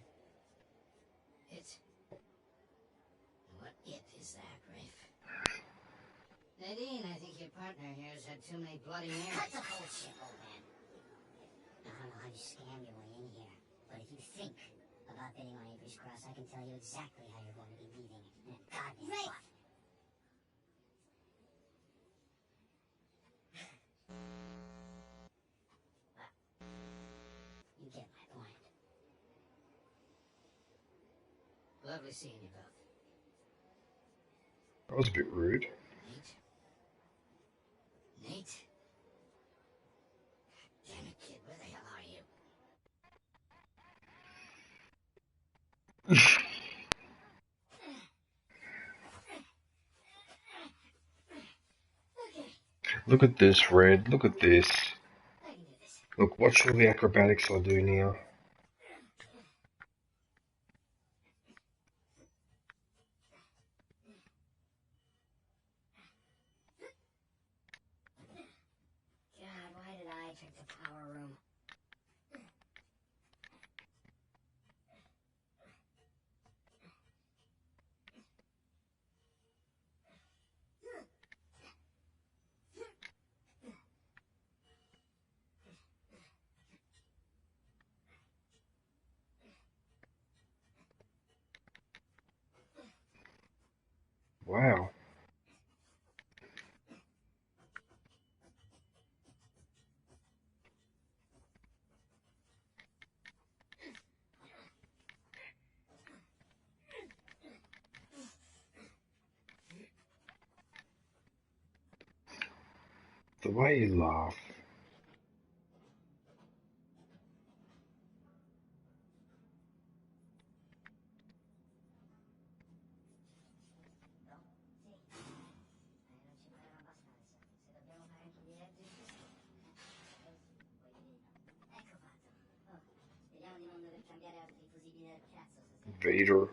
it? It? What it is that, Rafe? Nadine, I think your partner here has had too many Bloody Marys. Cut the bullshit, old man. Now, I don't know how you scammed your way in here, but if you think about bidding on Avery's Cross, I can tell you exactly how you're going to be leaving in a goddamn butt. You get my point. Lovely seeing you both. That was a bit rude. Nate? Nate? Damn it, kid, where the hell are you? Look at this, Red. Look at this. Look, watch all the acrobatics I do now. God, why did I pick the power room? Wow. The way you laugh. Vader.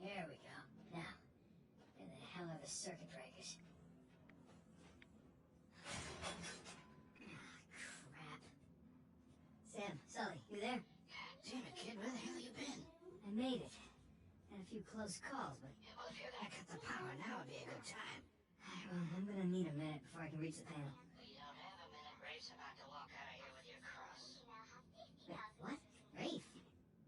There we go. Now, where the hell are the circuit breakers? Crap. Sam, Sully, you there? Damn it, kid, where the hell you been? I made it. Had a few close calls, but... Yeah, well, if you're gonna cut the power, now would be a good time. Well, I'm gonna need a minute before I can reach the panel. You don't have a minute. Rafe's about to walk out of here with your cross. Wait, what? Rafe?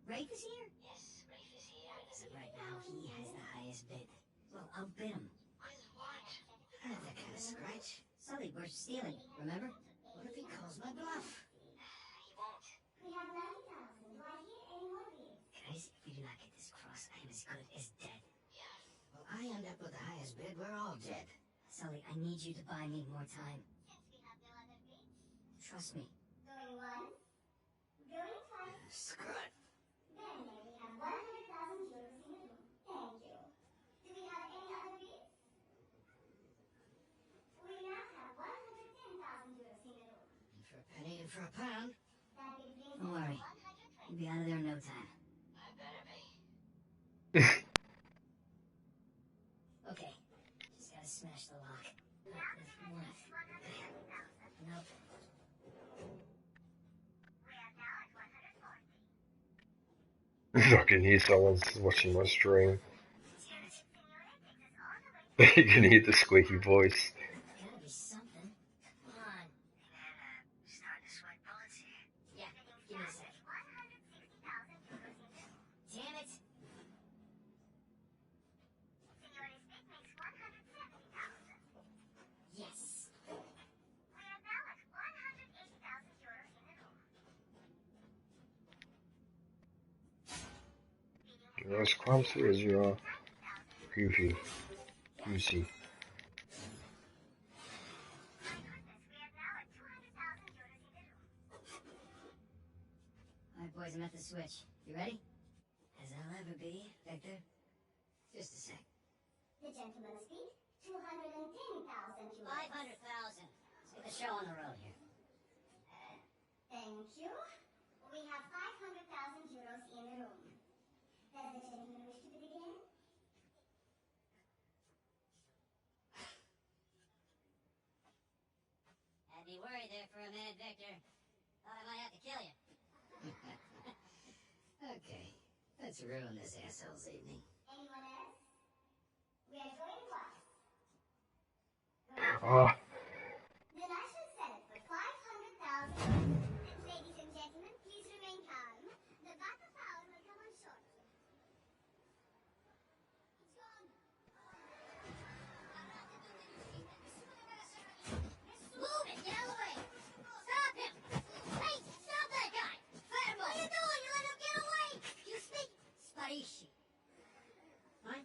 Rafe is here? Yes, Rafe is here. So right now, he has the highest bid. Well, I'll bid him. With what? Not that kind of scratch. Sully, we're stealing, remember? What if he calls my bluff? He won't. We have 90,000 right here in one of you. Guys, if we do not get this cross, I am as good as dead. Yeah, well, I I end up with the highest bid, we're all dead. Sully, I need you to buy me more time. Since we have no other bids, Trust me. going once, going twice. Screw it. Then we have 100,000 euros in the room. Thank you. Do we have any other bids? We now have 110,000 euros in the room. And for a penny and for a pound. That bid brings Don't worry. us to You'll be out of there in no time. I better be. Okay. Just gotta smash the lock. What? Nope. I can hear someone's watching my stream. You can hear the squeaky voice. There's gotta be something. Come on. Hey man, starting to sweat bullets here. Yeah, give me a sec. Damn it! Yes. You're as clumsy as you are goofy. Goosey. Alright boys, I'm at the switch. You ready? As I'll ever be, Victor. Just a sec. The gentleman's bid, 210,000 euros. 500,000. Let's get the show on the road here. Thank you. We have 500,000 euros in the room. Does the gentleman wish to bid again? Had me worried there for a minute, Victor. Thought I might have to kill you. Okay, let's ruin this asshole's evening. Anyone else? We are going once. Ah, Then I shall sell it for 500,000. Ladies and gentlemen, please remain calm. The battle power will come on shortly. It's gone. Move it! Get out of the way! Stop him! Hey, stop that guy! Fireball! What are you doing? You let him get away! You speak Spanish. Huh?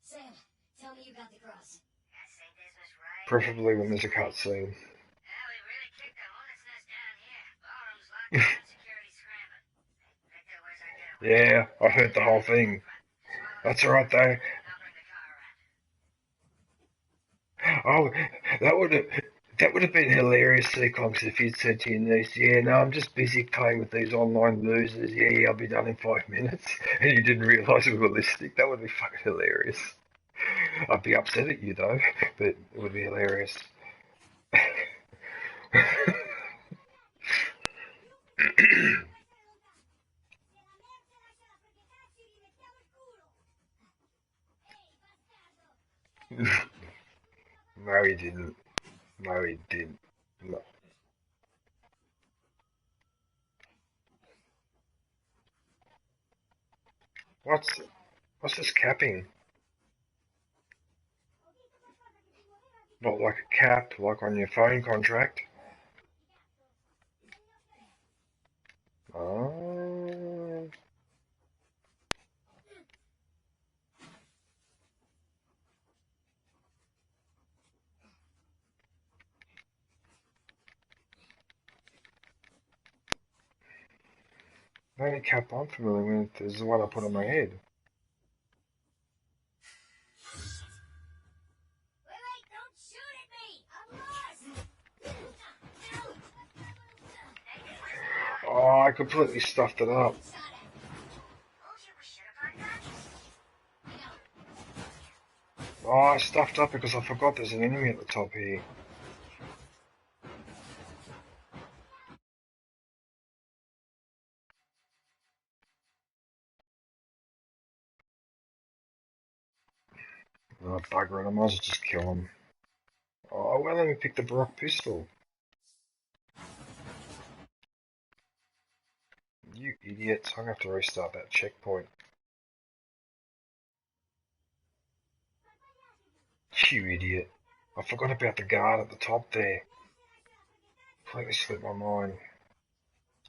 Sam, tell me you got the cross. That same business, right? preferably when there's a cutscene. Yeah, we really kicked the hornet's nest down here. Ballroom's locked down, security scrambling. Victor, where's our getaway? Yeah, I heard the whole thing. That's alright though. I'll bring the car around. Oh, that would have been hilarious, Seaclonks, if you'd said to your niece, "Yeah, no, I'm just busy playing with these online losers. Yeah, I'll be done in 5 minutes," and you didn't realise we were listening. That would be fucking hilarious. I'd be upset at you though, but it would be hilarious. No, he didn't. No, he didn't. No. What's this capping? Not like a cap, like on your phone contract. Oh. The only cap I'm familiar with is the one I put on my head. Wait, don't shoot at me! I'm lost! Oh, I completely stuffed it up. Oh, I stuffed up because I forgot there's an enemy at the top here. Oh, bugger it, I might as well just kill him. Oh, well, let me pick the Brock pistol. You idiots, I'm going to have to restart that checkpoint. You idiot. I forgot about the guard at the top there. Completely slipped my mind.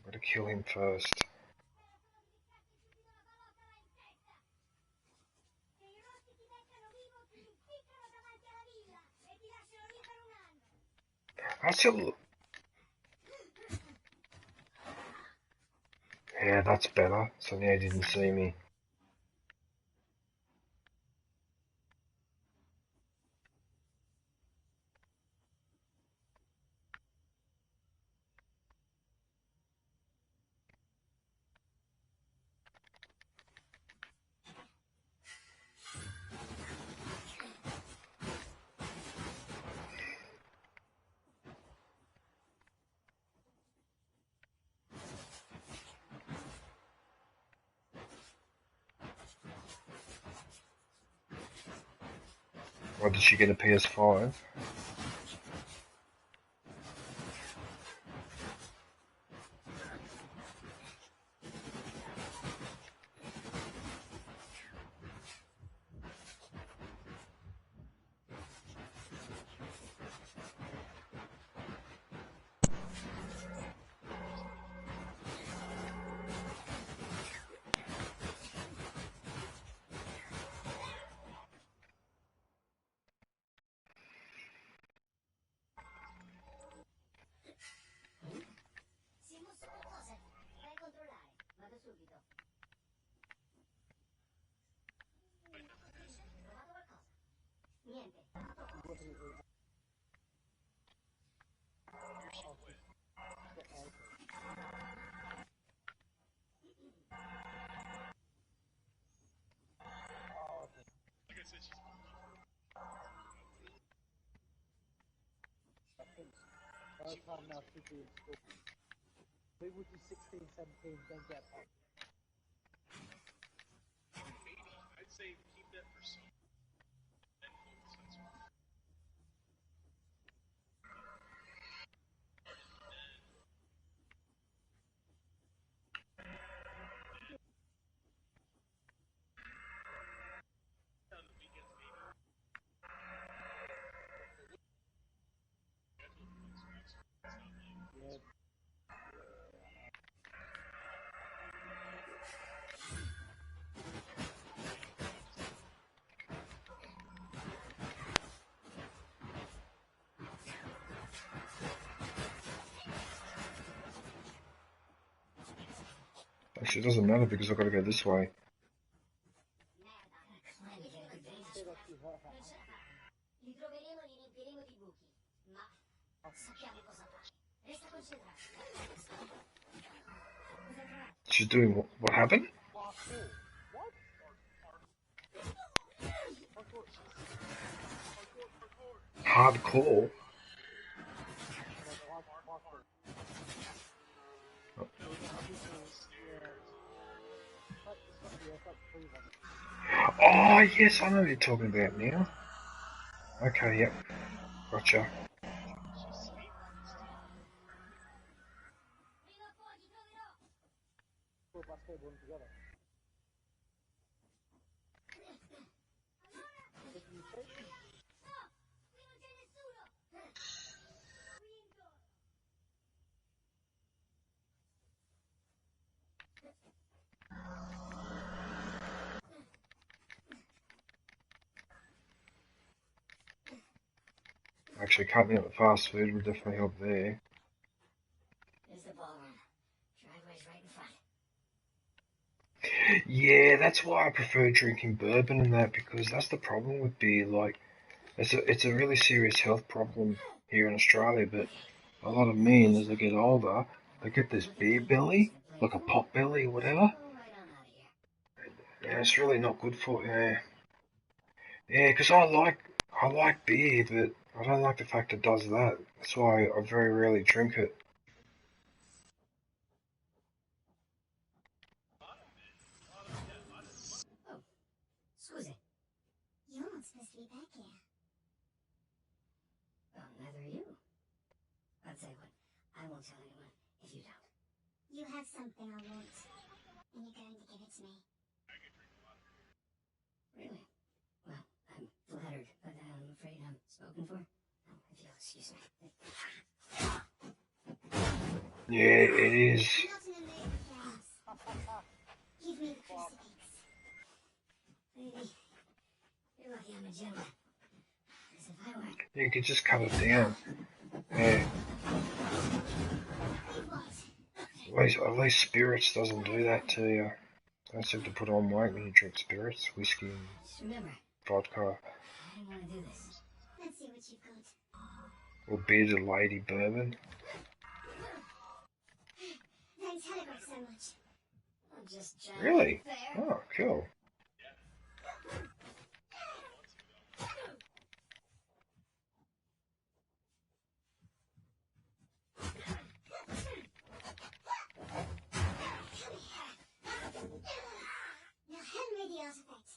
Gotta kill him first. I still... Yeah, that's better. So now he didn't see me. Or did she get a PS5? By the time now should be in school. They would be 16, 17, then get back. Maybe. I'd say keep that for some. Then focus on some. On the weekends, maybe. Yeah. Actually, it doesn't matter because I've got to go this way. Li troveremo e li riempiremo di buchi, ma sappiamo cosa fare. Resta concentrato. She's doing what happened? Hardcore? Oh, yes, I know what you're talking about now. Okay, yep. Gotcha. Together. Actually, cutting out the fast food would definitely help there. There's the ballroom. Driveway's right in front. Yeah, that's why I prefer drinking bourbon and that, because that's the problem with beer. Like, it's a really serious health problem here in Australia, but a lot of men, as they get older, they get this beer belly, like a pot belly or whatever. Yeah, it's really not good for you. Yeah, because I like beer, but I don't like the fact it does that. That's why I very rarely drink it. Oh, scusi. You're not supposed to be back here. Well, neither are you. I'll tell you what, I won't tell anyone if you don't. You have something I want, and you're going to give it to me. Really? Well, I'm flattered, but I'm afraid I'm spoken for. Oh, if you'll excuse me. Yeah, it is. Maybe. You're lucky I'm a Jedi. As if I were. You could just cut it down. Yeah. At least spirits doesn't do that to you. Don't seem to put on weight when you drink spirits, whiskey and Just remember, vodka. I didn't want to do this. Let's see what you've got. Or bearded lady bourbon. Thanks, Telegraph, so much. I'm just trying Really? to be fair. Oh, cool. Now hand me the artifact.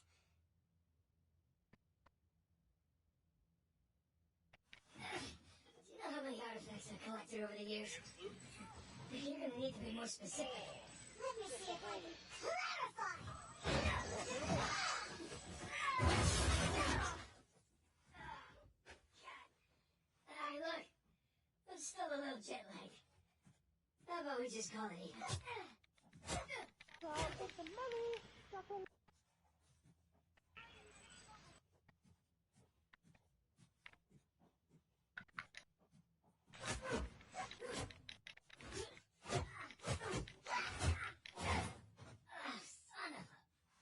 Do you know how many artifacts I've collected over the years? You're gonna need to be more specific. Let me see if I can clarify. Alright, look. I'm still a little jet lagged. How about we just call it even? Son of a...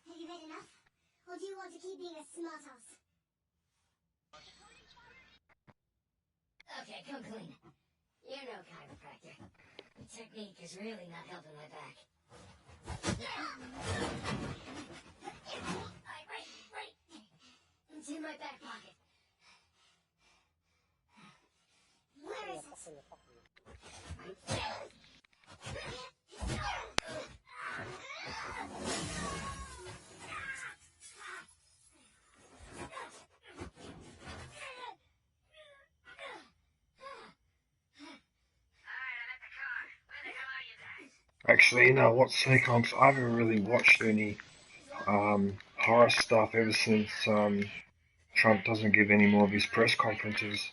Have you read enough? Or do you want to keep being a smartass? Okay, come clean. You're no chiropractor. The technique is really not helping my back. Right. It's in my back pocket. Where is it? Actually, you know what, Seaconks, I haven't really watched any horror stuff ever since Trump doesn't give any more of his press conferences.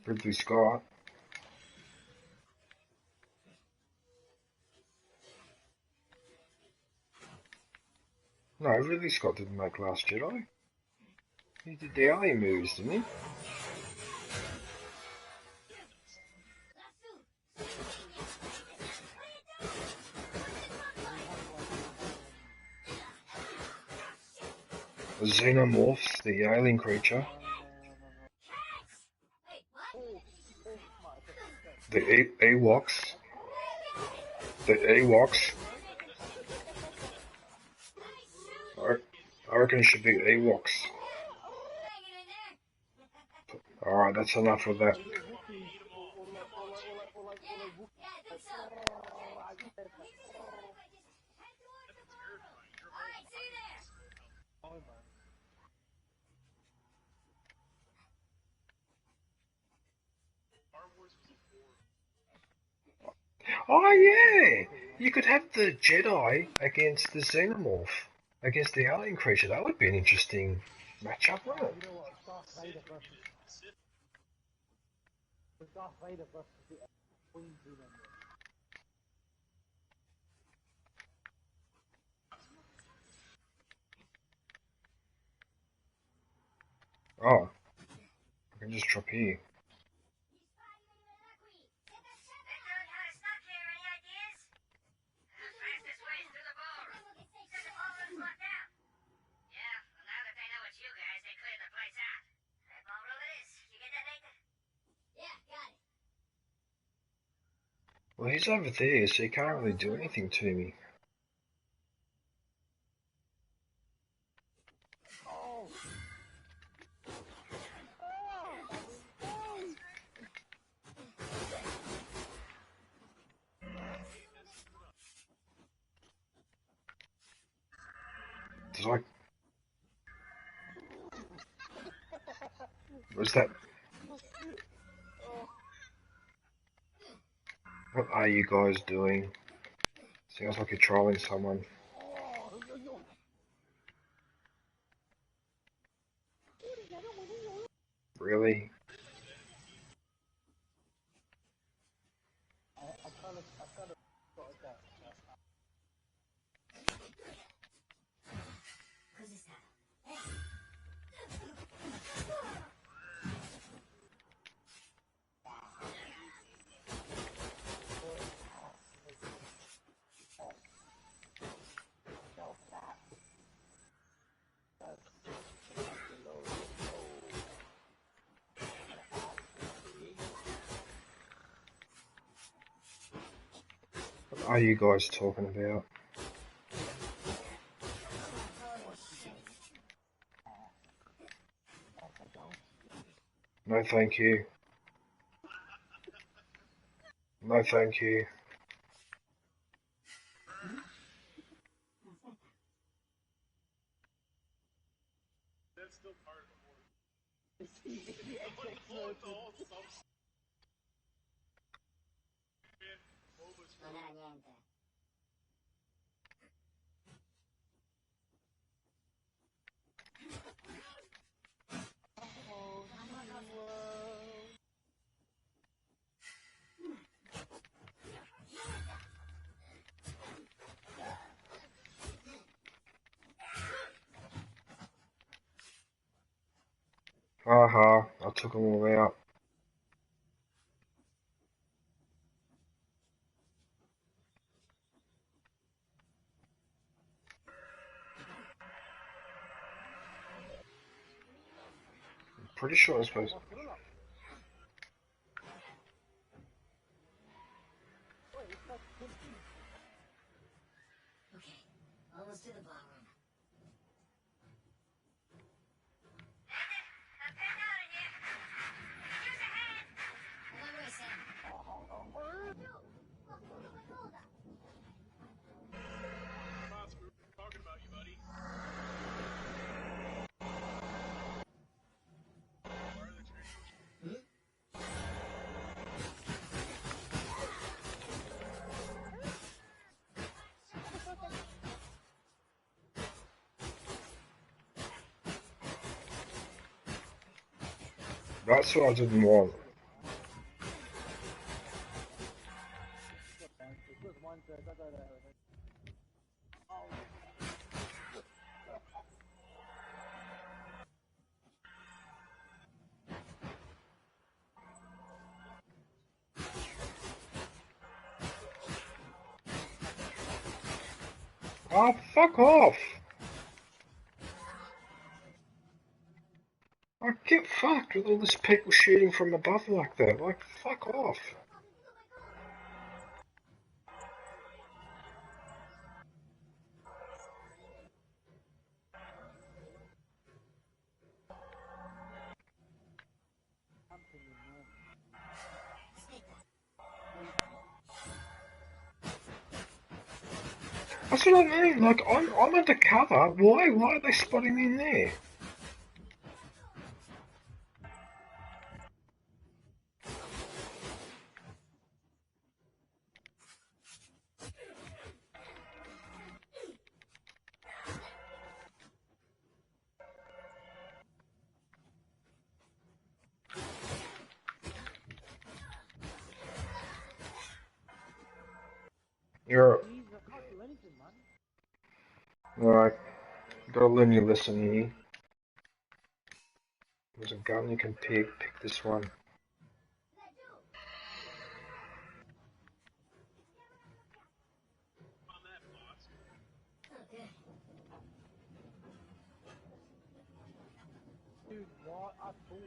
Ridley Scott. No, Ridley Scott didn't make Last Jedi. He did the Alien movies, didn't he? The Xenomorphs, the alien creature. The Ewoks. The Ewoks. I reckon it should be Ewoks. Alright, that's enough of that. Oh yeah! You could have the Jedi against the Xenomorph, against the alien creature. That would be an interesting matchup, wouldn't it? You know what? Darth Vader versus the Queen Xenomorph. Oh, I can just drop here. Well, he's over there, so he can't really do anything to me. It's like... Was that... What are you guys doing? Sounds like you're trolling someone. Really? What are you guys talking about? No thank you. No thank you. That's still part of the war. Like, blow up the whole subs. Non era niente. Haha, I took them all out. I'm pretty sure I'm supposed to. Okay, almost to the ballroom. Boss, we were talking about you, buddy. That's what I didn't want. Oh, fuck off! I get fucked with all this people shooting from above like that. Like, fuck off. That's what I mean. Like, I'm undercover. Why are they spotting me in there? You're alright. Gotta learn your lesson here. There's a gun you can pick. Pick this one. Dude, what? I thought.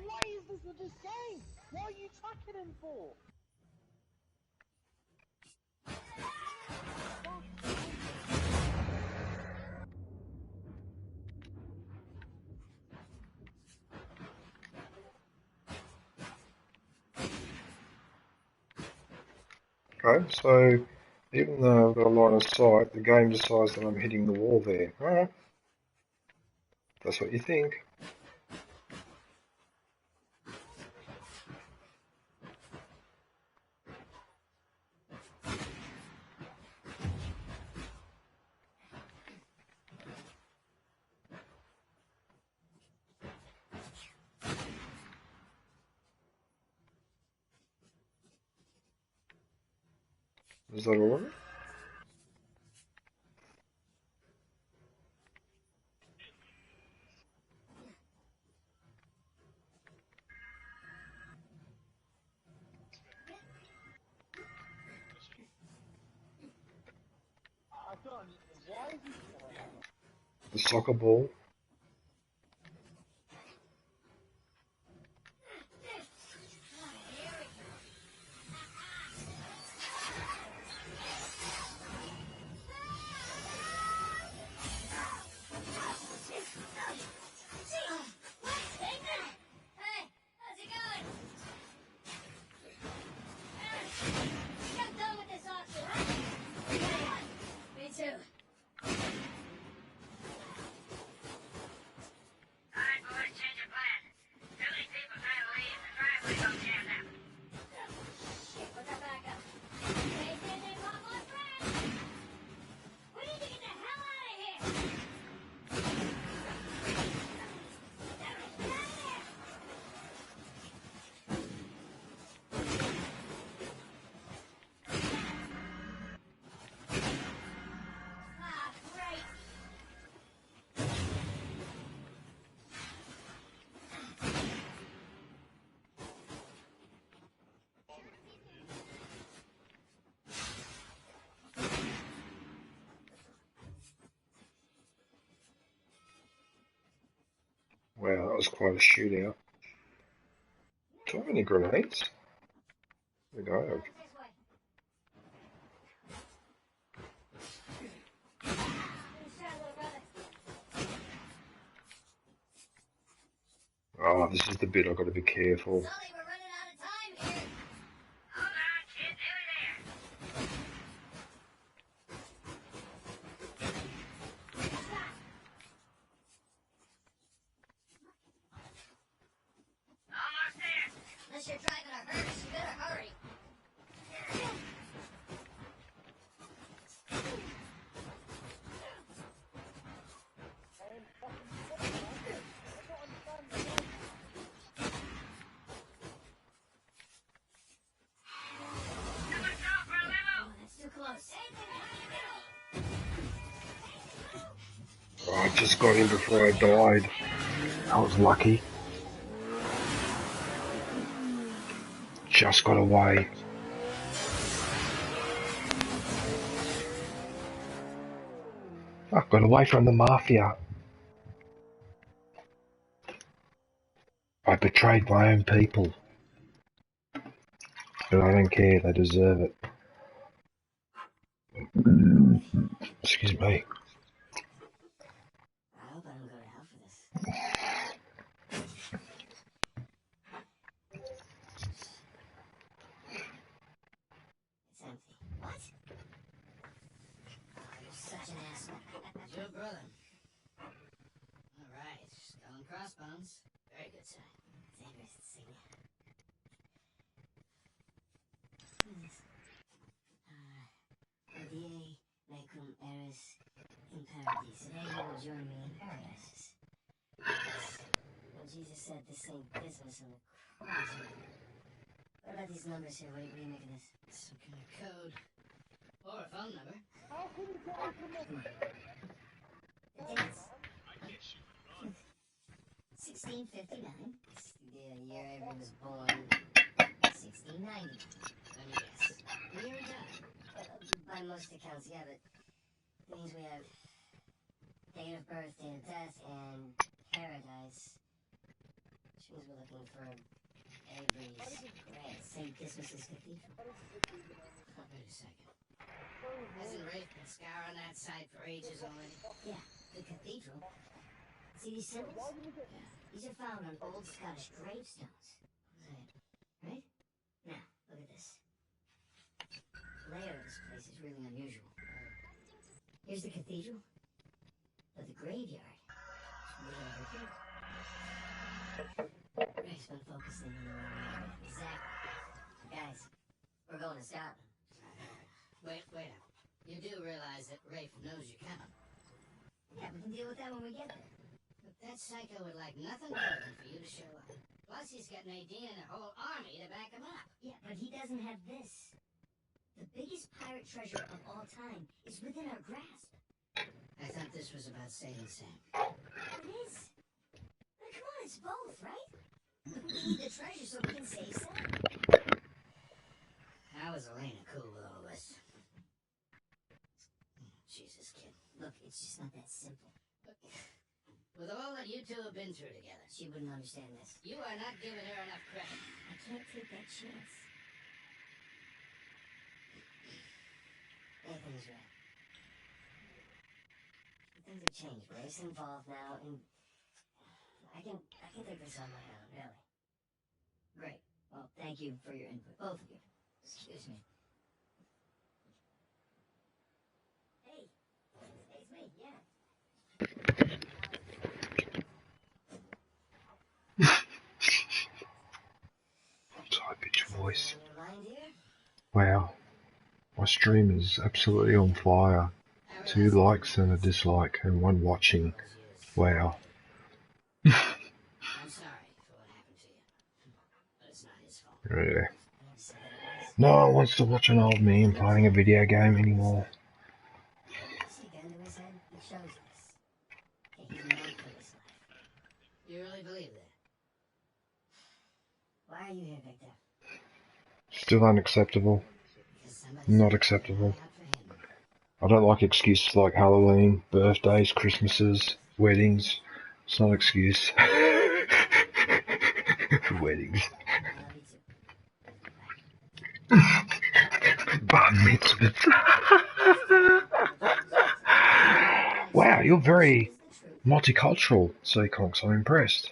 why is this with this game? What are you tracking him for? Okay, so even though I've got a line of sight, the game decides that I'm hitting the wall there. Alright. That's what you think. Is that all of it? Why is he The soccer ball. Wow, that was quite a shootout. Do I have any grenades? There we go. Oh, this is the bit I've got to be careful. Unless you're driving a hearse, you better hurry. Oh, that's too close. Oh, I just got in before I died. I was lucky. Just got away. I got away from the mafia. I betrayed my own people. But I don't care, they deserve it. Excuse me. I hope I don't go to hell for this. It's empty. What? Oh, you're such an asshole. Joe brother. Alright, skull and crossbones. Very good sign. Dangerous insignia. What is this? Odie mecum eris in paradis. Today you will join me in paradise. Well, Jesus said this ain't business on the cross. What about these numbers here? What do you make of this? Some kind of code. Or a phone number. How can you get away from me? The dates. 1659. It's the year Avery was born. 1690. Let me guess. The year he died. By most accounts, yeah, but it means we have date of birth, date of death, and paradise. Which means we're looking for Avery's grave, St. Dismas's Cathedral. Wait a second. Hasn't Rafe been scouring that site for ages already? Yeah, the cathedral. See these symbols? Yeah. These are found on old Scottish gravestones. Right? Now, look at this. The layout of this place is really unusual. Here's the cathedral, but the graveyard is way over here. Rafe's been focusing on the wrong area. Exactly. Guys, we're going to Scotland. Wait up. You do realize that Rafe knows you're coming. Yeah, we can deal with that when we get there. But that psycho would like nothing better than for you to show up. Plus, he's got Nadine and a whole army to back him up. Yeah, but he doesn't have this. The biggest pirate treasure of all time is within our grasp. I thought this was about saving Sam. It is. But come on, it's both, right? We need the treasure so we can save Sam. How is Elena cool with all this? Jesus, kid. Look, it's just not that simple. With all that you two have been through together, She wouldn't understand this. you are not giving her enough credit. I can't take that chance. Nathan's right. Things have changed. Rafe's involved now, and I can take this on my own, really. Great. Well, thank you for your input, both of you. Excuse me. Hey, it's me, yeah. High pitch voice. Your mind here? Wow. My stream is absolutely on fire. 2 likes and a dislike, and 1 watching. Wow. I'm sorry for what happened to you. But it's not his fault. Yeah. No one wants to watch an old man playing a video game anymore. See a gun to his head? It shows this. Okay, he's meant for this life. You really believe that? Why are you here, Victor? Still unacceptable. Because somebody's Not acceptable. out for him. I don't like excuses like Halloween, birthdays, Christmases, weddings. It's not an excuse. Weddings. I love you too. Bar mitzvahs. Wow, you're very multicultural, Seaconks. I'm impressed.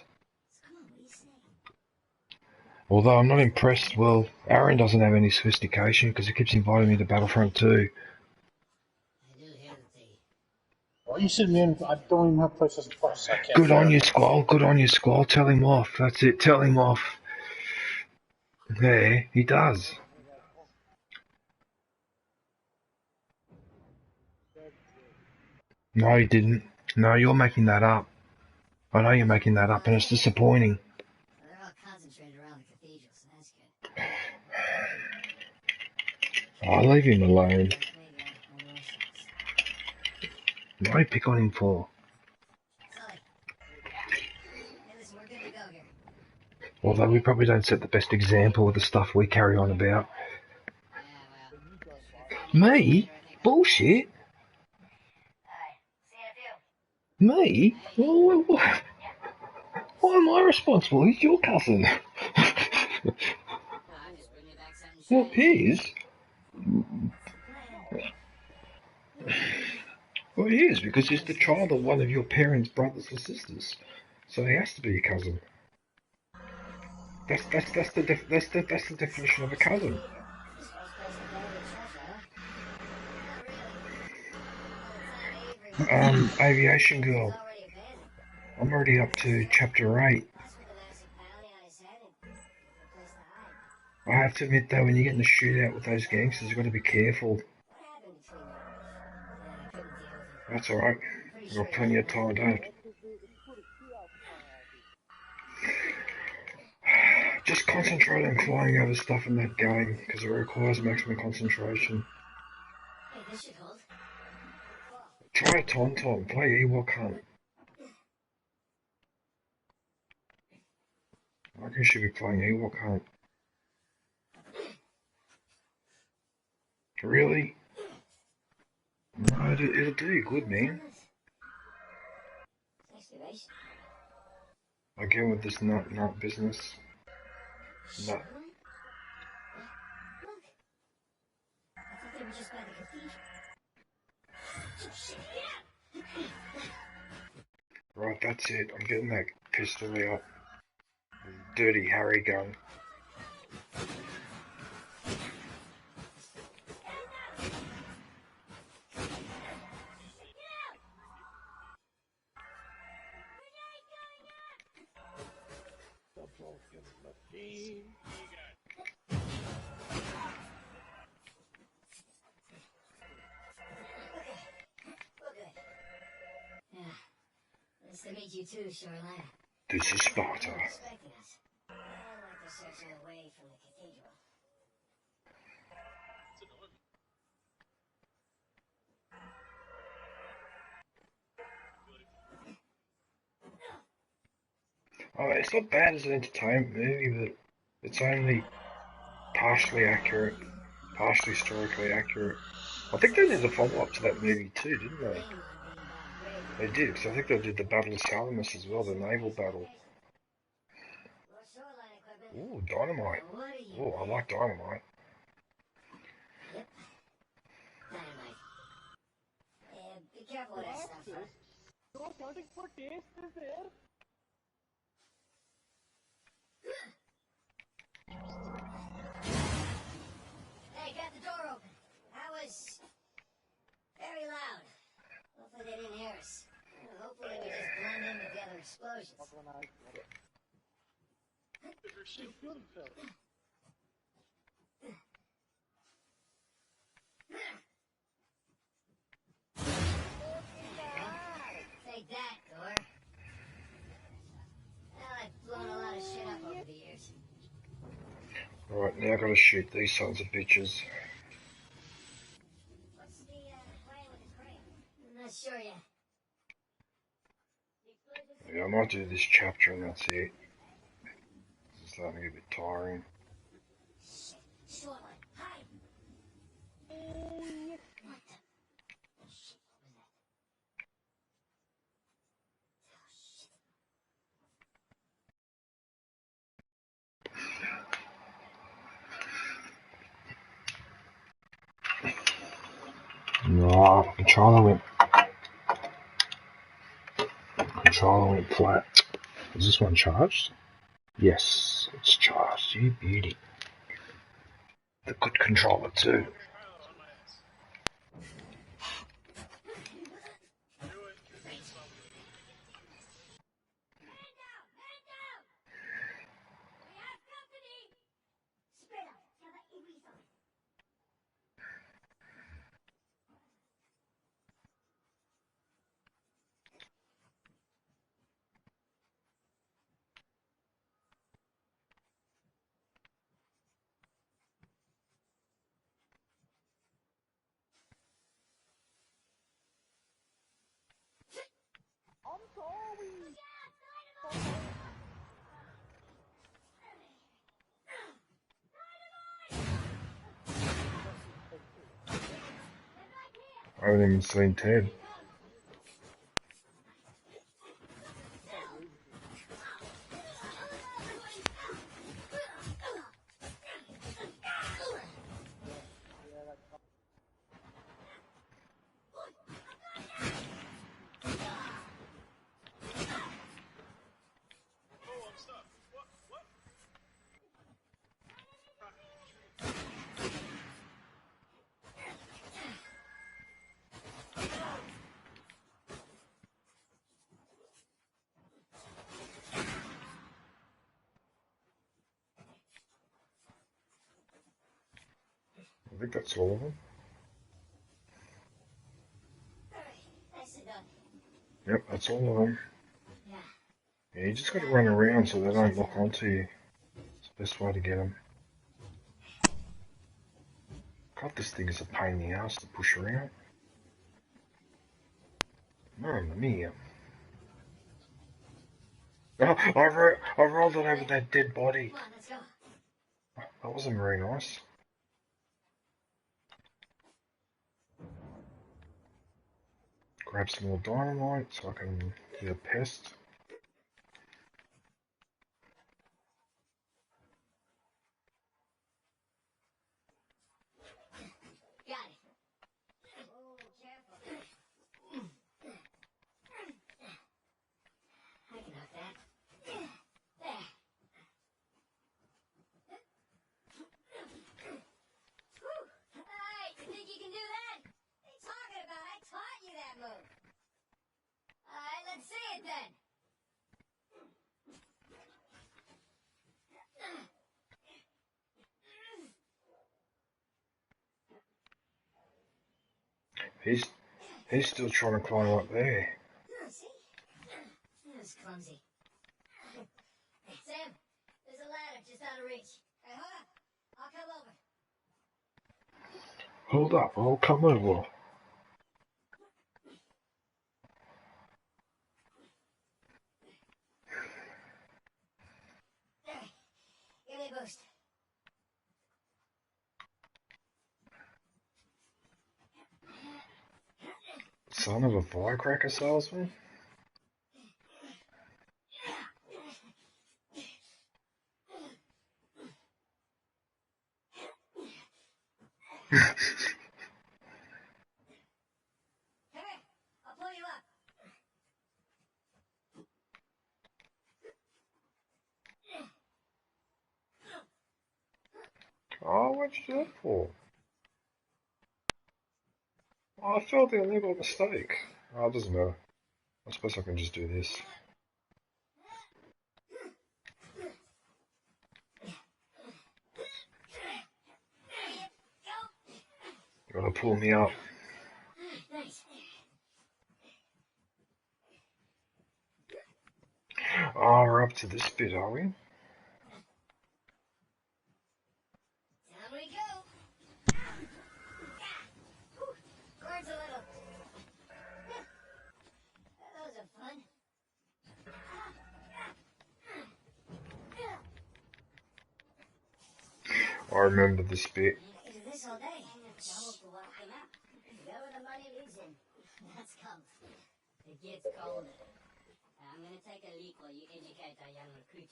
Come on, what are you saying? Although I'm not impressed, well, Aaron doesn't have any sophistication because he keeps inviting me to Battlefront 2. I do hear that they... Well, you said, man, I don't even have PlayStation Plus, so I can't. Good on you, Squall. Good on you, Squall. Tell him off. That's it. Tell him off. There, he does. No, he didn't. No, you're making that up. I know you're making that up, and it's disappointing. Well, they're all concentrated around the cathedral, so that's good. I'll leave him alone. Maybe on your shots. What do you pick on him for? Sully. Hey, listen, we're good to go here. Although we probably don't set the best example with the stuff we carry on about. Me? Bullshit. Alright, see you in a few. Me? Why am I responsible? He's your cousin. I'll just bring you back something Well, shiny. his? Well, he is, because he's the child of one of your parents' brothers or sisters. So he has to be your cousin. That's the definition of a cousin. Aviation Girl. I'm already up to chapter 8. I have to admit though, when you get in a shootout with those gangsters, you've got to be careful. That's alright. I've got plenty of time, don't I? Just concentrate on flying over stuff in that game, because it requires maximum concentration. Hey, this should hold. Try a Tauntaun, play Ewok Hunt. I reckon you should be playing Ewok Hunt. Really? No, it'll do you good, man. Excavation. Again with this nut business. Nut. Look. I thought they were just by the cathedral. Right, that's it. I'm getting that pistol out. The Dirty Harry gun. Nice to meet you too, Shoreline. This is Sparta. They were expecting us. And like they're searching away from the cathedral. Oh, it's not bad as an entertainment movie, but it's only partially accurate, partially historically accurate. I think they did a follow-up to that movie too, didn't they? They did, because I think they did the Battle of Salamis as well, the naval battle. Ooh, dynamite. Ooh, I like dynamite. Yep. Dynamite. Be careful with that stuff, huh? You're accounting for taste is there? Hey, got the door open. That was very loud. Hopefully they didn't hear us. Hopefully we just blend in with the other explosions. Take that, Thor. Well, I've blown a lot of shit up over the years. Alright, now I gotta shoot these sons of bitches. What's the plan with the crane? I'm not sure yet. Yeah, I might do this chapter and that's it. It's starting to get a bit tiring. Shit. Shoreline, hide! What the? Oh, shit, what was that? Oh, shit. No, controller went flat. Is this one charged? Yes, it's charged. You beauty. The good controller too. I'm sorry. I haven't even seen Ted. I think that's all of them. Yep, that's all of them. Yeah, you just gotta run around so they don't lock onto you. It's the best way to get them. God, this thing is a pain in the ass to push around. Mamma mia. Oh, I rolled it over that dead body. Come on, let's go. That wasn't very nice. Grab some more dynamite so I can get a pest. then. He's still trying to climb up there. See? That was clumsy. Sam, there's a ladder just out of reach. Hey, hold up. I'll come over. Hold up, I'll come over. Give me a boost. Son of a firecracker salesman? Come here. I'll pull you up. Oh, what'd you do that for? Oh, I fell down there by mistake. Oh, it doesn't matter. I suppose I can just do this. You wanna pull me up? Oh, we're up to this bit, are we? Down we go. Burns a little. Those are fun. I remember this bit. I could do this all day. Double to walk them out. Go where the money lives in. That's cold. It gets colder. I'm gonna take a leak while you educate our young recruit.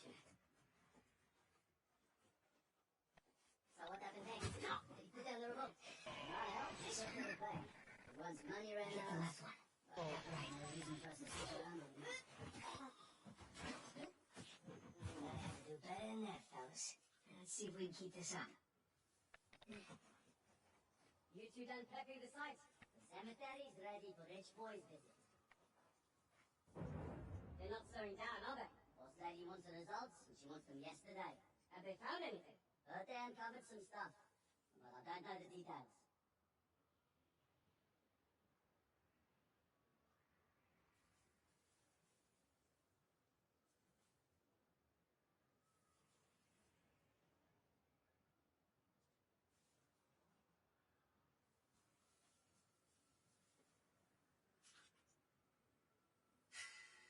So what happened next? He put down the remote. Not help. Certainly play. Once money ran out. Last one. Right. No reason for us to stick around with him. I have to do better than that, fellas. Let's see if we can keep this up. You two done prepping the sites? The cemetery's ready for rich boys' visit. They're not slowing down, are they? Boss lady wants the results, and she wants them yesterday. Have they found anything? Heard they uncovered some stuff, but I don't know the details.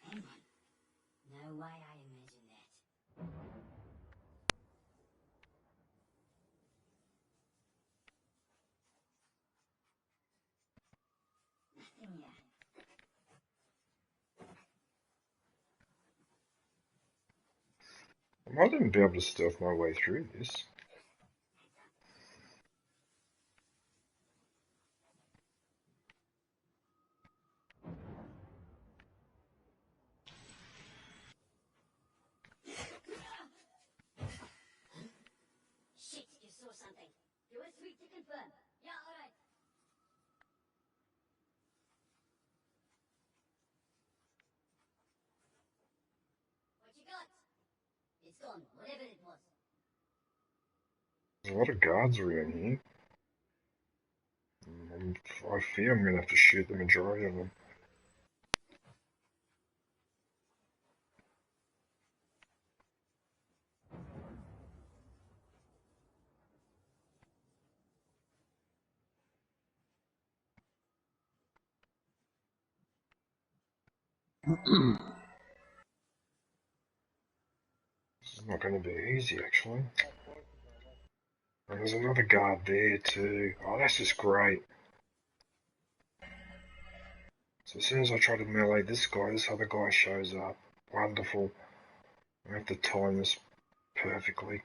Hang on. No way I imagined that. Nothing yet. I might even be able to stealth my way through this. Shit, you saw something. Do a sweep to confirm. Yeah, alright. What you got? It's gone, whatever it was. There's a lot of guards around here. I fear I'm gonna have to shoot the majority of them. This is not going to be easy, actually. And there's another guard there too. Oh, that's just great. So as soon as I try to melee this guy, this other guy shows up. Wonderful. I have to time this perfectly.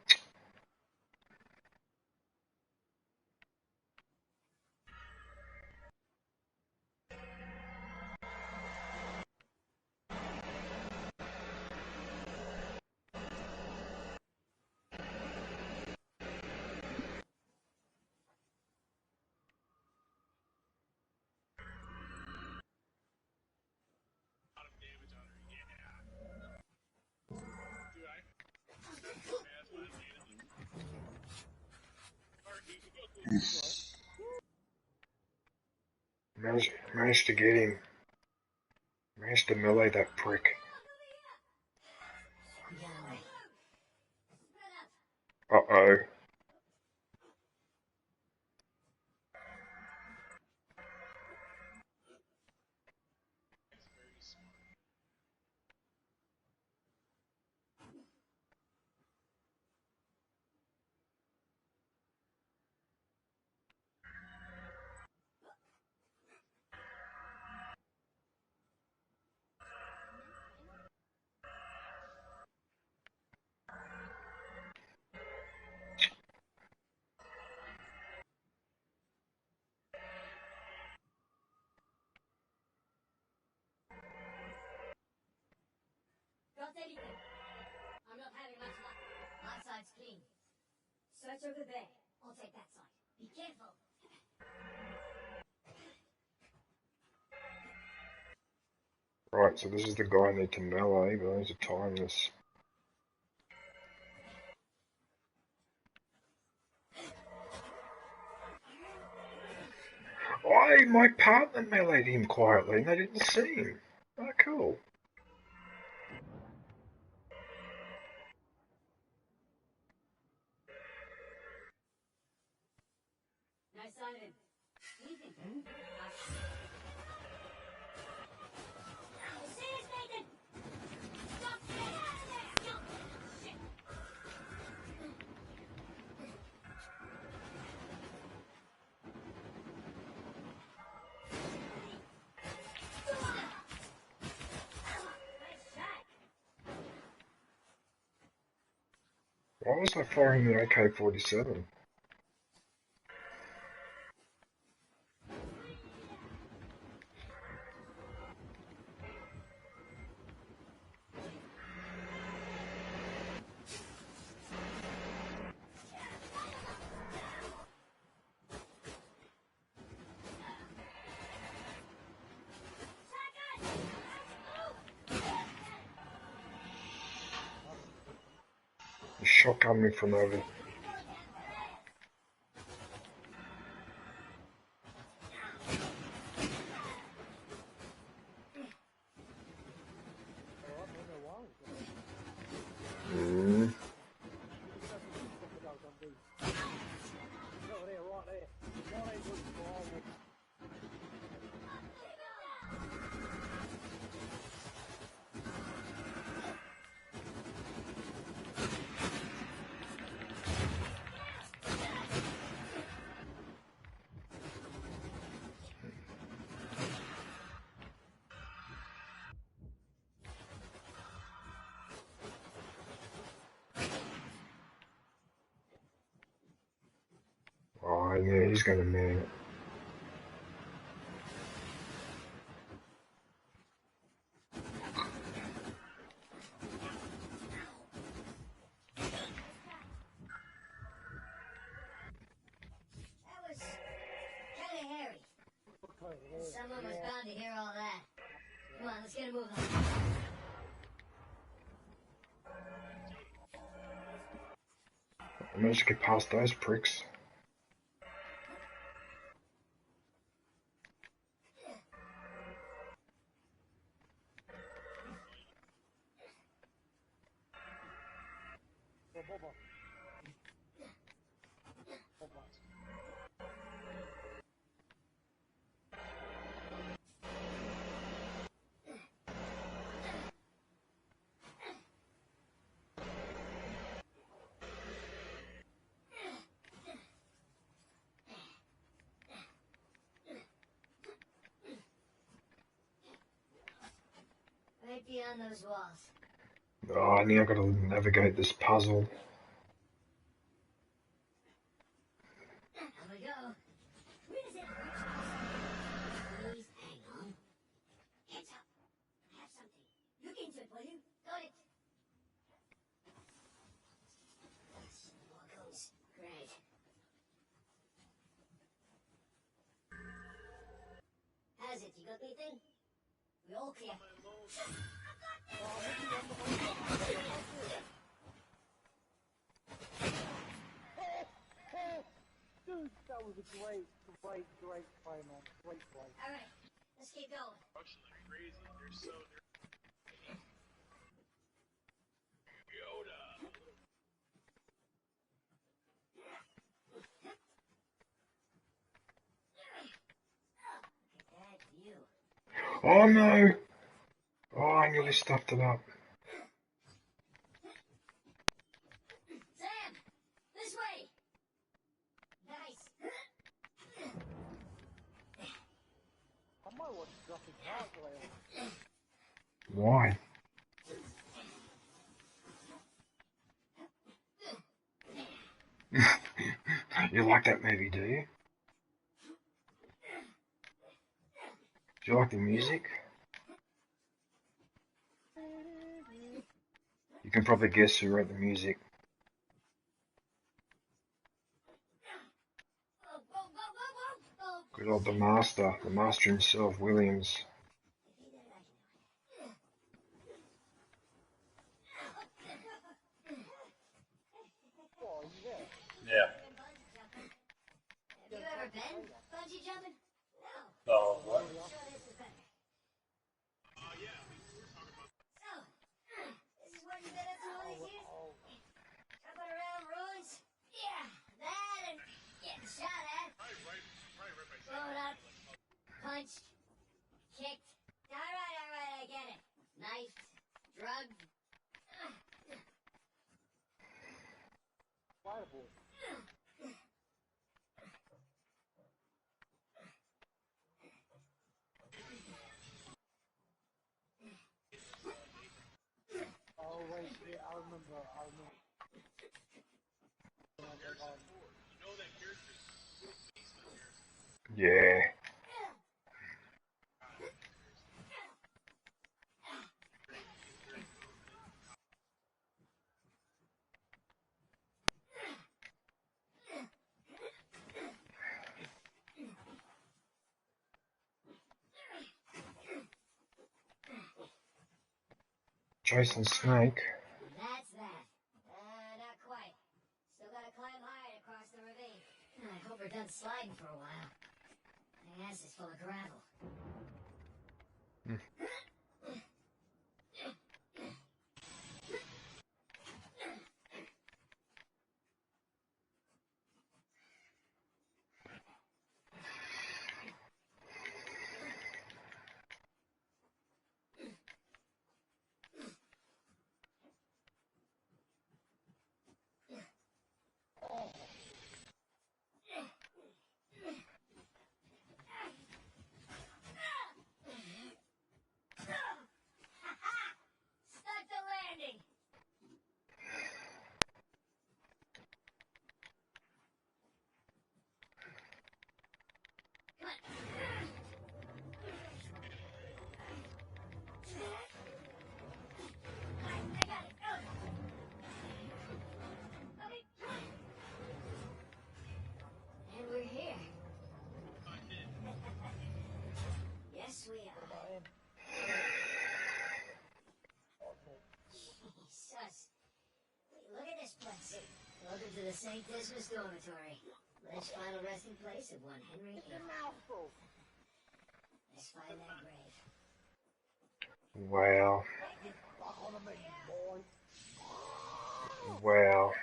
A lot of damage on her. Managed to get him. Managed to melee that prick. Uh-oh. Got anything? I'm not having much luck. My side's clean. Search over there. I'll take that side. Be careful. Right, so this is the guy I need to melee, but I need to time this. My partner meleeed him quietly and they didn't see him. Oh, cool. Nice sign of him. Ethan. See us, Nathan! Stop! Get out of there! Jump! Shit! Why was I firing the AK-47? He shotgun me from over. Oh, yeah, he's gonna man it. That was kinda hairy. Someone was bound to hear all that. Come on, let's get a move on. I managed to get past those pricks. Right beyond those walls. Oh, now I've got to navigate this puzzle. Here we go. Where does it hurt? Please hang on. Hands up. I have something. Look into it, will you? Got it. More goes. Great. How's it? You got anything? We all clear. That was a great play, man. Great play. Alright, let's keep going. Russian like crazy. They're so Yoda. That view. Oh no! Oh, I nearly stuffed it up. Sam! This way! Nice. I might watch Jurassic Park later. Why? You like that movie, do you? Do you like the music? You can probably guess who wrote the music. Good old the master himself, Williams. Yeah. Have you ever been bungee jumping? No. Oh, what? I'm sure this is better. Yeah, we were talking about So, this is what you've been up to all these years? Jumping around ruins? Yeah, that and getting shot at. probably right by Blown up. Punched. Kicked. Alright, I get it. Knifed. Drugged. Fireball. Oh wait, yeah, I remember. you know that character's Yeah. Jason Snake. That's that. Not quite. Still gotta climb high to cross the ravine. I hope we're done sliding for a while. My ass is full of gravel. Start the landing! Come on. I got it. Okay. And we're here. Yes, we are. Jesus. Look at this place. Welcome to the St. Dismas Dormitory. Alleged final resting place of one Henry VIII. Let's find that grave. Wow. Wow.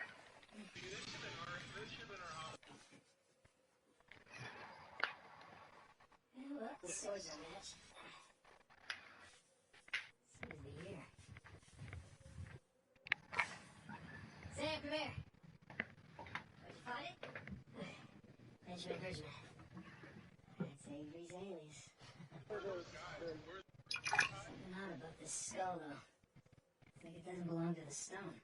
Well, the swords are matched. Seems to be here. Sam, come here. Where'd you find it? Benjamin Bridgman. That's Avery's alias. Something odd about this skull, though. It's like it doesn't belong to the stone.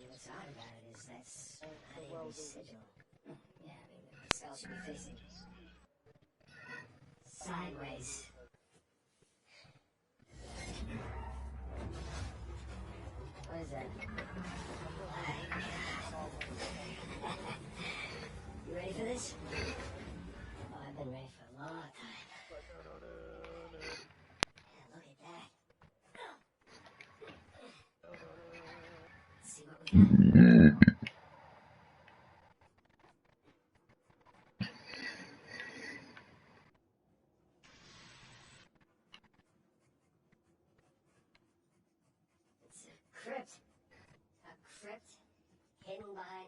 What's odd about it is that's not Avery's sigil. Yeah, I mean, the skull should be facing sideways. What is that? You ready for this? Oh, I've been ready for a long time. Yeah, look at that. Let's see what we got.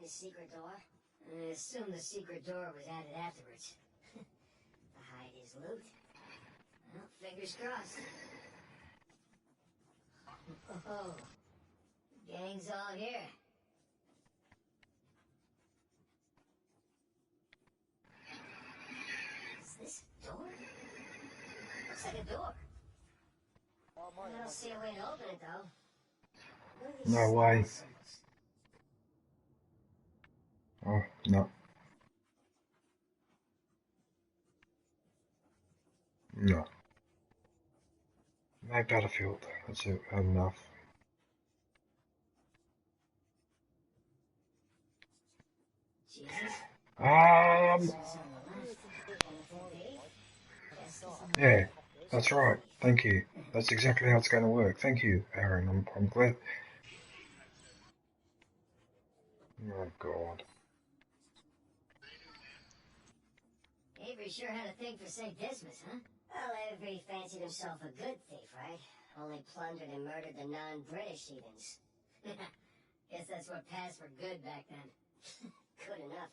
the secret door? I assume the secret door was added afterwards. To hide his loot. Well, fingers crossed. Oh, gang's all here. Is this a door? Looks like a door. I don't see a way to open it, though. What are these No way. symbols? Oh, no. No. No Battlefield. That's it. Had enough. Jesus. Yeah, that's right. Thank you. That's exactly how it's going to work. Thank you, Aaron. I'm glad. Oh, God. Avery sure had a thing for St. Dismas, huh? Well, Avery fancied himself a good thief, right? Only plundered and murdered the non-British heathens. Guess that's what passed for good back then. Good enough.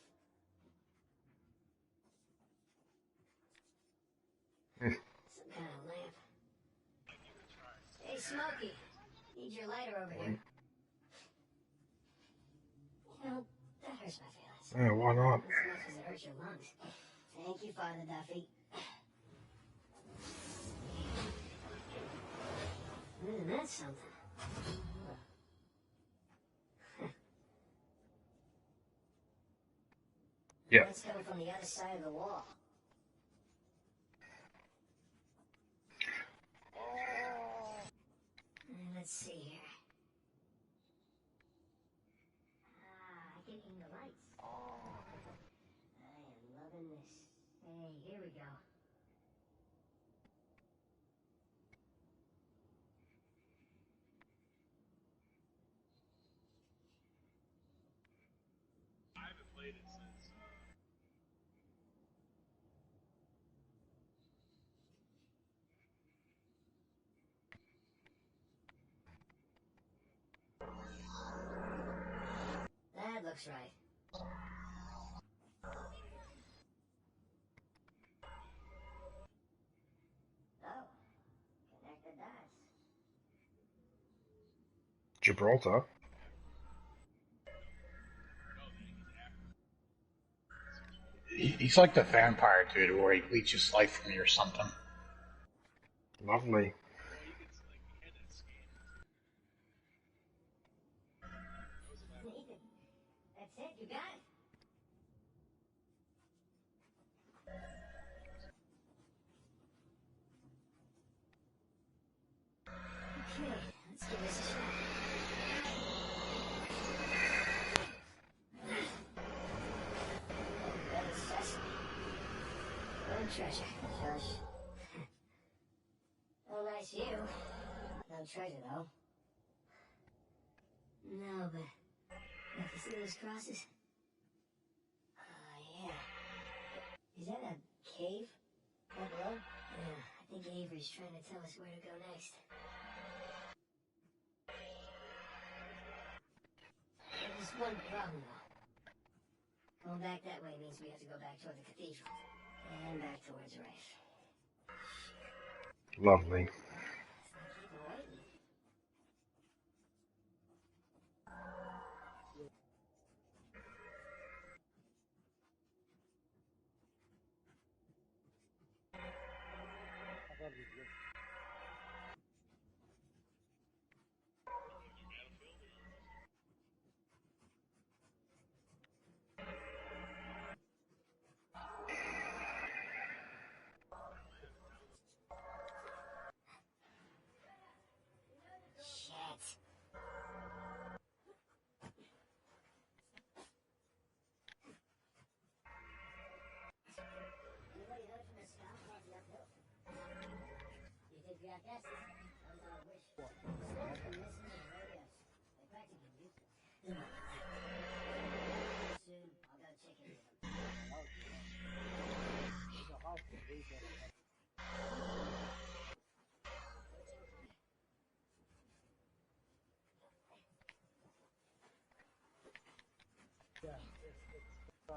Some kind of lamp. Hey, Smokey. Need your lighter over here. You know, that hurts my feelings. Yeah, why not? As much as it hurts your lungs. Thank you, Father Duffy. Isn't that something? Yeah. Let's go from the other side of the wall. Let's see here. I can aim the lights. I am loving this. Hey, here we go. I haven't played it since. That looks right. Oh, connect the dots. Gibraltar. He's like the vampire dude where he leeches life from you or something. Lovely. Nathan, that's it, you got it. Okay, let's give this a shot. No treasure, Josh. Oh, nice view. No treasure, though. No, but... Look, you see those crosses? Oh, yeah. Is that a cave? Down below? Yeah, I think Avery's trying to tell us where to go next. There's one problem, though. Going back that way means we have to go back toward the cathedral. And back towards Rafe. Lovely.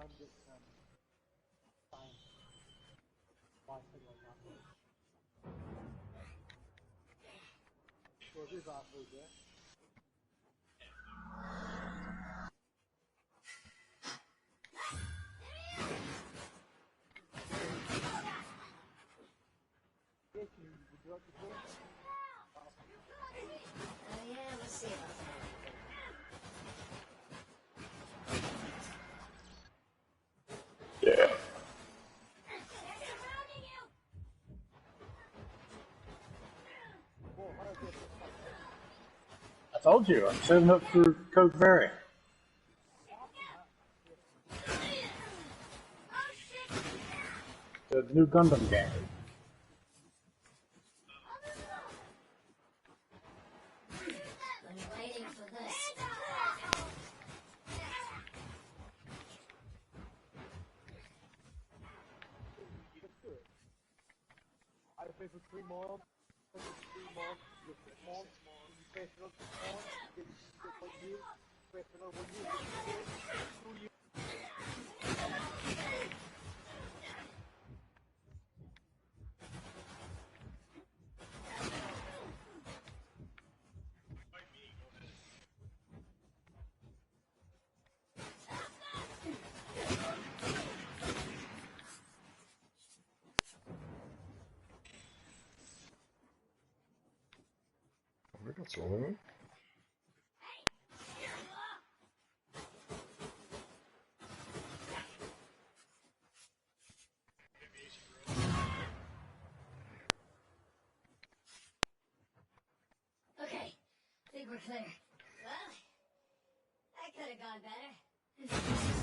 and get some time. Watching like that. So this is awful, yeah. Would you like to go? Yeah, let's see about that. Yeah. I told you, I'm setting up for Code Very. The new Gundam game. I'm waiting for this. I pay for 3 months. For 3 months, you get 6 months. You pay for another 6 months, you get 1 year. You pay for another 1 year, you get 2 years. I think that's all of them. Okay, think we're clear. Well, that could have gone better. Just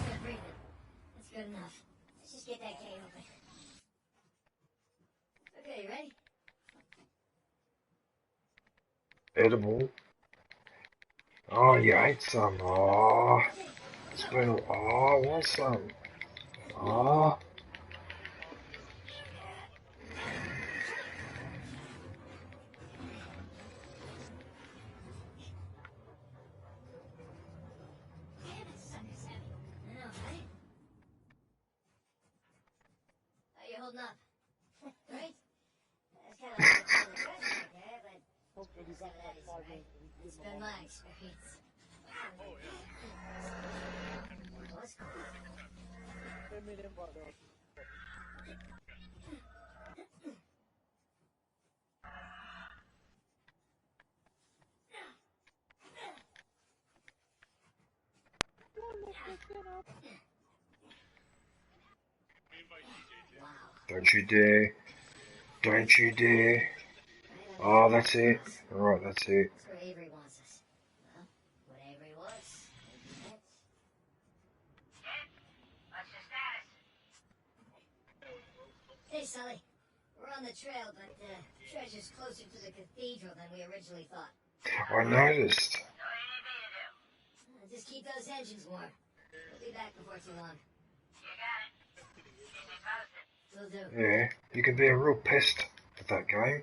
start breathing. That's good enough. Let's just get that gate open. Okay, you ready? Edible. Oh, you ate some. Oh, it's been. Oh, I want some. Oh. Damn it, suckers have me. I know, right? How you holding up? Right? That's kind of like a treasure right there, but Hopefully, some back of that that is 5 right. years and we It's give been them my experience. What's cool? 10 million baht. Don't you dare. Don't you dare. Oh, that's it. Alright, that's it. That's where Avery wants us. Well, what Avery wants, Avery gets. What's your status? Hey, Sully. We're on the trail, but treasure's closer to the cathedral than we originally thought. I noticed. Just keep those engines warm. We'll be back before too long. You got it. Will do. Yeah, you can be a real pest at that game.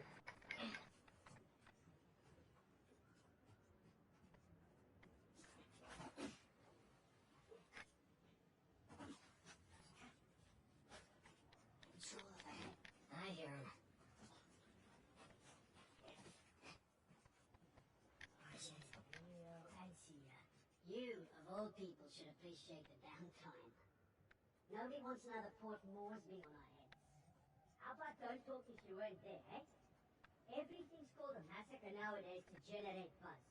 I hear him. You, of all people, should appreciate the downtime. Nobody wants another Port Moresby on our heads. How about don't talk if you weren't there, eh? Everything's called a massacre nowadays to generate buzz.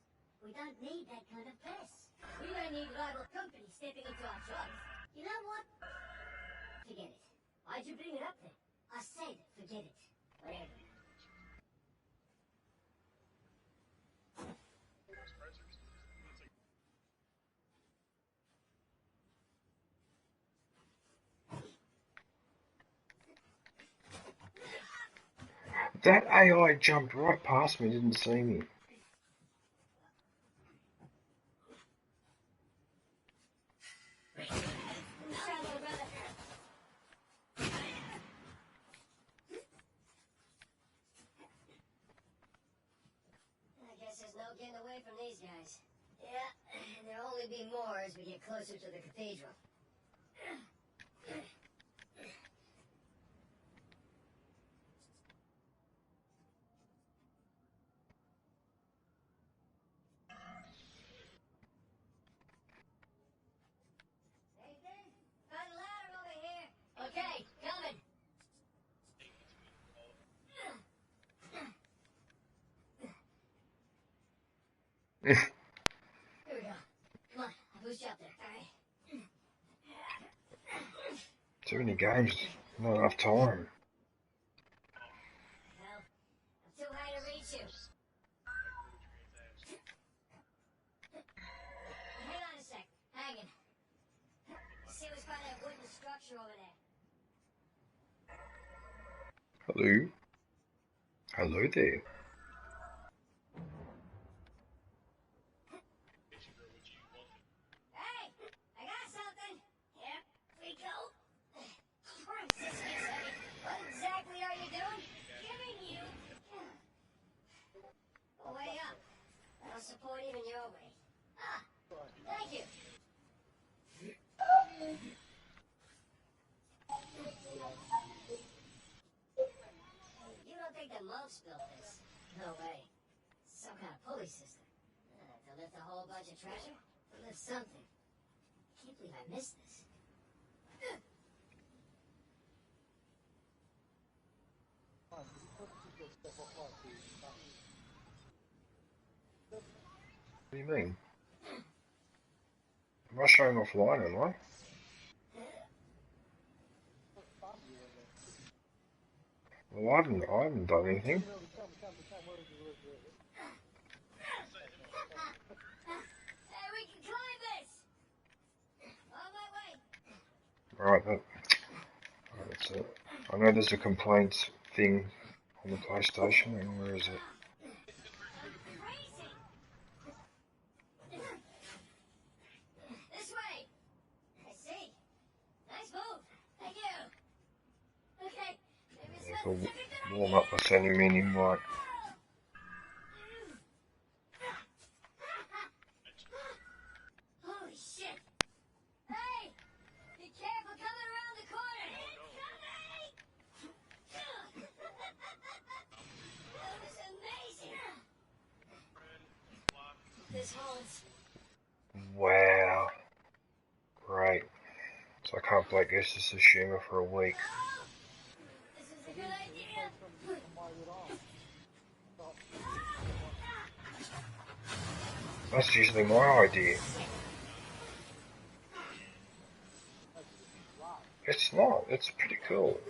We don't need that kind of press. We don't need rival companies stepping into our jobs. You know what? Forget it. Why'd you bring it up then? I said forget it. Whatever. That AI jumped right past me, didn't see me. I guess there's no getting away from these guys. Yeah, and there'll only be more as we get closer to the cathedral. Here we go. Come on, I'll boost you up there. Alright. Too many games, not enough time. Well, I'm too high to reach you. Hang on a sec. Hanging. See what's by that wooden structure over there. Hello? Hello there. Hey! I got something! Here we go. Princess gets heavy. What exactly are you doing? Giving you... A way up. I'll support even your weight. Ah, thank you. You don't think the monks built this? No way. Some kind of pulley system. To lift a whole bunch of treasure? To lift something. I can't believe I missed this. What do you mean? Am I showing off line, am I? Well, I haven't done anything. Hey, we can climb this! On my way! Right, that's it. I know there's a complaints thing on the PlayStation, and where is it? Crazy! This way! I see. Nice move. Thank you. Okay, maybe it's Yeah, not he'll such a good warm idea. up by sending me an invite. Holy shit! Hey! Be careful coming around the corner! Incoming! That was amazing! This holds. Wow. Great. So I can't play Ghost of Tsushima for a week. This is a good idea! That's usually my idea. It's not. It's pretty cool.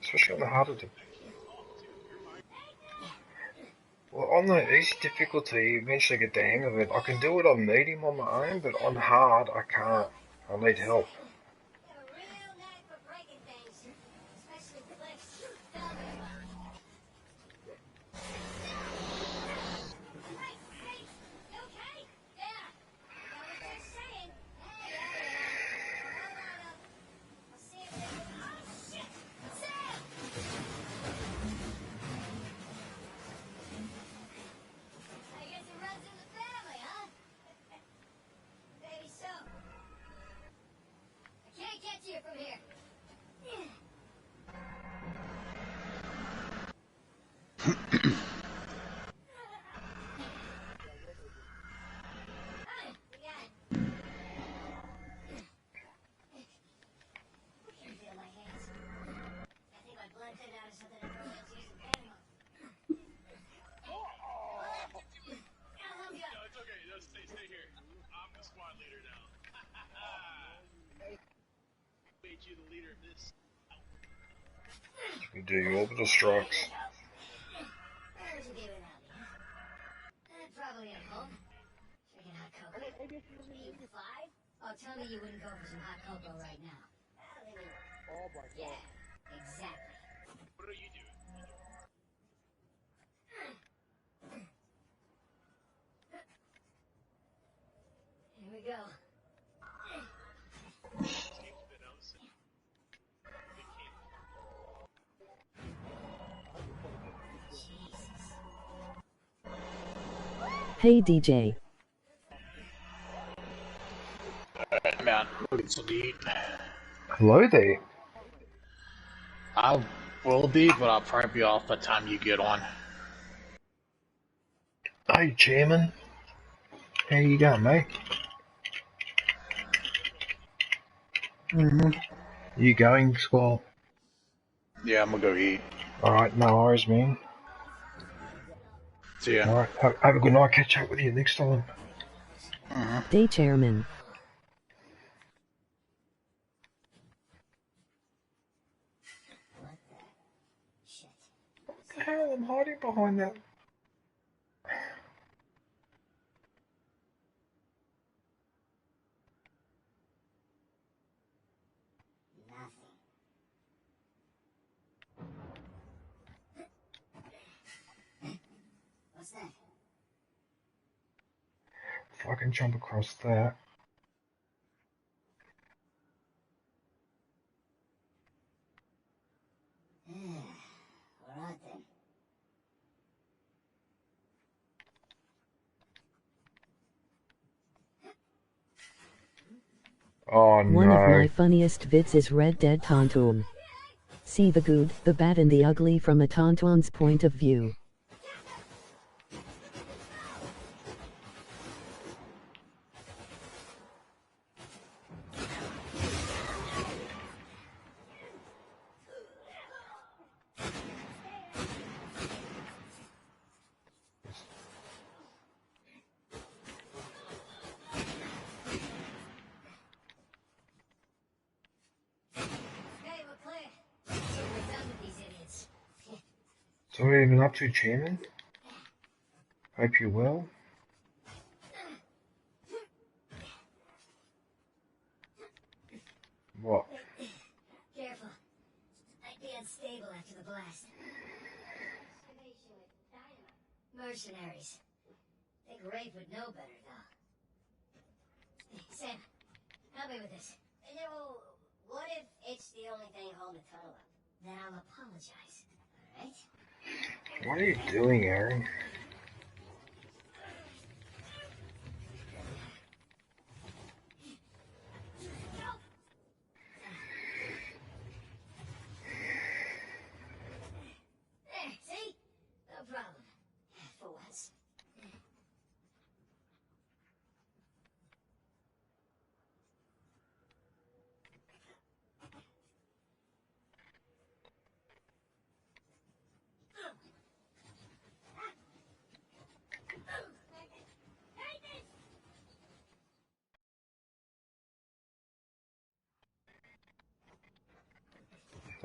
Especially on the harder difficulty. Well, on the easy difficulty, you eventually get the hang of it. I can do it on medium on my own, but on hard, I can't. I need help. Got a real knack for breaking things, especially cliffs. Hey, you okay? Yeah. Got what you're saying. Hey, hold on up. I'll see if they can... Oh, shit! Sam! I guess it runs in the family, huh? Maybe so. I can't get to you from here. Hey, we got it. I can feel my hands. I think my blood turned out of something I broke into using padding. I'll help you. No, it's okay. No, stay here. I'm the squad leader now. Made you the leader of this. You do your orbital strikes. Where would you be without me, huh? Probably at home. Drinking hot cocoa. Eating 5? Oh, tell me you wouldn't go for some hot cocoa right now. Oh my Yeah, god. exactly. What are you doing? Here we go. Hey DJ. Man, look at some eat. Hello there. I will be, but I'll probably be off by the time you get on. Hey, Chairman. How you going, mate? You going, Squall? Yeah, I'm gonna go eat. Alright, no worries, man. See ya. Alright, have a good night. Catch up with you next time. Day Chairman. What the hell? I'm hiding behind that. What's that? If I can jump across that. Alright then. Oh no. One of my funniest bits is Red Dead Tauntaun. See the good, the bad and the ugly from a Tauntaun's point of view. Okay, we're clear. So we're done with these idiots. So what are you even up to, Chairman? Hope you're well. What? Careful. Might be unstable after the blast. Mercenaries. Think Rafe would know better, though. Sam, help me with this. No, what if it's the only thing holding the tunnel up? Then I'll apologize, alright? What are you doing, Aaron? There, see? No problem. For once.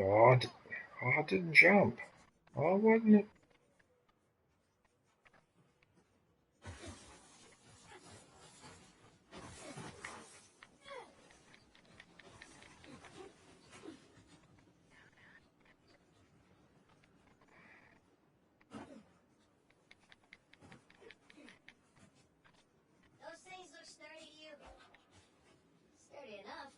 Oh, I didn't jump. Oh, wasn't it? Those things look sturdy to you. Sturdy enough.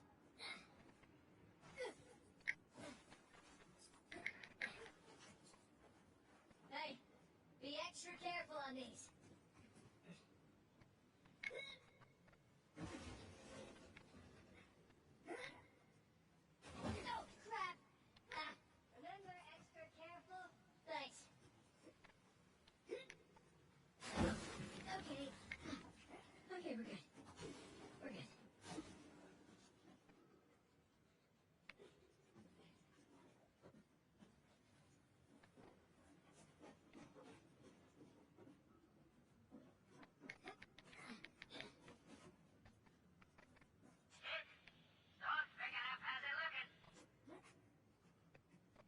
Hey, be extra careful on these. Oh, crap! Remember, extra careful? Thanks. Okay. Okay, we're good. We're good.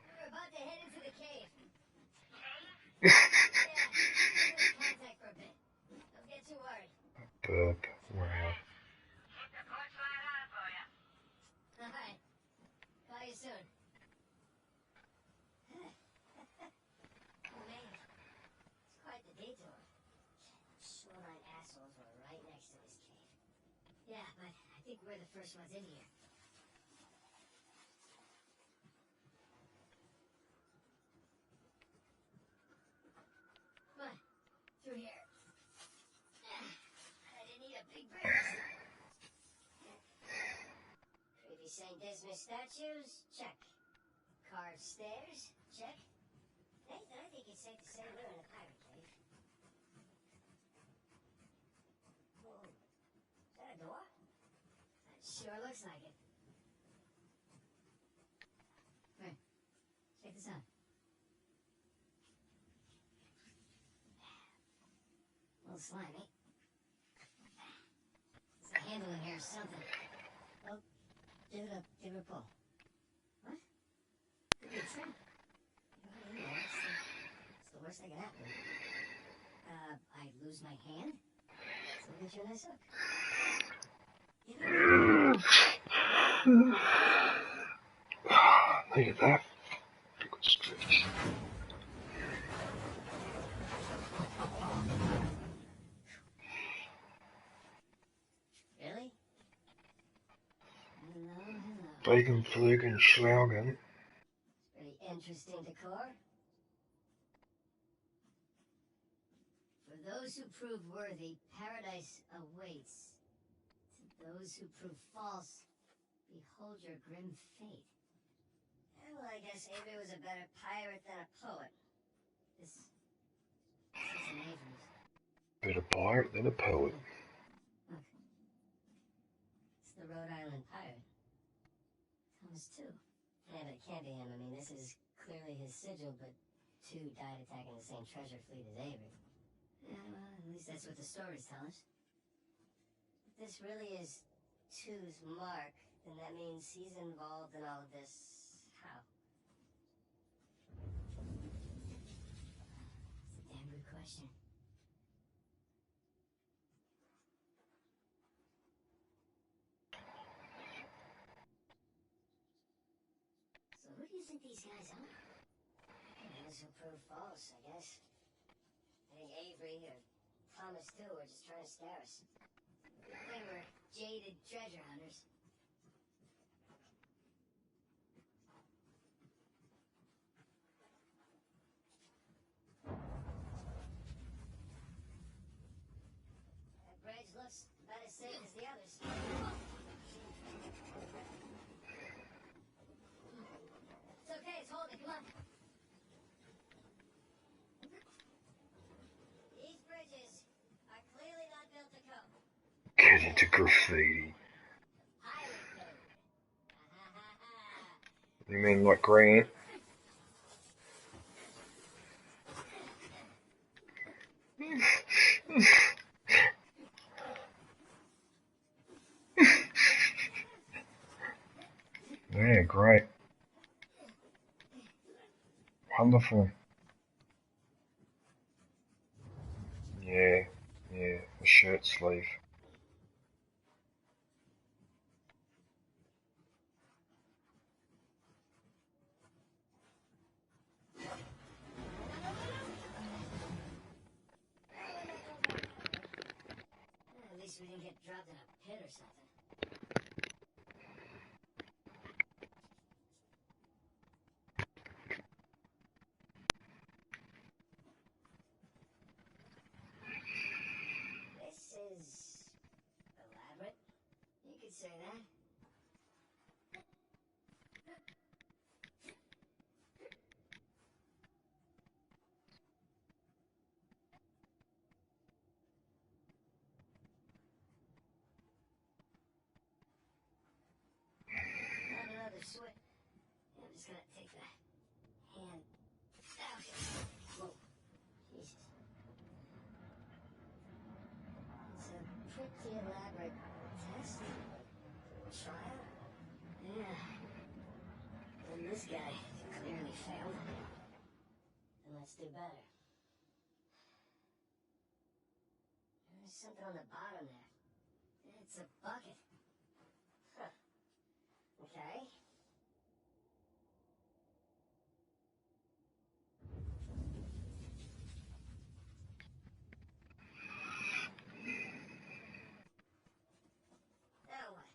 We're about to head into the cave. Yeah, lose contact for a bit. Don't get too worried. Burp. Wow. Alright. Call you soon. Oh man. It's quite the detour. Shoreline assholes were right next to this cave. Yeah, but I think we're the first ones in here. Come on. Through here. I didn't need a big break this time. Creepy St. Dismas statues? Check. Carved stairs? Check. Nathan, I think it's safe to say we're in a pirate cave. Whoa. Is that a door? That sure looks like it. Here, check this out. little slimy. There's a handle in here or something. Oh, give it a pull. What? Could be a trap. You know, it's the worst that can happen. I lose my hand? So we'll get you a nice hook. Look at that. Good stretch. Really? Hello. Fliegen, Flügen, Schlaugen. Pretty interesting decor. For those who prove worthy, paradise awaits. To those who prove false, behold your grim fate. Well, I guess Avery was a better pirate than a poet. This isn't Avery's. Better pirate than a poet. Look. It's the Rhode Island pirate. Thomas too. Yeah, but it can't be him. I mean, this is clearly his sigil, but two died attacking the same treasure fleet as Avery. Yeah, well, at least that's what the stories tell us. If this really is Two's mark, then that means he's involved in all of this. How? That's a damn good question. So who do you think these guys are? Those who prove false, I guess. I think Avery or Thomas too are just trying to scare us. They were jaded treasure hunters. That bridge looks about as safe as the others. It's okay, it's holding, come on. These bridges are clearly not built to cope. Get into graffiti. You mean like Grant? Yeah, great. Wonderful. Yeah, the shirt sleeve. At least we didn't get dropped in a pit or something. This is elaborate. You could say that. Not another switch. I'm just gonna take the hand out. Whoa. Jesus. It's a pretty elaborate test. Trial? Yeah. And this guy clearly failed. And let's do better. There's something on the bottom there. It's a bucket. Huh. Okay. Now what?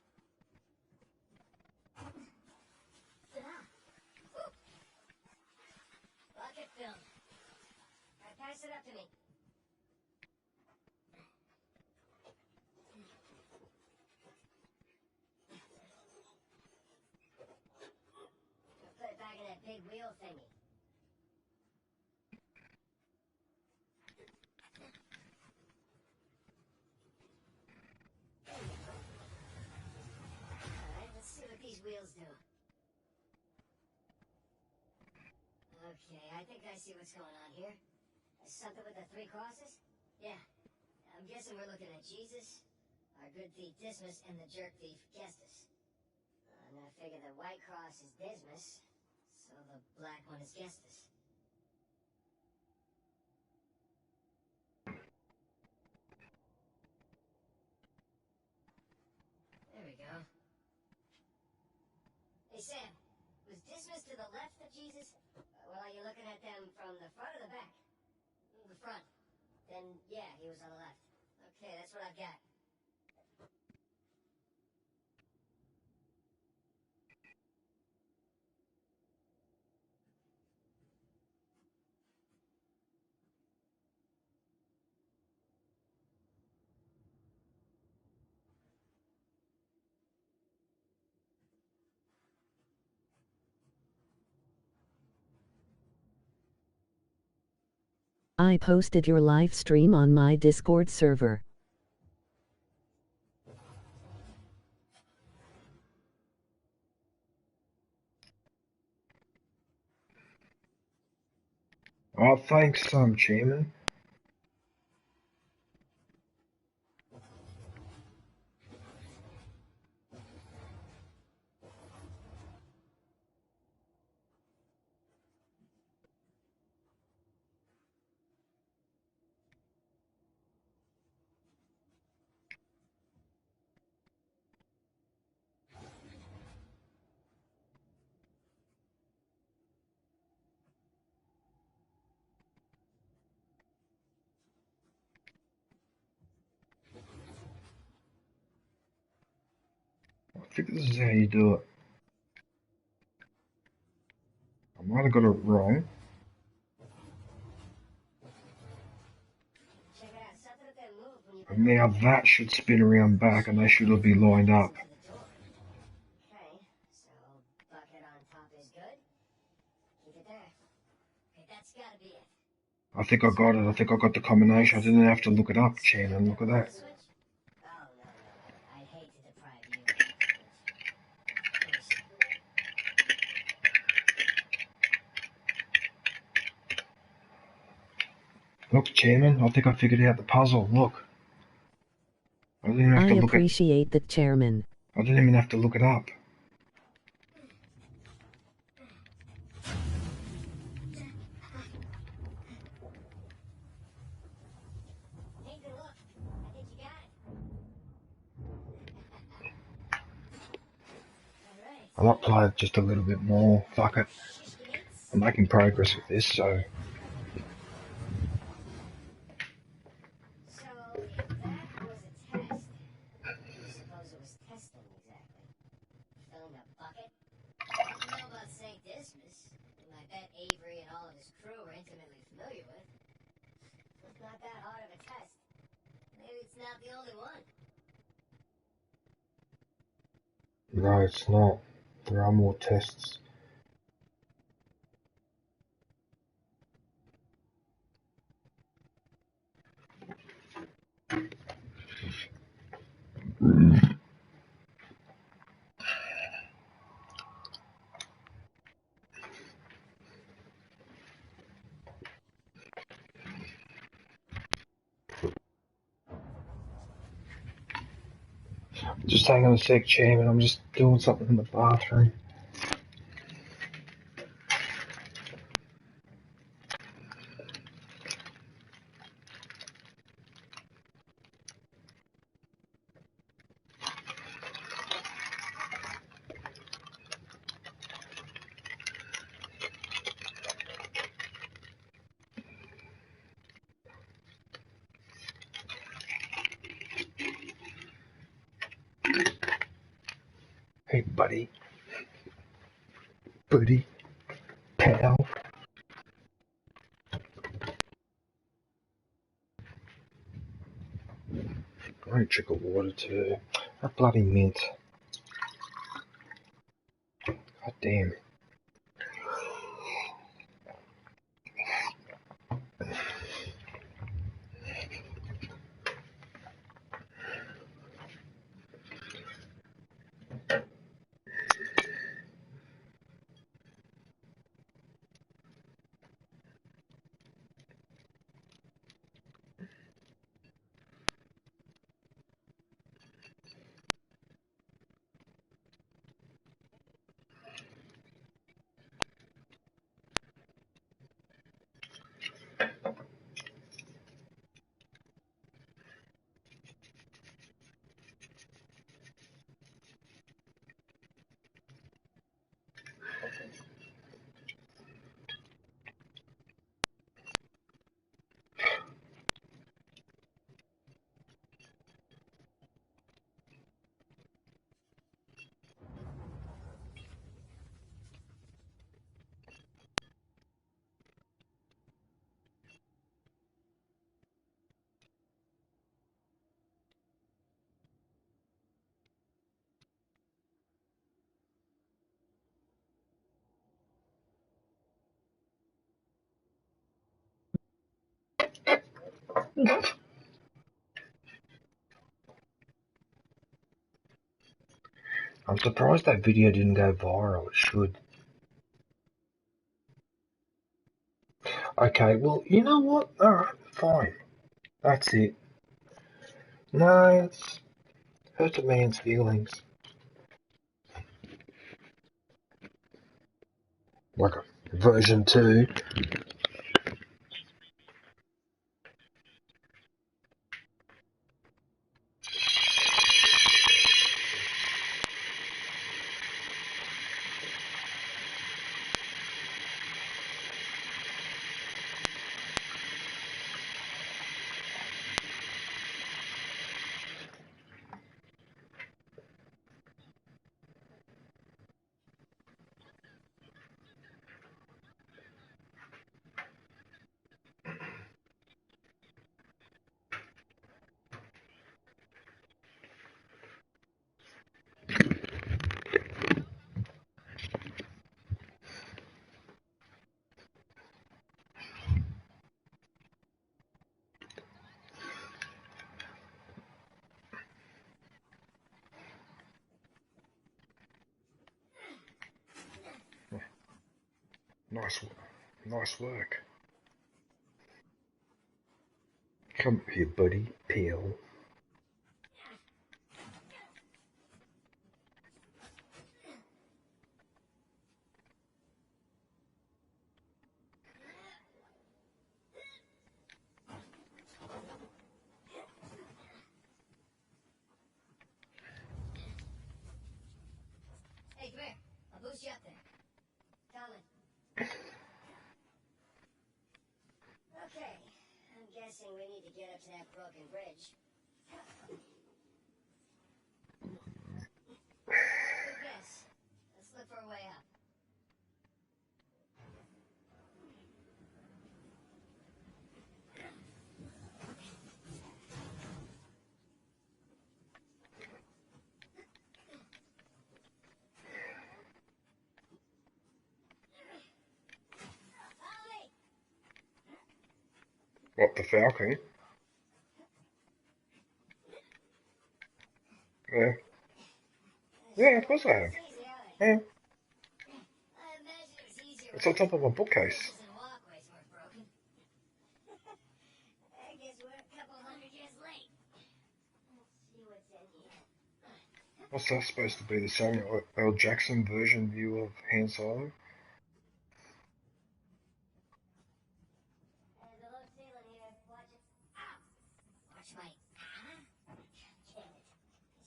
Bucket filled. Alright, pass it up to me. Put it back in that big wheel thingy. Alright, let's see what these wheels do. Okay, I think I see what's going on here. Something with the 3 crosses? Yeah. I'm guessing we're looking at Jesus, our good thief Dismas, and the jerk thief Gestus. And I figure the white cross is Dismas, so the black one is Gestus. There we go. Hey Sam, was Dismas to the left of Jesus? Well, are you looking at them from the front or the back? The front. Then, yeah, he was on the left. Okay, that's what I've got. I posted your live stream on my Discord server. Oh, thanks, Chairman. I think this is how you do it. I might have got it wrong. And now that should spin around back and they should all be lined up. Okay, so bucket on top is good. Keep it there. Okay, that's gotta be it. I think I got it. I think I got the combination. I didn't have to look it up, Chairman. Look at that. Oh, no. I'd hate to deprive you of that privilege. Look, Chairman, I think I figured out the puzzle. Look. I didn't even have to look appreciate the Chairman. I didn't even have to look it up. Take a look. I think you got it. I might play it just a little bit more. Fuck it. I'm making progress with this, so... So, if that was a test, what do you suppose it was testing exactly? Filling a bucket? I don't know about St. Dismas, whom I bet Avery and all of his crew were intimately familiar with. It's not that hard of a test. Maybe it's not the only one. No, it's not. There are more tests. Just hang on a sec, Chairman. I'm just doing something in the bathroom. Hey, buddy. Buddy. Pal. I need a drink of water too. That bloody mint. God damn. I'm surprised that video didn't go viral. It should. Okay, well, you know what? Alright, fine. That's it. No, it's hurt a man's feelings. Like a version 2. Nice work. Come here, buddy. Peel. Hey, come here. I'll boost you up there. Coming. Okay. I'm guessing we need to get up to that broken bridge. Good guess. Let's look for a way up. What, the Falcon? Yeah. Yeah, of course I have. Yeah. It's on top of a bookcase. I guess we're a couple hundred years late. Let's see what's in here. What's that supposed to be? The Samuel L. Jackson version view of Han Solo? There's a low ceiling here. Watch it. Ow! Watch my... Damn it.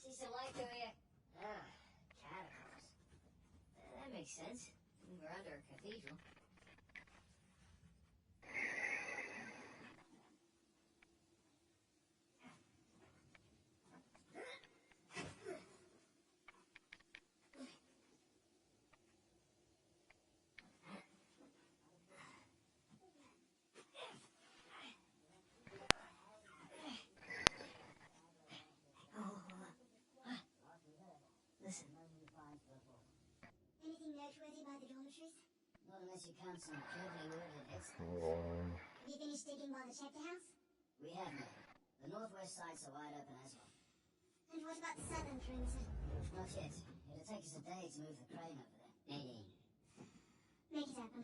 See some light through here? Ah, catacombs. That makes sense. We're under a cathedral. Listen. Anything noteworthy by the dormitories? Not unless you count some carefully worded hits. Have you finished digging by the chapter house? We have, ma'am. The northwest sides are wide open as well. And what about the southern perimeter? Not yet. It'll take us a day to move the crane over there. Nadine. Make it happen.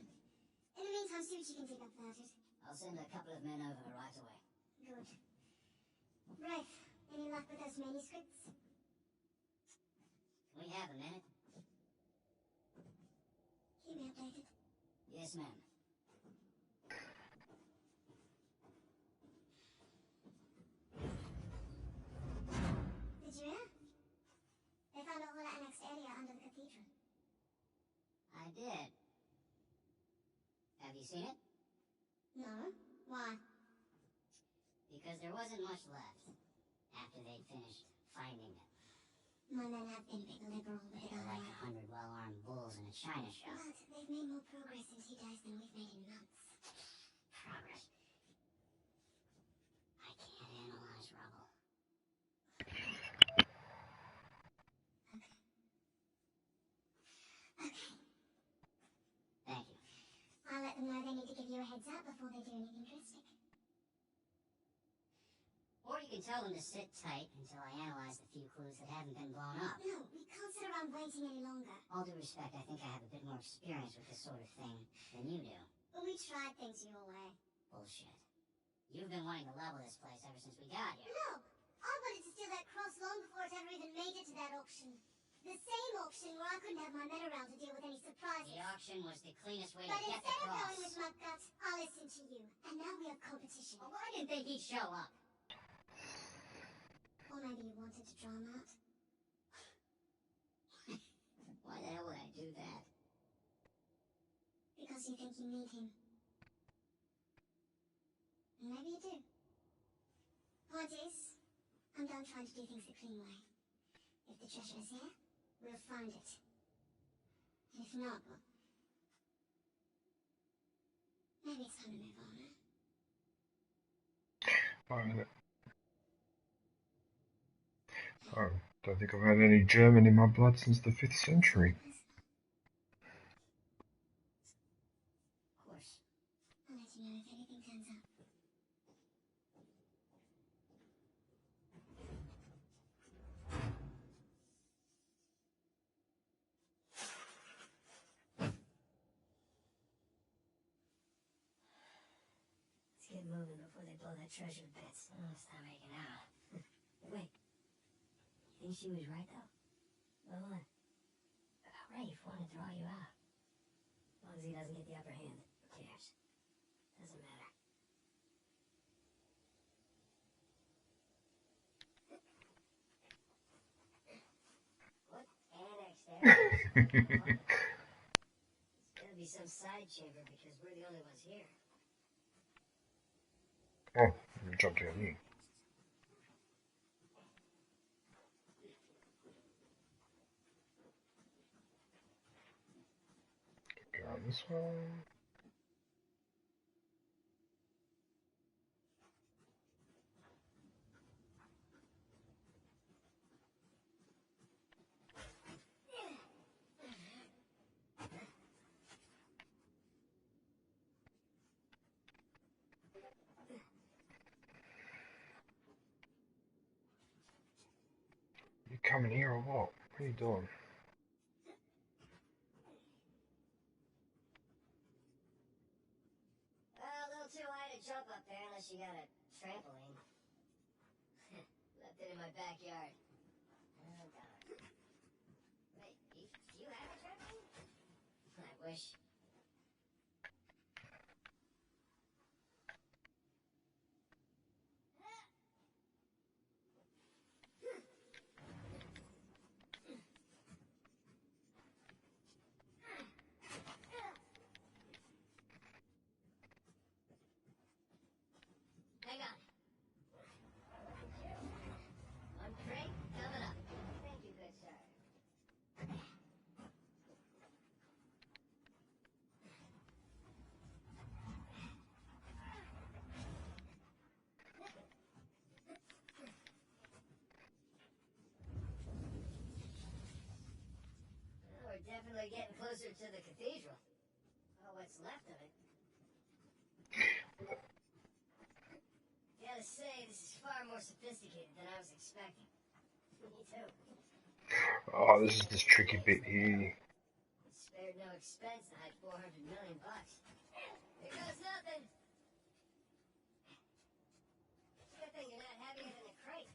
In the meantime, see what you can dig up about it. I'll send a couple of men over right away. Good. Rafe, any luck with those manuscripts? We have a minute. Keep me updated. Yes, ma'am. Did you hear? They found a whole annexed area under the cathedral. I did. Have you seen it? No. Why? Because there wasn't much left after they'd finished finding it. My men have been big liberal, but they're like 100 well-armed bulls in a china shop. But they've made more progress in 2 days than we've made in months. Progress? I can't analyze rubble. Okay. Thank you. I'll let them know they need to give you a heads up before they do anything drastic. You can tell them to sit tight until I analyze the few clues that haven't been blown up. No, we can't sit around waiting any longer. All due respect, I think I have a bit more experience with this sort of thing than you do. But we tried things your way. Bullshit. You've been wanting to level this place ever since we got here. No, I wanted to steal that cross long before it ever even made it to that auction. The same auction where I couldn't have my men around to deal with any surprises. The auction was the cleanest way to But get the instead of cross. going with my gut, I listened to you. And now we have competition. Well, why didn't they each show up? Or maybe you wanted to draw him out. Why the hell would I do that? Because you think you need him. And maybe you do. Point is, I'm done trying to do things the clean way. If the treasure is here, we'll find it. And if not, well, maybe it's time to move on, huh? Wait a minute. I don't think I've had any German in my blood since the 5th century. Of course. I'll let you know if anything turns up. Let's get moving before they blow that treasure to bits. Oh, stop making out. Wait. You think she was right, though? Well, what? Rafe wanted to draw you out. As long as he doesn't get the upper hand, who cares? Doesn't matter. What annex there? It's gotta be some side chamber because we're the only ones here. Oh, you jumped in here. Go on this one. You coming here or what? What are you doing? Well, a little too high to jump up there unless you got a trampoline. Left it in my backyard. Oh, God. Wait, do you have a trampoline? I wish. Hang on. One crate coming up. Thank you, good sir. Well, we're definitely getting closer to the cathedral. Well, what's left of it. Gotta say, this is far more sophisticated than I was expecting. Me too. Oh, this is this tricky bit here. It spared no expense to hide $400 million. Here goes nothing. Good thing you're not heavier than a crate.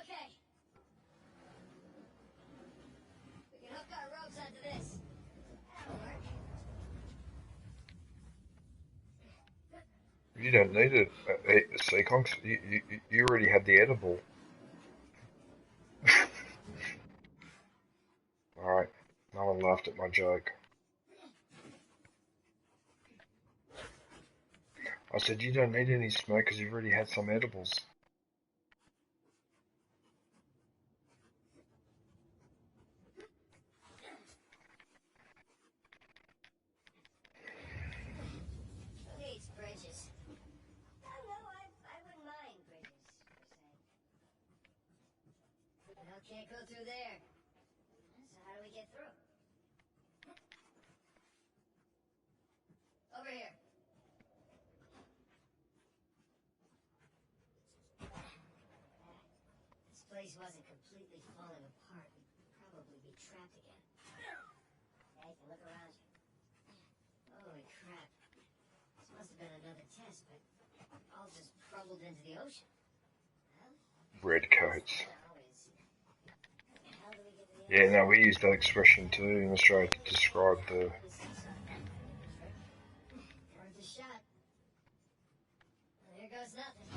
Okay. We can hook our ropes onto this. That'll work. You don't need it, Seekonks. You already had the edible. Alright, no one laughed at my joke. I said you don't need any smoke because you've already had some edibles. Who needs bridges? No, I wouldn't mind bridges, per se. Well, can't go through there. So how do we get through? Over here. place wasn't completely falling apart, we'd probably be trapped again. Nathan, look around you. Holy crap. This must have been another test, but all just crumbled into the ocean. Redcoats. Yeah, no, we use that expression too in Australia to describe the... Worth a shot. Well, here goes nothing.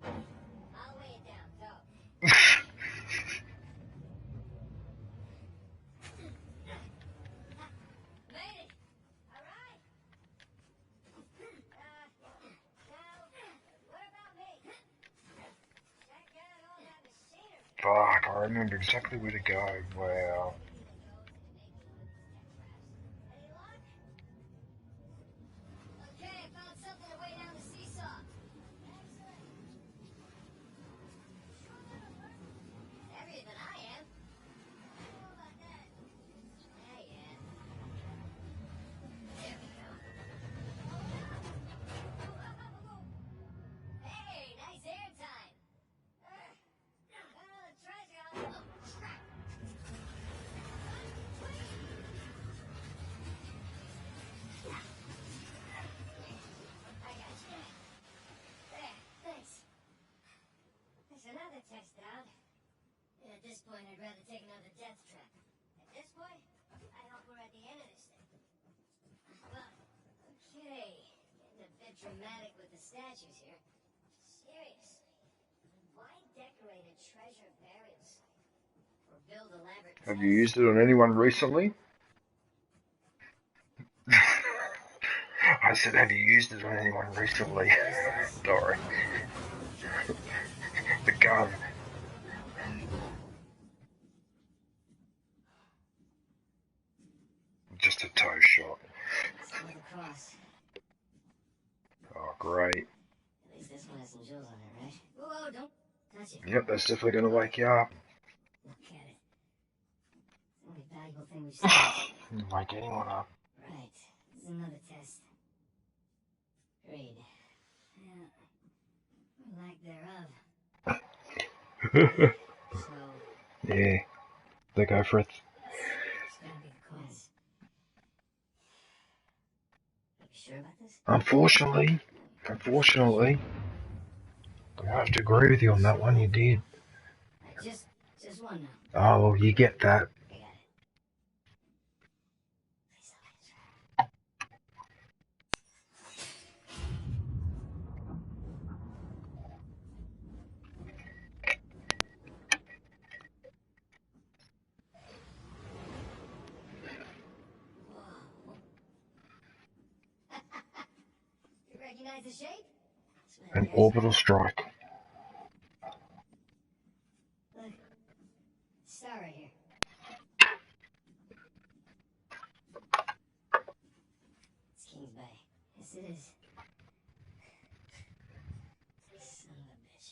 I'll lay it down. Go. Made it. All right. Now, what about me? Check out all that machinery. Fuck, I remember exactly where to go. Wow. Any luck? Okay, I found something to weigh down the seesaw. Excellent. Heavier than I am. I don't know about that. Yeah. There we go. Hey, nice air time. Got all the treasure on it. Crap. I got you. There, thanks. There's another test out. At this point, I'd rather take another death trap. At this point, I hope we're at the end of this thing. Well, okay. Getting a bit dramatic with the statues here. Seriously. Why decorate a treasure burial site? Or build elaborate Have you used it on anyone recently? I said, have you used it on anyone recently? Sorry. The gun. Just a toe shot. Still the cross. Oh, great. At least this one has some jewels on it, right? Whoa, don't touch it. Yep, that's definitely going to wake you up. Look at it. It's the only valuable thing we've seen. Wake anyone up. Right. This is another test. Read. Yeah. Or lack thereof. So, Yeah, they go for it. it's gotta be the coins. Are you sure about this? Unfortunately, I have to agree with you on that one. You did. Just one now. Oh, well, you get that. I got it. Please don't get trapped. Whoa. You recognize the shape? An orbital strike. Look. Star right here. It's King's Bay. Yes, it is. Son of a bitch.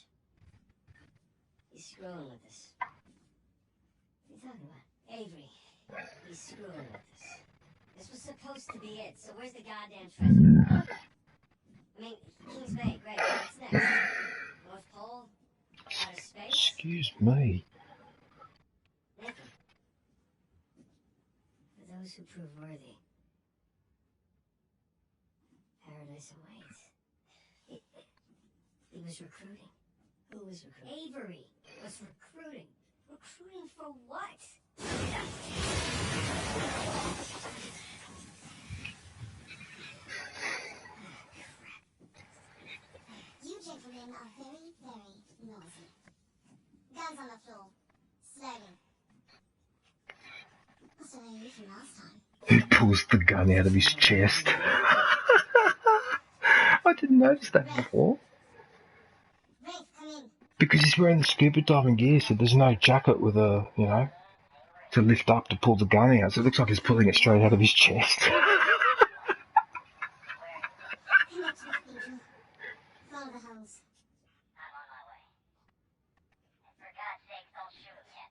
He's screwing with us. What are you talking about? Avery. He's screwing with us. This was supposed to be it, so where's the goddamn treasure? I mean, King's Bay, great. What's next? North Pole? Outer space? Excuse me. Nothing. For those who prove worthy, paradise awaits. He was recruiting. Who was recruiting? Avery was recruiting. Recruiting for what? You gentlemen are very, very noisy. Guns on the floor. Slowly. Must have known you from last time. He pulls the gun out of his chest. I didn't notice that before. Rafe, come in. Because he's wearing the scuba diving gear, so there's no jacket with a, to lift up to pull the gun out. So it looks like he's pulling it straight out of his chest. Connect with Angel. Follow the hose. I'm on my way. And for God's sake, don't shoot him yet.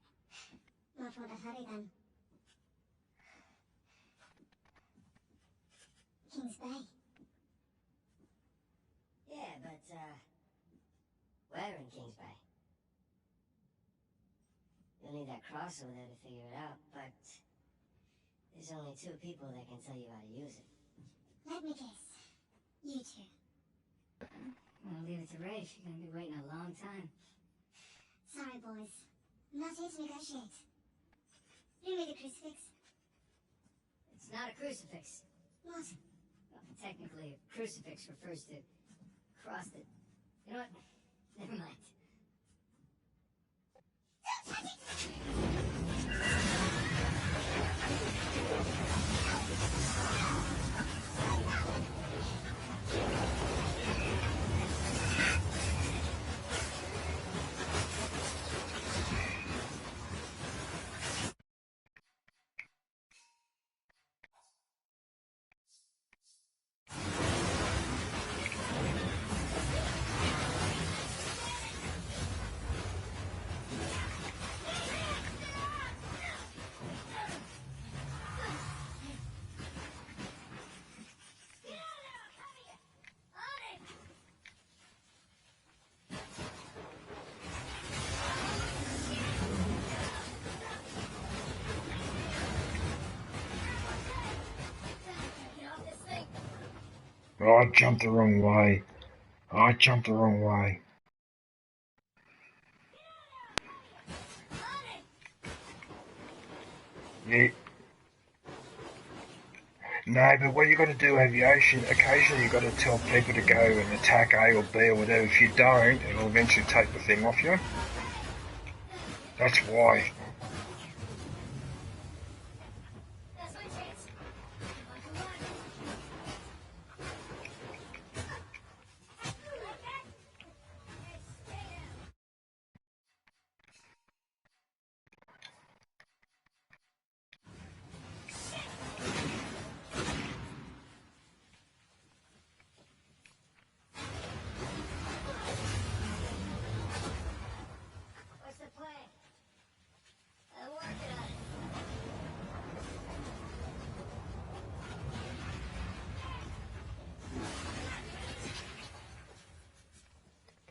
Not for the hurry then. Kings Bay. Yeah, but, where in Kings Bay? You'll need that cross over there to figure it out, but there's only 2 people that can tell you how to use it. Let me guess. You two. I'll leave it to Rafe. You're gonna be waiting a long time. Sorry, boys. I'm not here to negotiate. Bring me the crucifix. It's not a crucifix. What? Well, technically, a crucifix refers to cross that... You know what? Never mind. Oh, I jumped the wrong way. I jumped the wrong way. Yeah. No, but what you got to do, aviation, occasionally you got to tell people to go and attack A or B or whatever. If you don't, it'll eventually take the thing off you. That's why.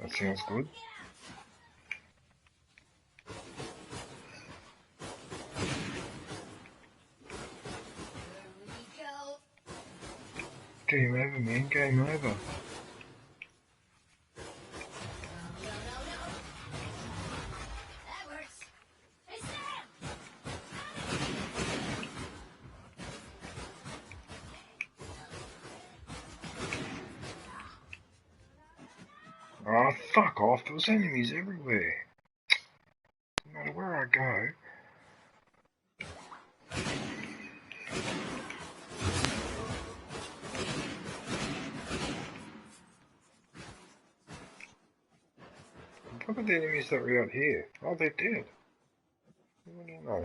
That sounds good. Game over, man. Game over. Oh, fuck off. There's enemies everywhere. No matter where I go. Look at the enemies that were out here. Oh, they're dead. I don't know.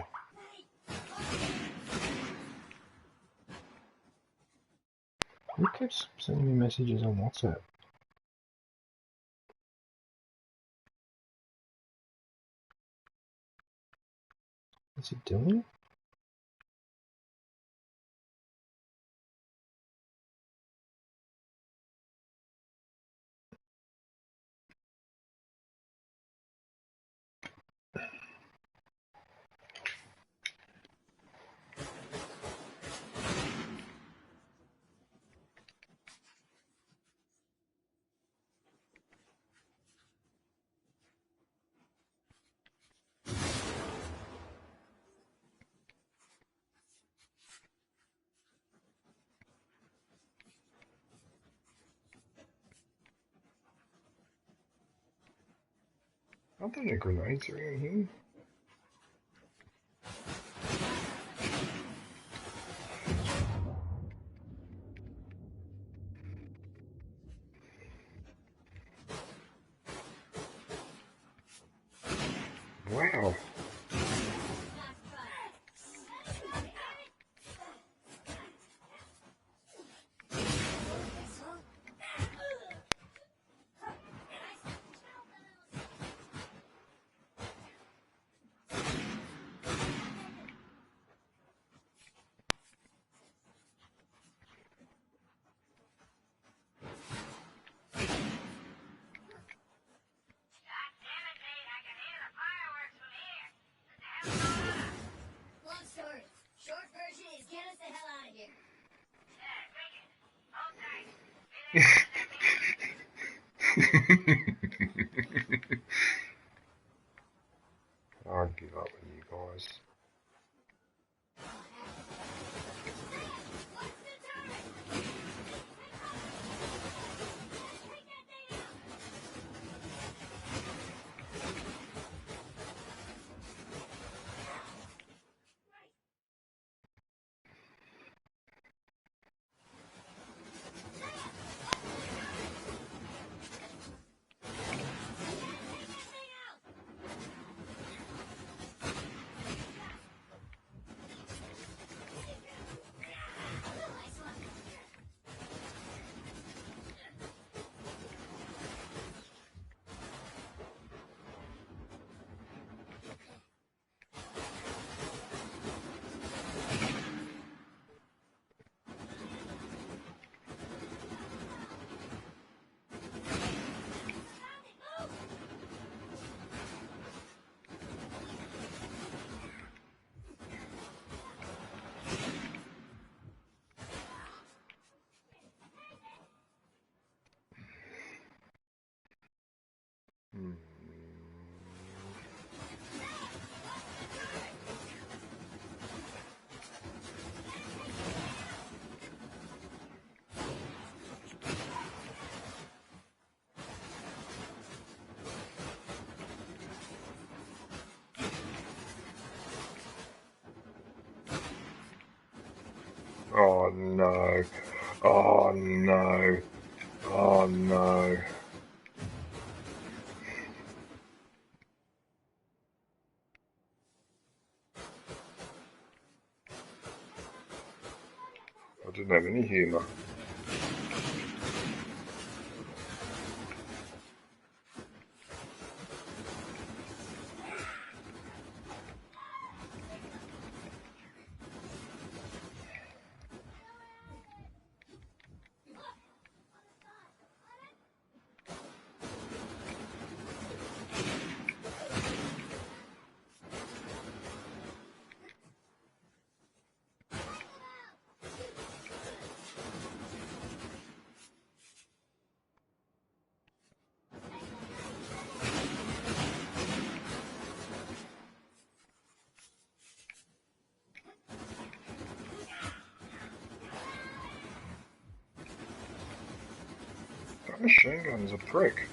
Who keeps sending me messages on WhatsApp? What's he doing? I don't think grenades are in here. Wow. I'll give up with you guys. Oh no. Oh no. Oh no. I didn't have any humour. That machine gun's a prick.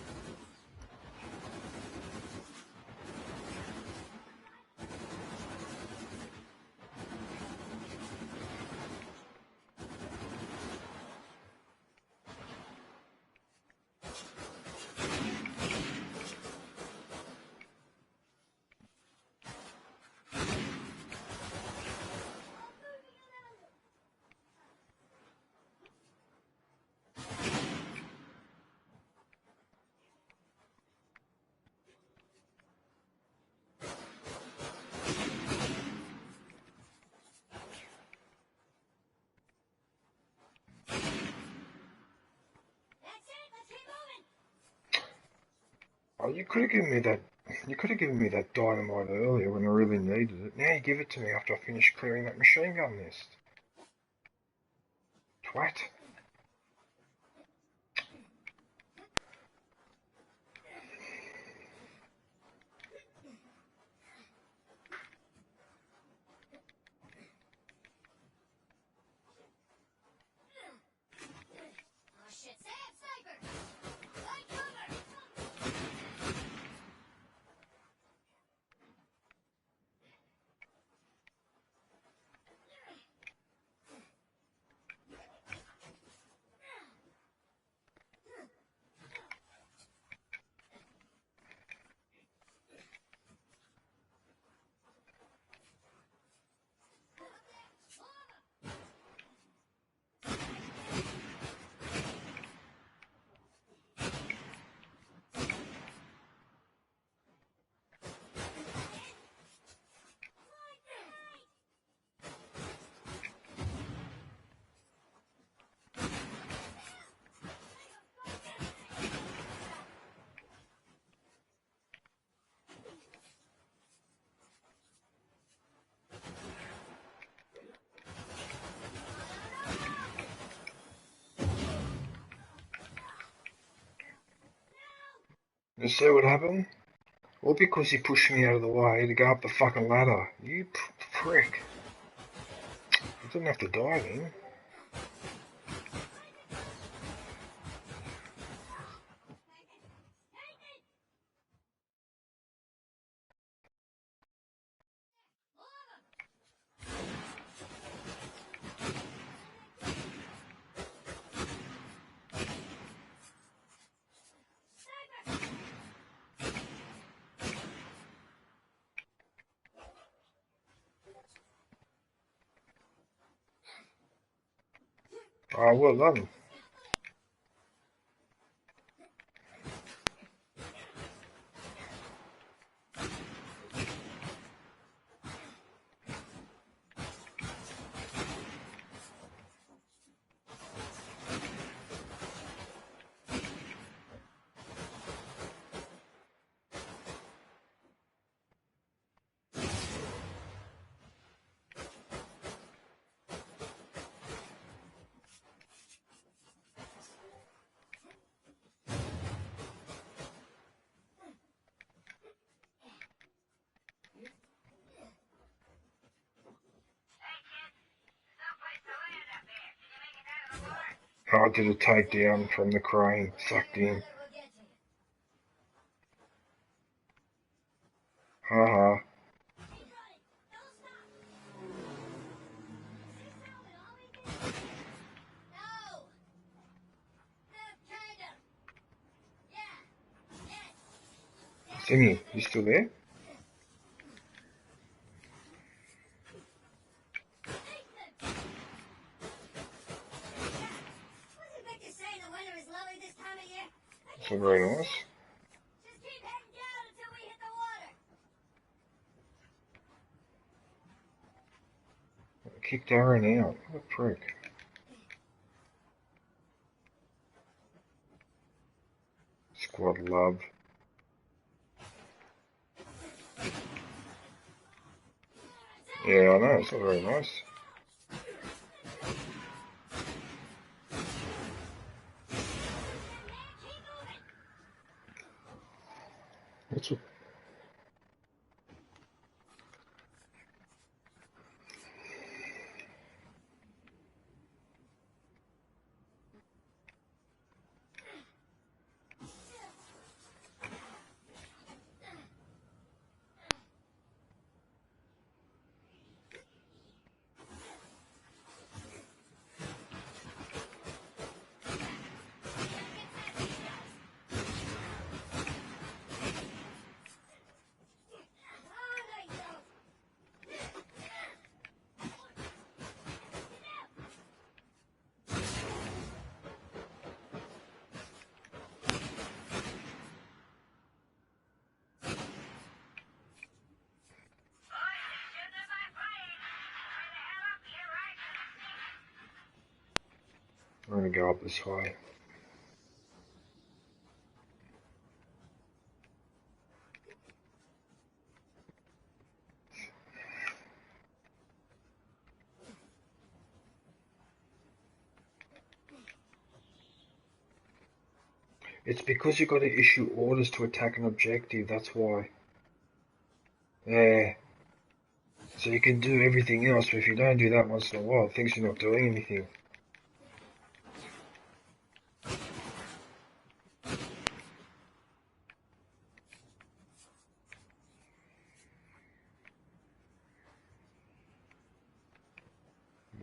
Oh, you could have given me that. You could have given me that dynamite earlier when I really needed it. Now you give it to me after I finish clearing that machine gun nest. Twat. Oh shit, Sam, sniper! Light cover! You see what happened? All because he pushed me out of the way to go up the fucking ladder. You prick. You didn't have to die then. Oh, well done. I did a takedown from the crane, sucked in. Haha. Singy, you still there? That's not very nice. I kicked Aaron out. What a prick. Squad love. Yeah, I know, it's not very nice. That's what... I'm gonna go up this way. It's because you've got to issue orders to attack an objective, that's why. Yeah. So you can do everything else, but if you don't do that once in a while, it thinks you're not doing anything.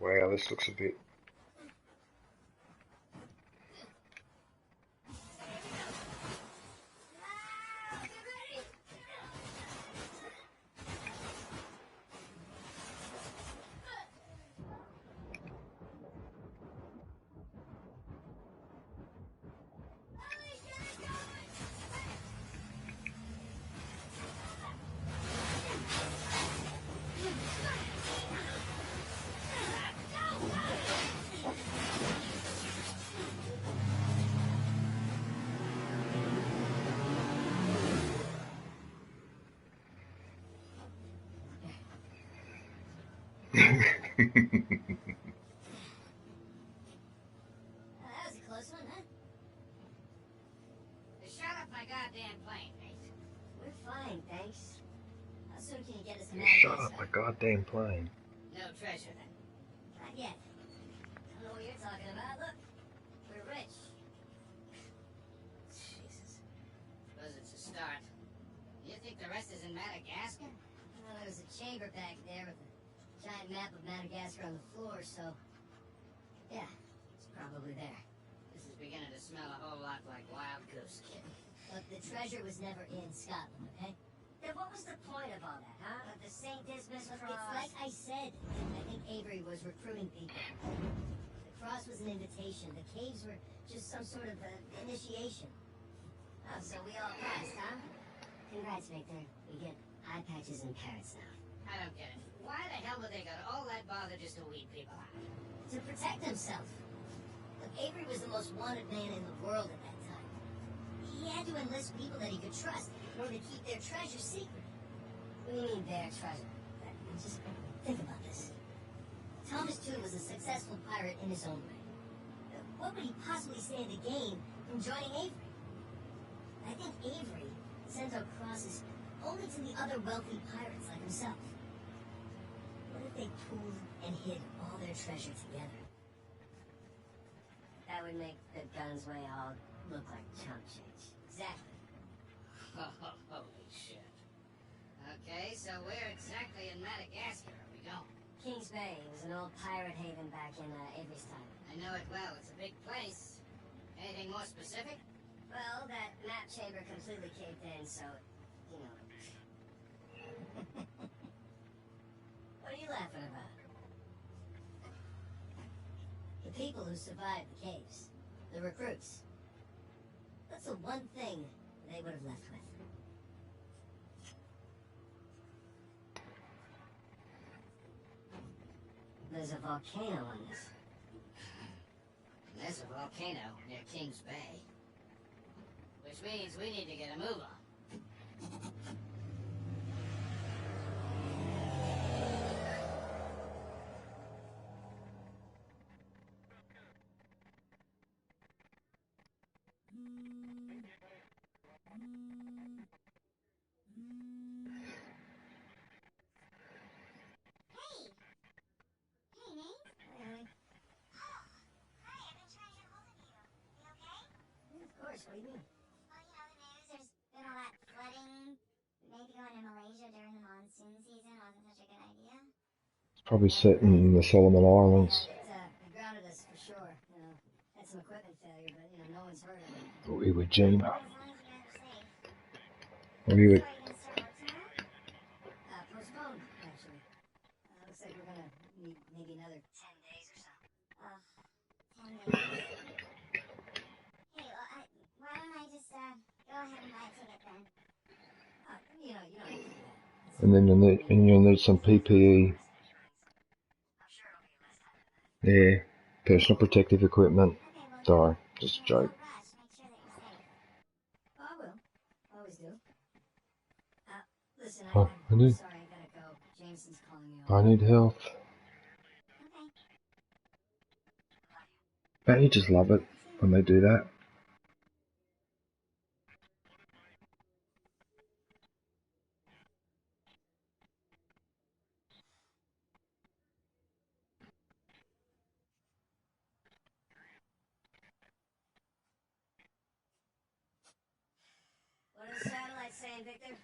Wow, this looks a bit... goddamn plane, mate. We're fine, thanks. How soon can you get us to Shut up, my goddamn plane. No treasure, then? Not yet. I don't know what you're talking about. Look, we're rich. Jesus. Suppose it's a start. You think the rest is in Madagascar? Well, there's a chamber back there with a giant map of Madagascar on the floor, so... yeah, it's probably there. This is beginning to smell a whole lot like wild goose kid. Look, the treasure was never in Scotland, okay? Then what was the point of all that, huh? The St. Dismas Cross? It's like I said. I think Avery was recruiting people. The cross was an invitation. The caves were just some sort of initiation. Oh, so we all passed, huh? Congrats, Victor. We get eye patches and parrots now. I don't get it. Why the hell would they go to all that bother just to weed people out? To protect himself. Look, Avery was the most wanted man in the world at that time. He had to enlist people that he could trust in order to keep their treasure secret. What do you mean, their treasure? Just think about this. Thomas Toon was a successful pirate in his own way. What would he possibly stand to gain from joining Avery? I think Avery sent out crosses only to the other wealthy pirates like himself. What if they pooled and hid all their treasure together? That would make the Gunsway all look like chump change. Exactly. Holy shit. Okay, so where exactly in Madagascar are we going? Kings Bay. It was an old pirate haven back in Avery's time. I know it well. It's a big place. Anything more specific? Well, that map chamber completely caved in, so, you know. What are you laughing about? The people who survived the caves. The recruits. That's the one thing they would have left with. There's a volcano on this. There's a volcano near Kings Bay. Which means we need to get a move on. What do you mean? Well, you know the news, there's been all that flooding. Maybe going to Malaysia during the monsoon season wasn't such a good idea. It's probably set in the Solomon Islands. It grounded us for sure. You know, had some equipment failure, but you know, no one's heard of it. Or Iwo Jima. As long as you guys are safe. Or Iwo... So are you gonna start work tomorrow? Postponed, actually. Looks like we're gonna need maybe another 10 days or so. 10 days. Hey, well, why don't I just go ahead and buy a ticket then? You know, you don't have to do that. And then you'll need some PPE. Yeah, personal protective equipment. Sorry, just a joke. Oh, I will. Always do. Listen, Oh, I'm sorry, I gotta go. Jameson's calling me over. I need health. Don't you just love it when they do that? What are the satellites saying, Victor?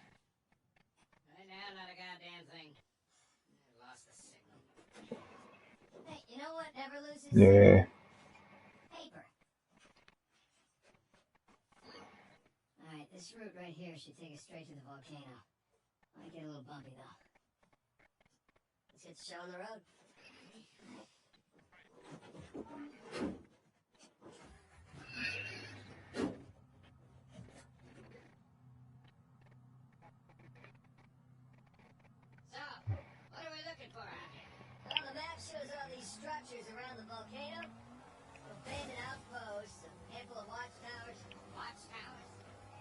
Right now, not a goddamn thing. I lost the signal. Hey, you know what never loses? Yeah. Paper. Alright, this route right here should take us straight to the volcano. Might get a little bumpy, though. Let's get the show on the road. Well, the map shows all these structures around the volcano. Abandoned outposts, a handful of watchtowers. Watchtowers?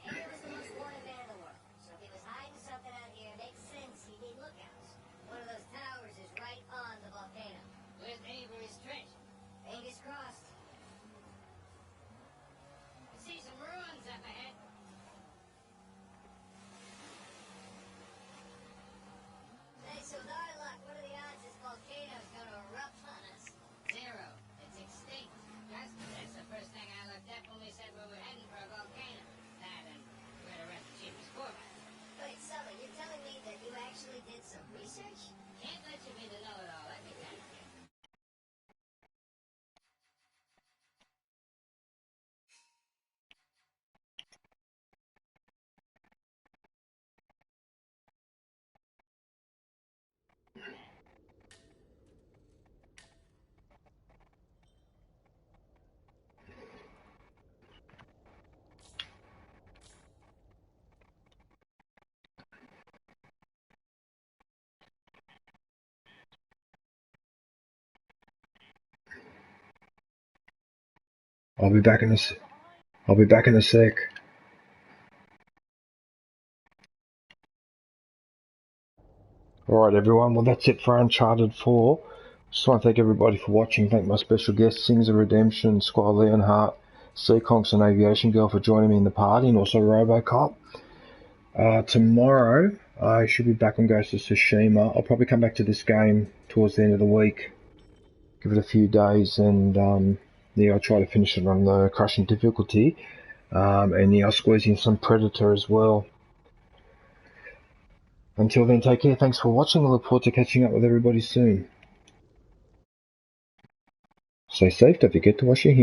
Avery was the most wanted man in the world. So if he was hiding something out here, it makes sense he'd need lookouts. One of those towers is right on the volcano. With Avery's treasure. Fingers crossed. I see some ruins up ahead. I'll be back in a sec. Alright everyone, well that's it for Uncharted 4. Just want to thank everybody for watching. Thank my special guests, Sings of Redemption, Squire Leonhardt, Seaconks and Aviation Girl for joining me in the party, and also Robocop. Tomorrow, I should be back on Ghost of Tsushima. I'll probably come back to this game towards the end of the week. Give it a few days, and yeah, I'll try to finish it on the crushing difficulty. And yeah, I'll squeeze in some Predator as well. Until then, take care. Thanks for watching. I look forward to catching up with everybody soon. Stay safe. Don't forget to wash your hands.